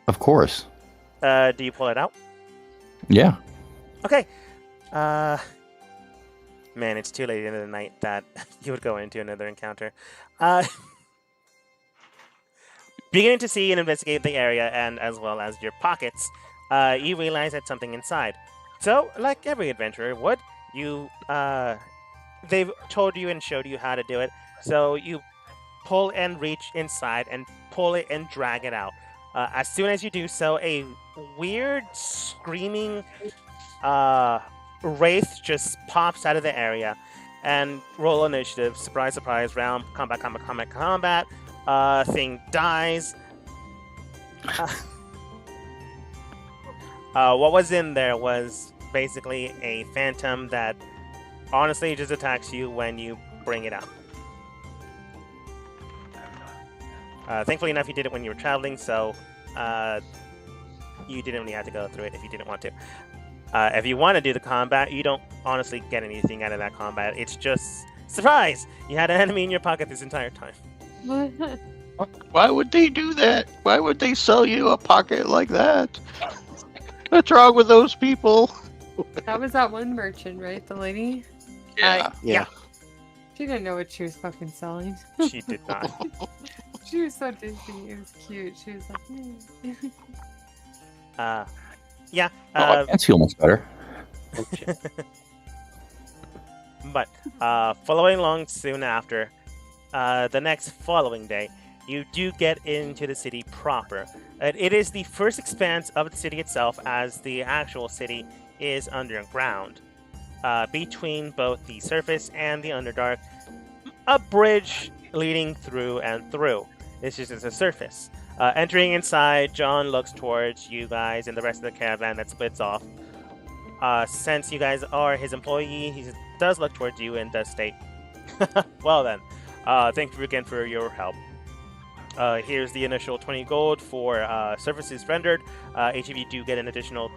Of course. Do you pull it out? Yeah. Okay. Man, it's too late into the night that you would go into another encounter. Beginning to see and investigate the area, and as well as your pockets, you realize that something inside. So, like every adventurer would, you they've told you and showed you how to do it. So you pull and reach inside and pull it and drag it out. As soon as you do so, a weird screaming wraith just pops out of the area. And roll initiative. Surprise, surprise, round, combat. Thing dies. What was in there was basically a phantom that honestly just attacks you when you bring it out. Thankfully enough, you did it when you were traveling, so you didn't really have to go through it if you didn't want to. If you want to do the combat, you don't honestly get anything out of that combat. It's just surprise! You had an enemy in your pocket this entire time. Why would they do that? Why would they sell you a pocket like that? What's wrong with those people? That was that one merchant, right? The lady? Yeah. She didn't know what she was fucking selling. She did not. She was so dizzy. It was cute. She was like, Yeah. I feel much better. But following along soon after, the next following day, you do get into the city proper. It is the first expanse of the city itself, as the actual city is underground. between both the surface and the Underdark, a bridge leading through and through. This is just a surface. Entering inside, John looks towards you guys and the rest of the caravan that splits off. Since you guys are his employee, he does look towards you and does state, well then, thank you again for your help. Here's the initial 20 gold for services rendered. Each of you do get an additional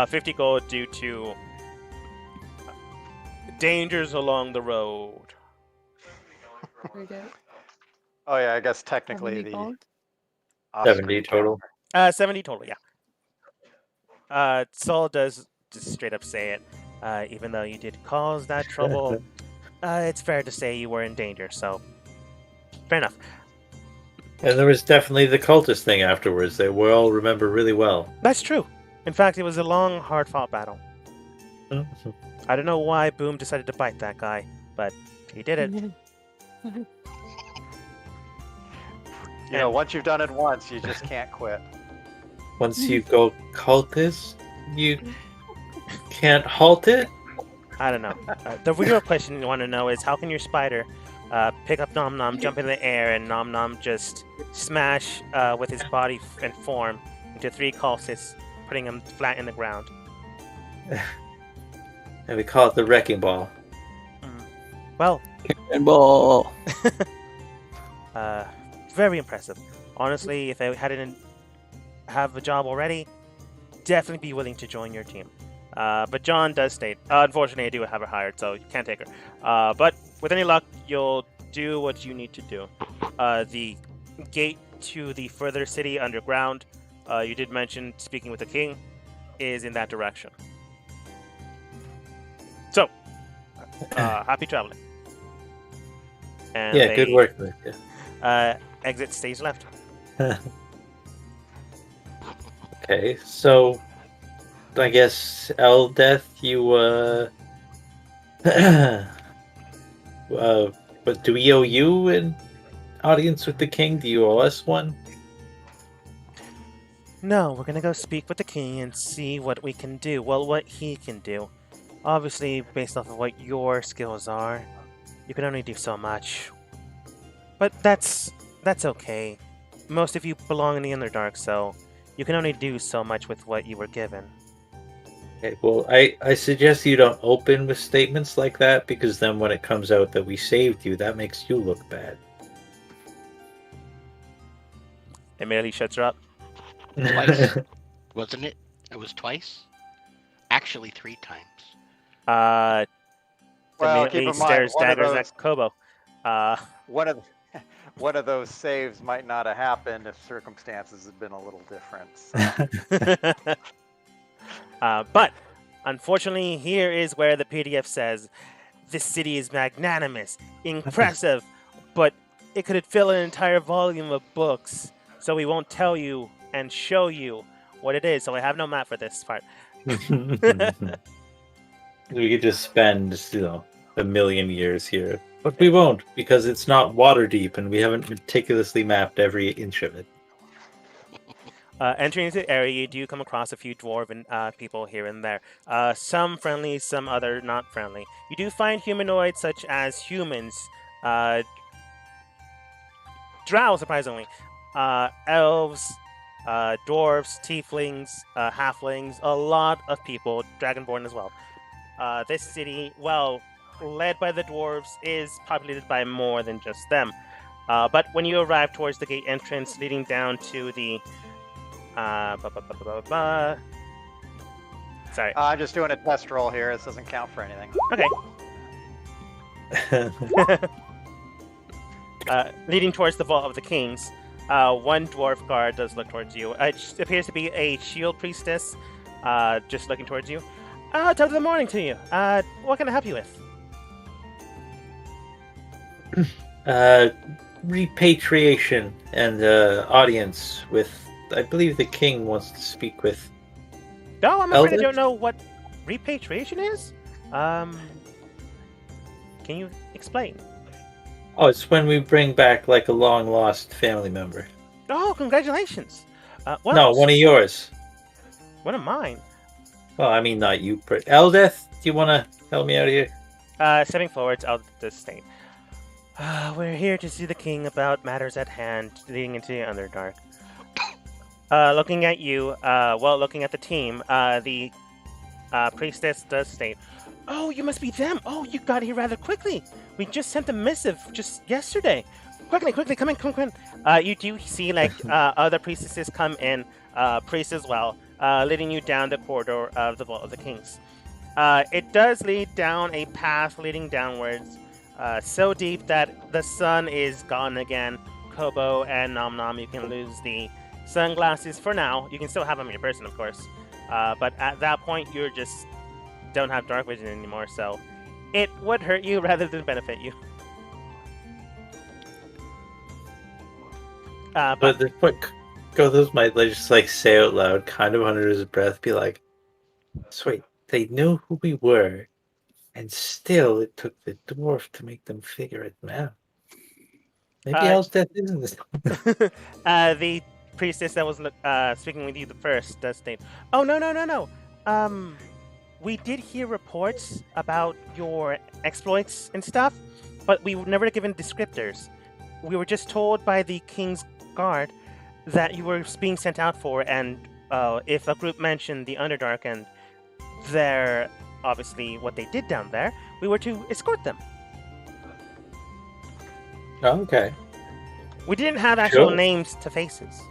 50 gold due to dangers along the road. Very good. Oh yeah, I guess technically 70 the gold? 70 total. 70 total, yeah. Saul does just straight up say it. Even though you did cause that trouble, it's fair to say you were in danger, so fair enough. And there was definitely the cultist thing afterwards. They will all remember really well. That's true. In fact, it was a long, hard-fought battle. I don't know why Boom decided to bite that guy, but he did it. You know, once you've done it once, you just can't quit. Once you go cultist, you can't halt it? I don't know. The real question you want to know is how can your spider pick up Nom Nom, jump in the air, and Nom Nom just smash with his body and form into 3 cultists, putting them flat in the ground? And we call it the wrecking ball. Well, Ball. very impressive. Honestly, if I hadn't have a job already, definitely be willing to join your team. But John does state, unfortunately, I do have her hired, so you can't take her. But with any luck, you'll do what you need to do. The gate to the further city underground, you did mention speaking with the king, is in that direction. So, happy traveling. And Yeah, good work. With you. Exit stage left. Okay, so I guess Eldeth, you but do we owe you an audience with the king? Do you owe us one? No, we're gonna go speak with the king and see what we can do. Well, what he can do. Obviously, based off of what your skills are, you can only do so much. But that's okay. Most of you belong in the Underdark, so you can only do so much with what you were given. Okay, well, I suggest you don't open with statements like that, because then when it comes out that we saved you, that makes you look bad. It merely shuts her up. Twice. Wasn't it? It was twice? Actually, 3 times. Well, keep Immediately in mind, stares one of daggers those- at Kobo. One of those saves might not have happened if circumstances had been a little different. So. But unfortunately, here is where the PDF says this city is magnanimous, impressive, but it could fill an entire volume of books. So we won't tell you and show you what it is. So I have no map for this part. We could just spend, a million years here. But we won't, because it's not water deep, and we haven't meticulously mapped every inch of it. Entering into the area, you do come across a few dwarven people here and there. Some friendly, some other not friendly. You do find humanoids such as humans, drow, surprisingly, elves, dwarves, tieflings, halflings, a lot of people, dragonborn as well. This city, well, led by the dwarves, is populated by more than just them. But when you arrive towards the gate entrance leading down to the sorry. I'm just doing a test roll here. This doesn't count for anything. Okay. Leading towards the Vault of the Kings, one dwarf guard does look towards you. It appears to be a shield priestess, just looking towards you. Top of the morning to you. What can I help you with? Repatriation and audience with, I believe the king wants to speak with. No, I'm afraid I Eldritch? don't know what repatriation is. Can you explain? Oh, it's when we bring back like a long lost family member. Oh, congratulations. Well, No, one of yours. one of mine. Well, I mean, not you. Eldeth, do you want to help me out here? Stepping forwards out of the state. We're here to see the king about matters at hand, leading into the Underdark. Looking at you, looking at the team, the priestess does state, "Oh, you must be them. Oh, you got here rather quickly. We just sent a missive just yesterday. Quickly, come in. You do see other priestesses come in, priests as well, leading you down the corridor of the Vault of the Kings. It does lead down a path leading downwards, so deep that the sun is gone again. Kobo and Nom Nom, you can lose the sunglasses for now. You can still have them in your person, of course, but at that point, you just don't have dark vision anymore, so it would hurt you rather than benefit you. But the point, Gothos might just say out loud, kind of under his breath, be like, "Sweet, they knew who we were, and still it took the dwarf to make them figure it out. Maybe Elspeth isn't this." The priestess that was speaking with you the first does state, "Oh, no. We did hear reports about your exploits and stuff, but we were never given descriptors. We were just told by the King's Guard that you were being sent out for, and if a group mentioned the Underdark and their, obviously, what they did down there, we were to escort them." Oh, okay. We didn't have actual Sure. names to faces.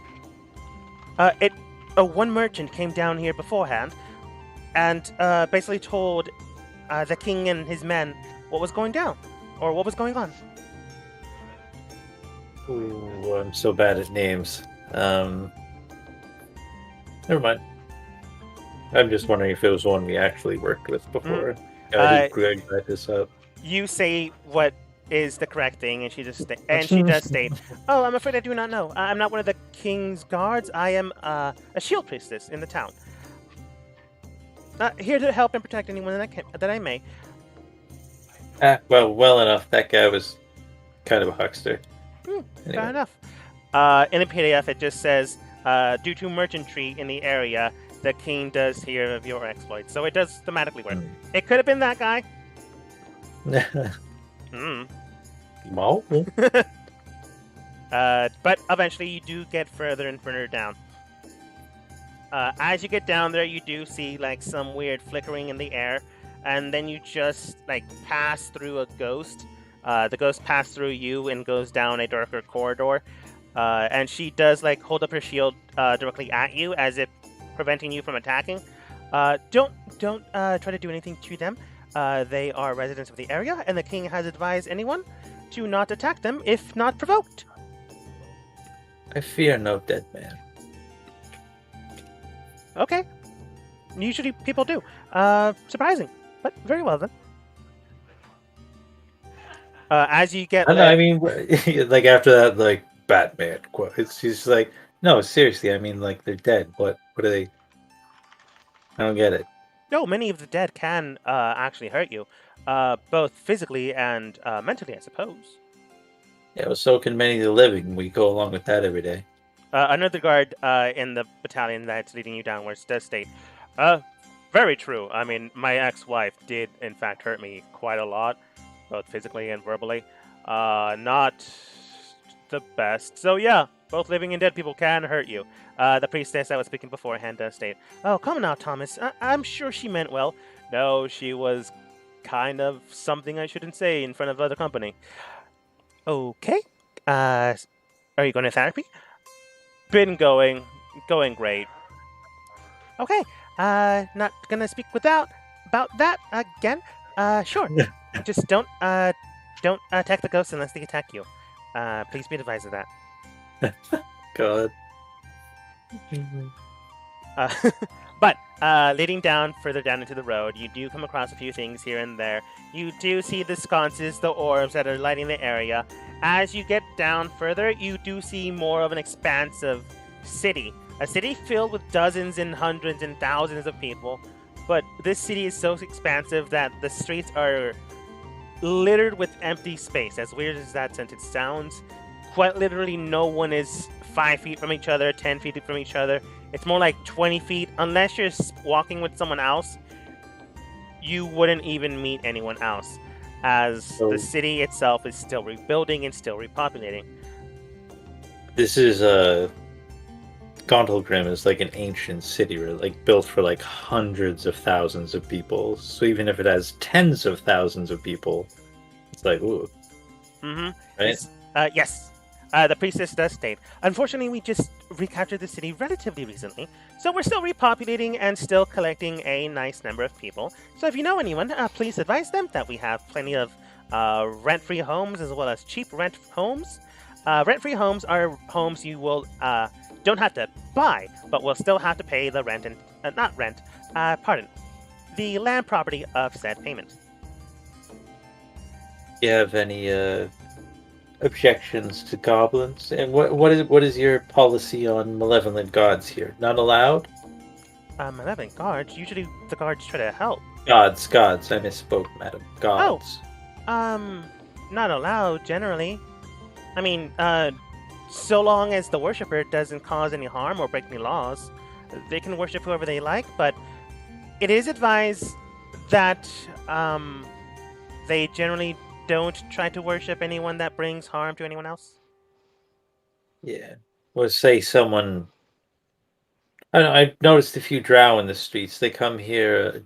One merchant came down here beforehand and basically told the king and his men what was going down, or what was going on. Ooh, I'm so bad at names. Never mind. I'm just wondering if it was one we actually worked with before. Greg back this up. You say what is the correct thing, and she does state, "Oh, I'm afraid I do not know. I'm not one of the king's guards. I am a shield priestess in the town. Here to help and protect anyone that I may." Well enough. That guy was kind of a huckster. Fair Anyway. enough. In the PDF, it just says, "Due to merchantry in the area, the king does hear of your exploits." So it does thematically work. It could have been that guy. Well, But eventually you do get further and further down. As you get down there, you do see some weird flickering in the air, and then you just pass through a ghost. The ghost passes through you and goes down a darker corridor, and she does hold up her shield directly at you, as if preventing you from attacking. Don't try to do anything to them. They are residents of the area, and the king has advised anyone to not attack them if not provoked. I fear no dead man. Okay. Usually people do. Surprising, but very well then. As you get... I mean, after that, Batman quote, she's like, no, seriously, I mean, they're dead. What are they? I don't get it. No, many of the dead can actually hurt you, both physically and mentally, I suppose. Yeah, well, so can many of the living. We go along with that every day. Another guard in the battalion that's leading you downwards does state, very true. I mean, my ex-wife did, in fact, hurt me quite a lot, both physically and verbally. Not the best. So yeah, both living and dead people can hurt you. The priestess that was speaking beforehand does state, "Oh, come now, Thomas. I'm sure she meant well." No, she was kind of something I shouldn't say in front of other company. Okay. Are you going to therapy? Been going great. Okay. Not gonna speak about that again. Sure. Just don't attack the ghosts unless they attack you. Please be advised of that. God. But leading down further down into the road, you do come across a few things here and there. You do see the sconces, the orbs that are lighting the area. As you get down further, you do see more of an expansive city. A city filled with dozens and hundreds and thousands of people. But this city is so expansive that the streets are littered with empty space. As weird as that sentence sounds, quite literally no one is 5 feet from each other, 10 feet from each other. It's more like 20 feet. Unless you're walking with someone else, you wouldn't even meet anyone else, as Oh. the city itself is still rebuilding and still repopulating. This is Gondelgrim is like an ancient city, right? Like built for like hundreds of thousands of people. So even if it has tens of thousands of people, it's like, ooh, Mm-hmm. right? Yes. The priestess does state. Unfortunately, we just recaptured the city relatively recently, so we're still repopulating and still collecting a nice number of people. So if you know anyone, please advise them that we have plenty of rent-free homes as well as cheap rent homes. Rent-free homes are homes you will don't have to buy, but will still have to pay the rent and the land property of said payment. Do you have any objections to goblins? And what is your policy on malevolent gods here? Not allowed? Malevolent guards. Usually, the guards try to help. Gods. I misspoke, madam. Gods. Not allowed generally. I mean, so long as the worshiper doesn't cause any harm or break any laws, they can worship whoever they like. But it is advised that they generally don't try to worship anyone that brings harm to anyone else. Yeah. Well, say someone. I don't know, I've noticed a few drow in the streets. They come here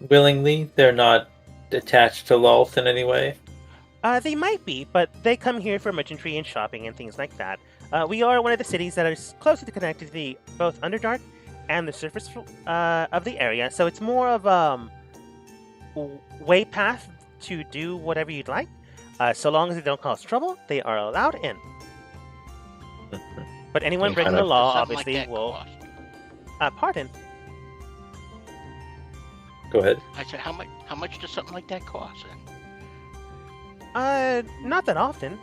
willingly. They're not attached to Lolth in any way. They might be, but they come here for merchantry and shopping and things like that. We are one of the cities that are closely connected to the both Underdark and the surface of the area, so it's more of way path to do whatever you'd like. So long as they don't cause trouble, they are allowed in. But anyone breaking the law obviously will. Pardon. Go ahead. I said, how much does something like that cost? Not that often.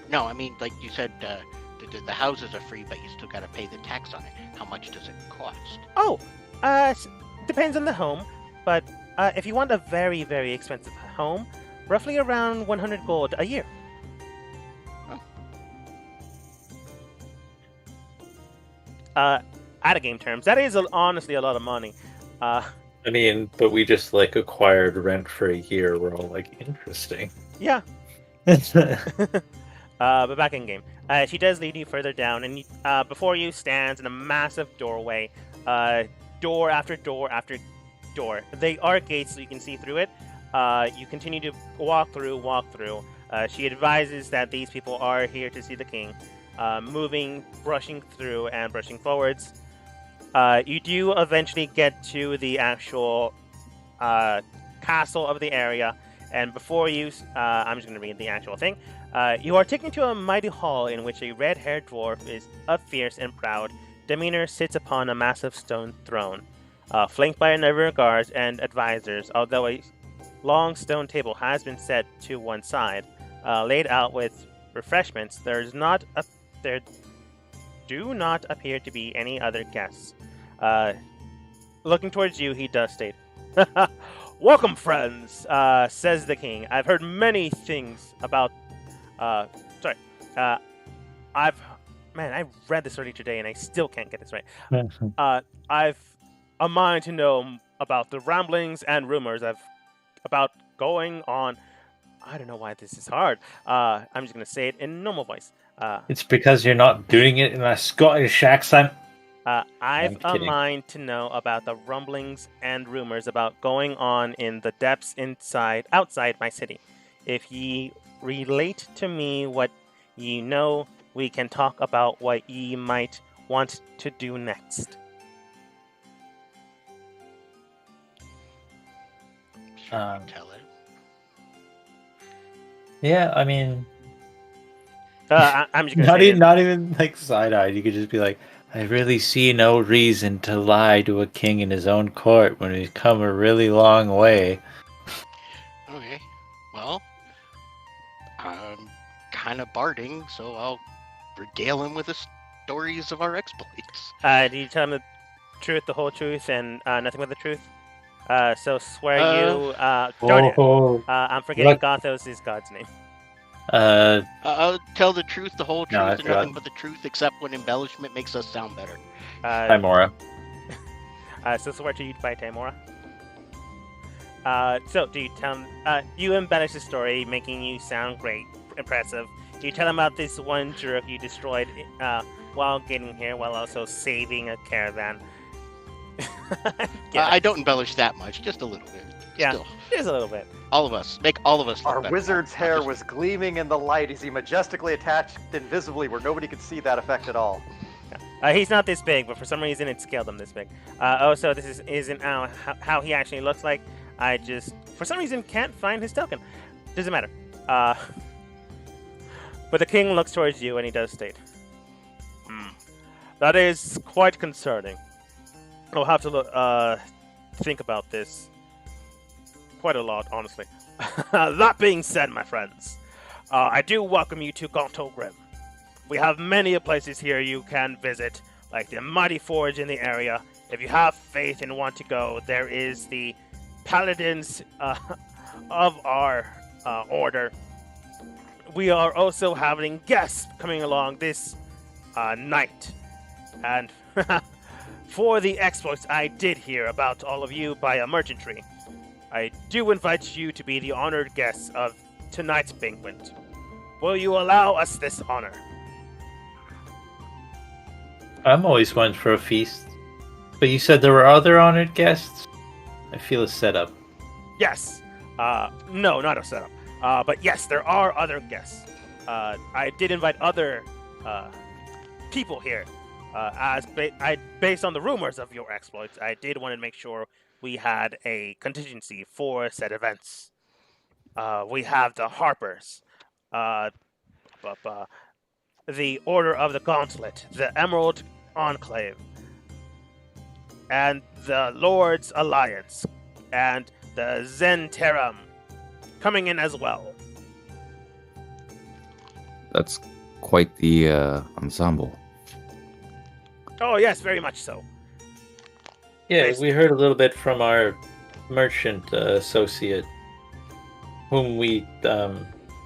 No, I mean, like you said, the houses are free, but you still got to pay the tax on it. How much does it cost? Oh, depends on the home, but if you want a very, very expensive home, roughly around 100 gold a year. Out of game terms, that is honestly a lot of money. I mean, but we just like acquired rent for a year. We're all like, interesting. Yeah. But back in game, she does lead you further down, and before you stands in a massive doorway, door after door after door. They are gates, so you can see through it. You continue to walk through. She advises that these people are here to see the king, moving, brushing through, and brushing forwards. You do eventually get to the actual castle of the area, and before you, I'm just going to read the actual thing. You are taken to a mighty hall in which a red-haired dwarf is of fierce and proud demeanor sits upon a massive stone throne, flanked by a number of guards and advisors, although a long stone table has been set to one side, laid out with refreshments. There do not appear to be any other guests. Looking towards you, he does state, "Welcome, friends," says the king. "I've heard many things about... I read this earlier today and I still can't get this right. I've a mind to know about the ramblings and rumors about going on... I don't know why this is hard. I'm just going to say it in normal voice. It's because you're not doing it in a Scottish accent. I've a mind to know about the rumblings and rumors about going on in the depths outside my city. If ye relate to me what ye know, we can talk about what ye might want to do next." Tell it. Yeah, I mean, I'm just gonna say not even like side-eyed. You could just be like, "I really see no reason to lie to a king in his own court when he's come a really long way." Okay, well, I'm kind of barding, so I'll regale him with the stories of our exploits. Do you tell him the truth, the whole truth, and nothing but the truth? So swear you... Jordan. I'm forgetting look. Gothos is God's name. I'll tell the truth, the whole truth, No, I and forgot. nothing but the truth, except when embellishment makes us sound better. Hi, Mora. So swear to you by Tamora. So do you tell him? You embellish the story, making you sound great, impressive. Do you tell him about this one jerk you destroyed while getting here, while also saving a caravan? I don't embellish that much, just a little bit. Yeah. Still, Just a little bit. all of us. Make all of us look Our better. wizard's hair was gleaming in the light as he majestically attached invisibly where nobody could see that effect at all. He's not this big, but for some reason it scaled him this big. So this isn't how he actually looks like. I just, for some reason, can't find his token. Doesn't matter. But the king looks towards you and he does state, that is quite concerning. I'll have to think about this quite a lot, honestly. That being said, my friends, I do welcome you to Grim. We have many places here you can visit, like the Mighty Forge in the area. If you have faith and want to go, there is the Paladins of our order. We are also having guests coming along this night. And for the exploits I did hear about all of you by a merchantry, I do invite you to be the honored guests of tonight's banquet. Will you allow us this honor? I'm always one for a feast. But you said there were other honored guests? I feel a setup. Yes. No, not a setup. But yes, there are other guests. I did invite other people here. Based on the rumors of your exploits, I did want to make sure we had a contingency for said events. We have the Harpers, the Order of the Gauntlet, the Emerald Enclave, and the Lord's Alliance, and the Zentarum coming in as well. That's quite the ensemble. Oh yes, very much so. Yeah, we heard a little bit from our merchant associate, whom we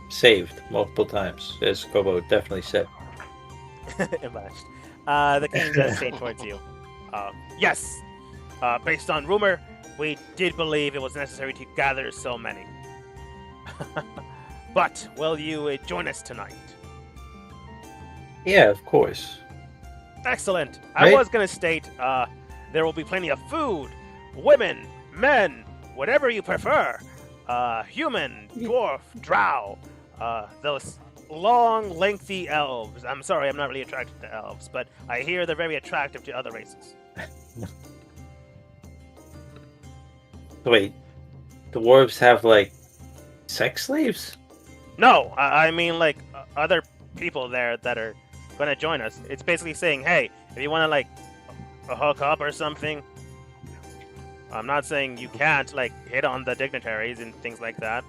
saved multiple times, as Kobo definitely said. Embellished. The king does say towards you. Yes, based on rumor, we did believe it was necessary to gather so many. But will you join us tonight? Yeah, of course. Excellent. Right? I was going to state there will be plenty of food, women, men, whatever you prefer. Human, dwarf, drow, those long, lengthy elves. I'm sorry, I'm not really attracted to elves, but I hear they're very attractive to other races. Wait, the dwarves have, like, sex slaves? No, I mean, like, other people there that are going to join us. It's basically saying, hey, if you want to, like, hook up or something, I'm not saying you can't, like, hit on the dignitaries and things like that.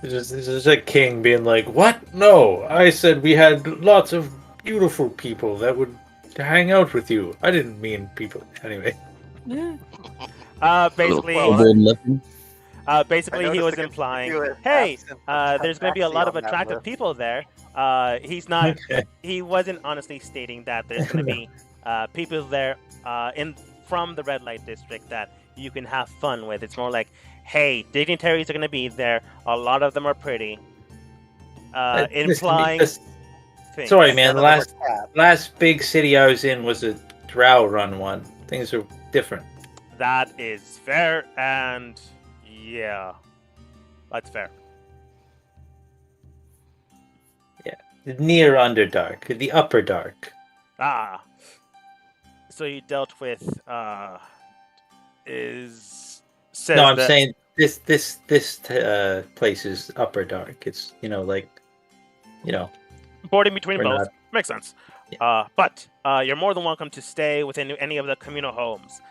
This is a king being like, what? No, I said we had lots of beautiful people that would hang out with you. I didn't mean people. Anyway. Basically, I he was noticed the implying, conspicuous hey, absence of there's going to be a lot of tabaxi on that attractive list. people there. He's not, he wasn't honestly stating that there's going to be people there from the red light district that you can have fun with. It's more like, hey, dignitaries are going to be there. A lot of them are pretty. Implying things. Sorry, man. The None of them were last big city I was in was a drow run one. Things are different. That is fair, and yeah, that's fair. The near Underdark, the Upper Dark. Ah, so you dealt with No, I'm saying this place is Upper Dark. It's boarding between we're both. not- Makes sense. Yeah. But you're more than welcome to stay within any of the communal homes.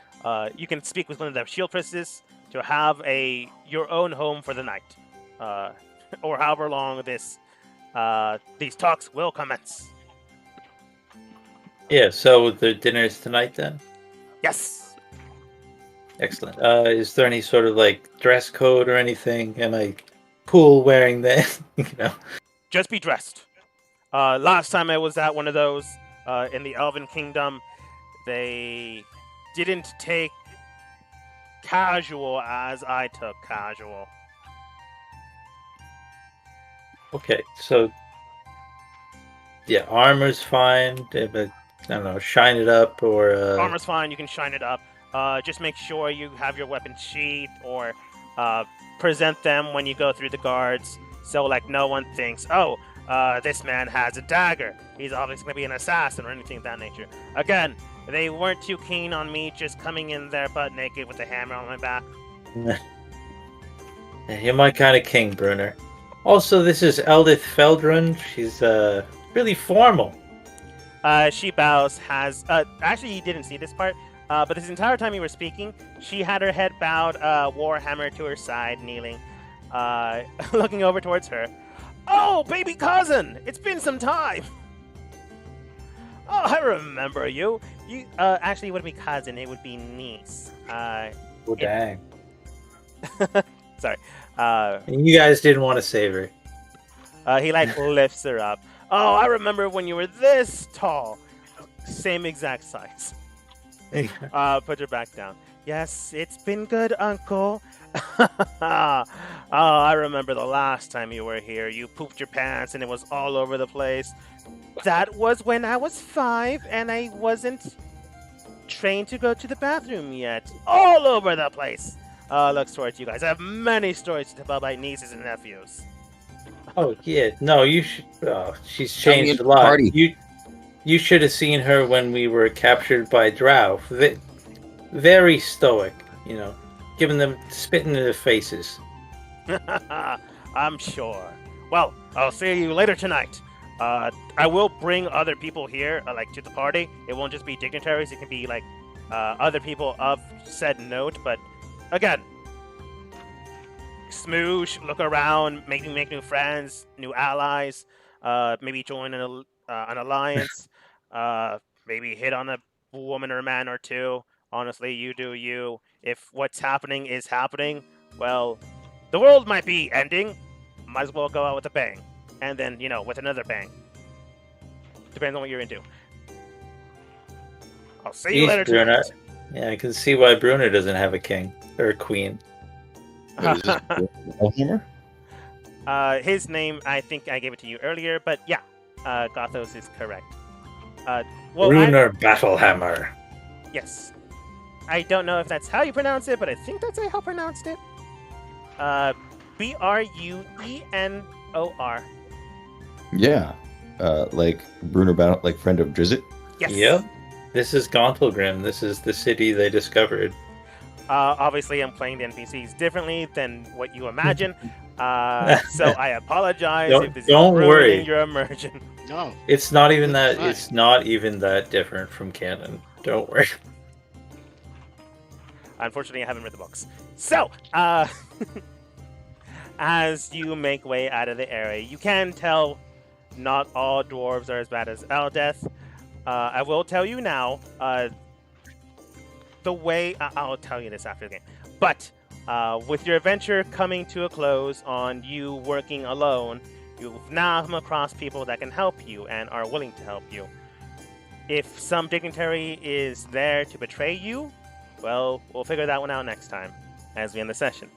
You can speak with one of the shield priestesses to have your own home for the night, or however long these talks will commence. Yeah. So the dinner is tonight then. Yes. Excellent. Is there any sort of like dress code or anything? Am I cool wearing that. Just be dressed. Last time I was at one of those in the Elven Kingdom, they didn't take casual as I took casual. Okay, so yeah, armor's fine, but I don't know, shine it up or Armor's fine. You can shine it up. Just make sure you have your weapon sheath or present them when you go through the guards, so like no one thinks, oh, this man has a dagger. He's obviously going to be an assassin or anything of that nature. Again, they weren't too keen on me just coming in there butt naked with a hammer on my back. You're my kind of king, Brunner. Also, this is Eldith Feldrun. She's really formal. She bows, actually, you didn't see this part, but this entire time you were speaking, she had her head bowed, warhammer to her side, kneeling, looking over towards her. Oh, baby cousin! It's been some time! Oh, I remember you. Actually, it wouldn't be cousin, it would be niece. Oh, dang. Sorry. You guys didn't want to save her. He, lifts her up. Oh, I remember when you were this tall. Same exact size. Put her back down. Yes, it's been good, Uncle. Oh, I remember the last time you were here. You pooped your pants and it was all over the place. That was when I was 5 and I wasn't trained to go to the bathroom yet. All over the place. Looks towards you guys. I have many stories to tell my nieces and nephews. Oh yeah, no, you should. She's changed a lot. Party. You should have seen her when we were captured by Drow. Very stoic, giving them spitting in their faces. I'm sure. Well, I'll see you later tonight. I will bring other people here, to the party. It won't just be dignitaries. It can be other people of said note. But again, smoosh, look around, make new friends, new allies. Maybe join an alliance. Maybe hit on a woman or man or two. Honestly, you do you. If what's happening is happening, well, the world might be ending. Might as well go out with a bang. And then, with another bang. Depends on what you're into. I'll see you later tonight. Yeah, I can see why Brunner doesn't have a king or a queen. His name, I think I gave it to you earlier, but yeah, Gothos is correct. Brunner Battlehammer. Yes. I don't know if that's how you pronounce it, but I think that's how I pronounced it. Brunor. Yeah. Like Brunner Battle, like friend of Drizzt? Yes. Yep. This is Gauntlgrim. This is the city they discovered. Obviously, I'm playing the NPCs differently than what you imagine. So I apologize if this don't is ruining worry. your immersion. No. It's not even that. Fine. It's not even that different from canon. Don't worry. Unfortunately, I haven't read the books. So, as you make way out of the area, you can tell not all dwarves are as bad as Eldeth. I will tell you now, the way... I'll tell you this after the game. But with your adventure coming to a close on you working alone, you've now come across people that can help you and are willing to help you. If some dignitary is there to betray you, well, we'll figure that one out next time as we end the session.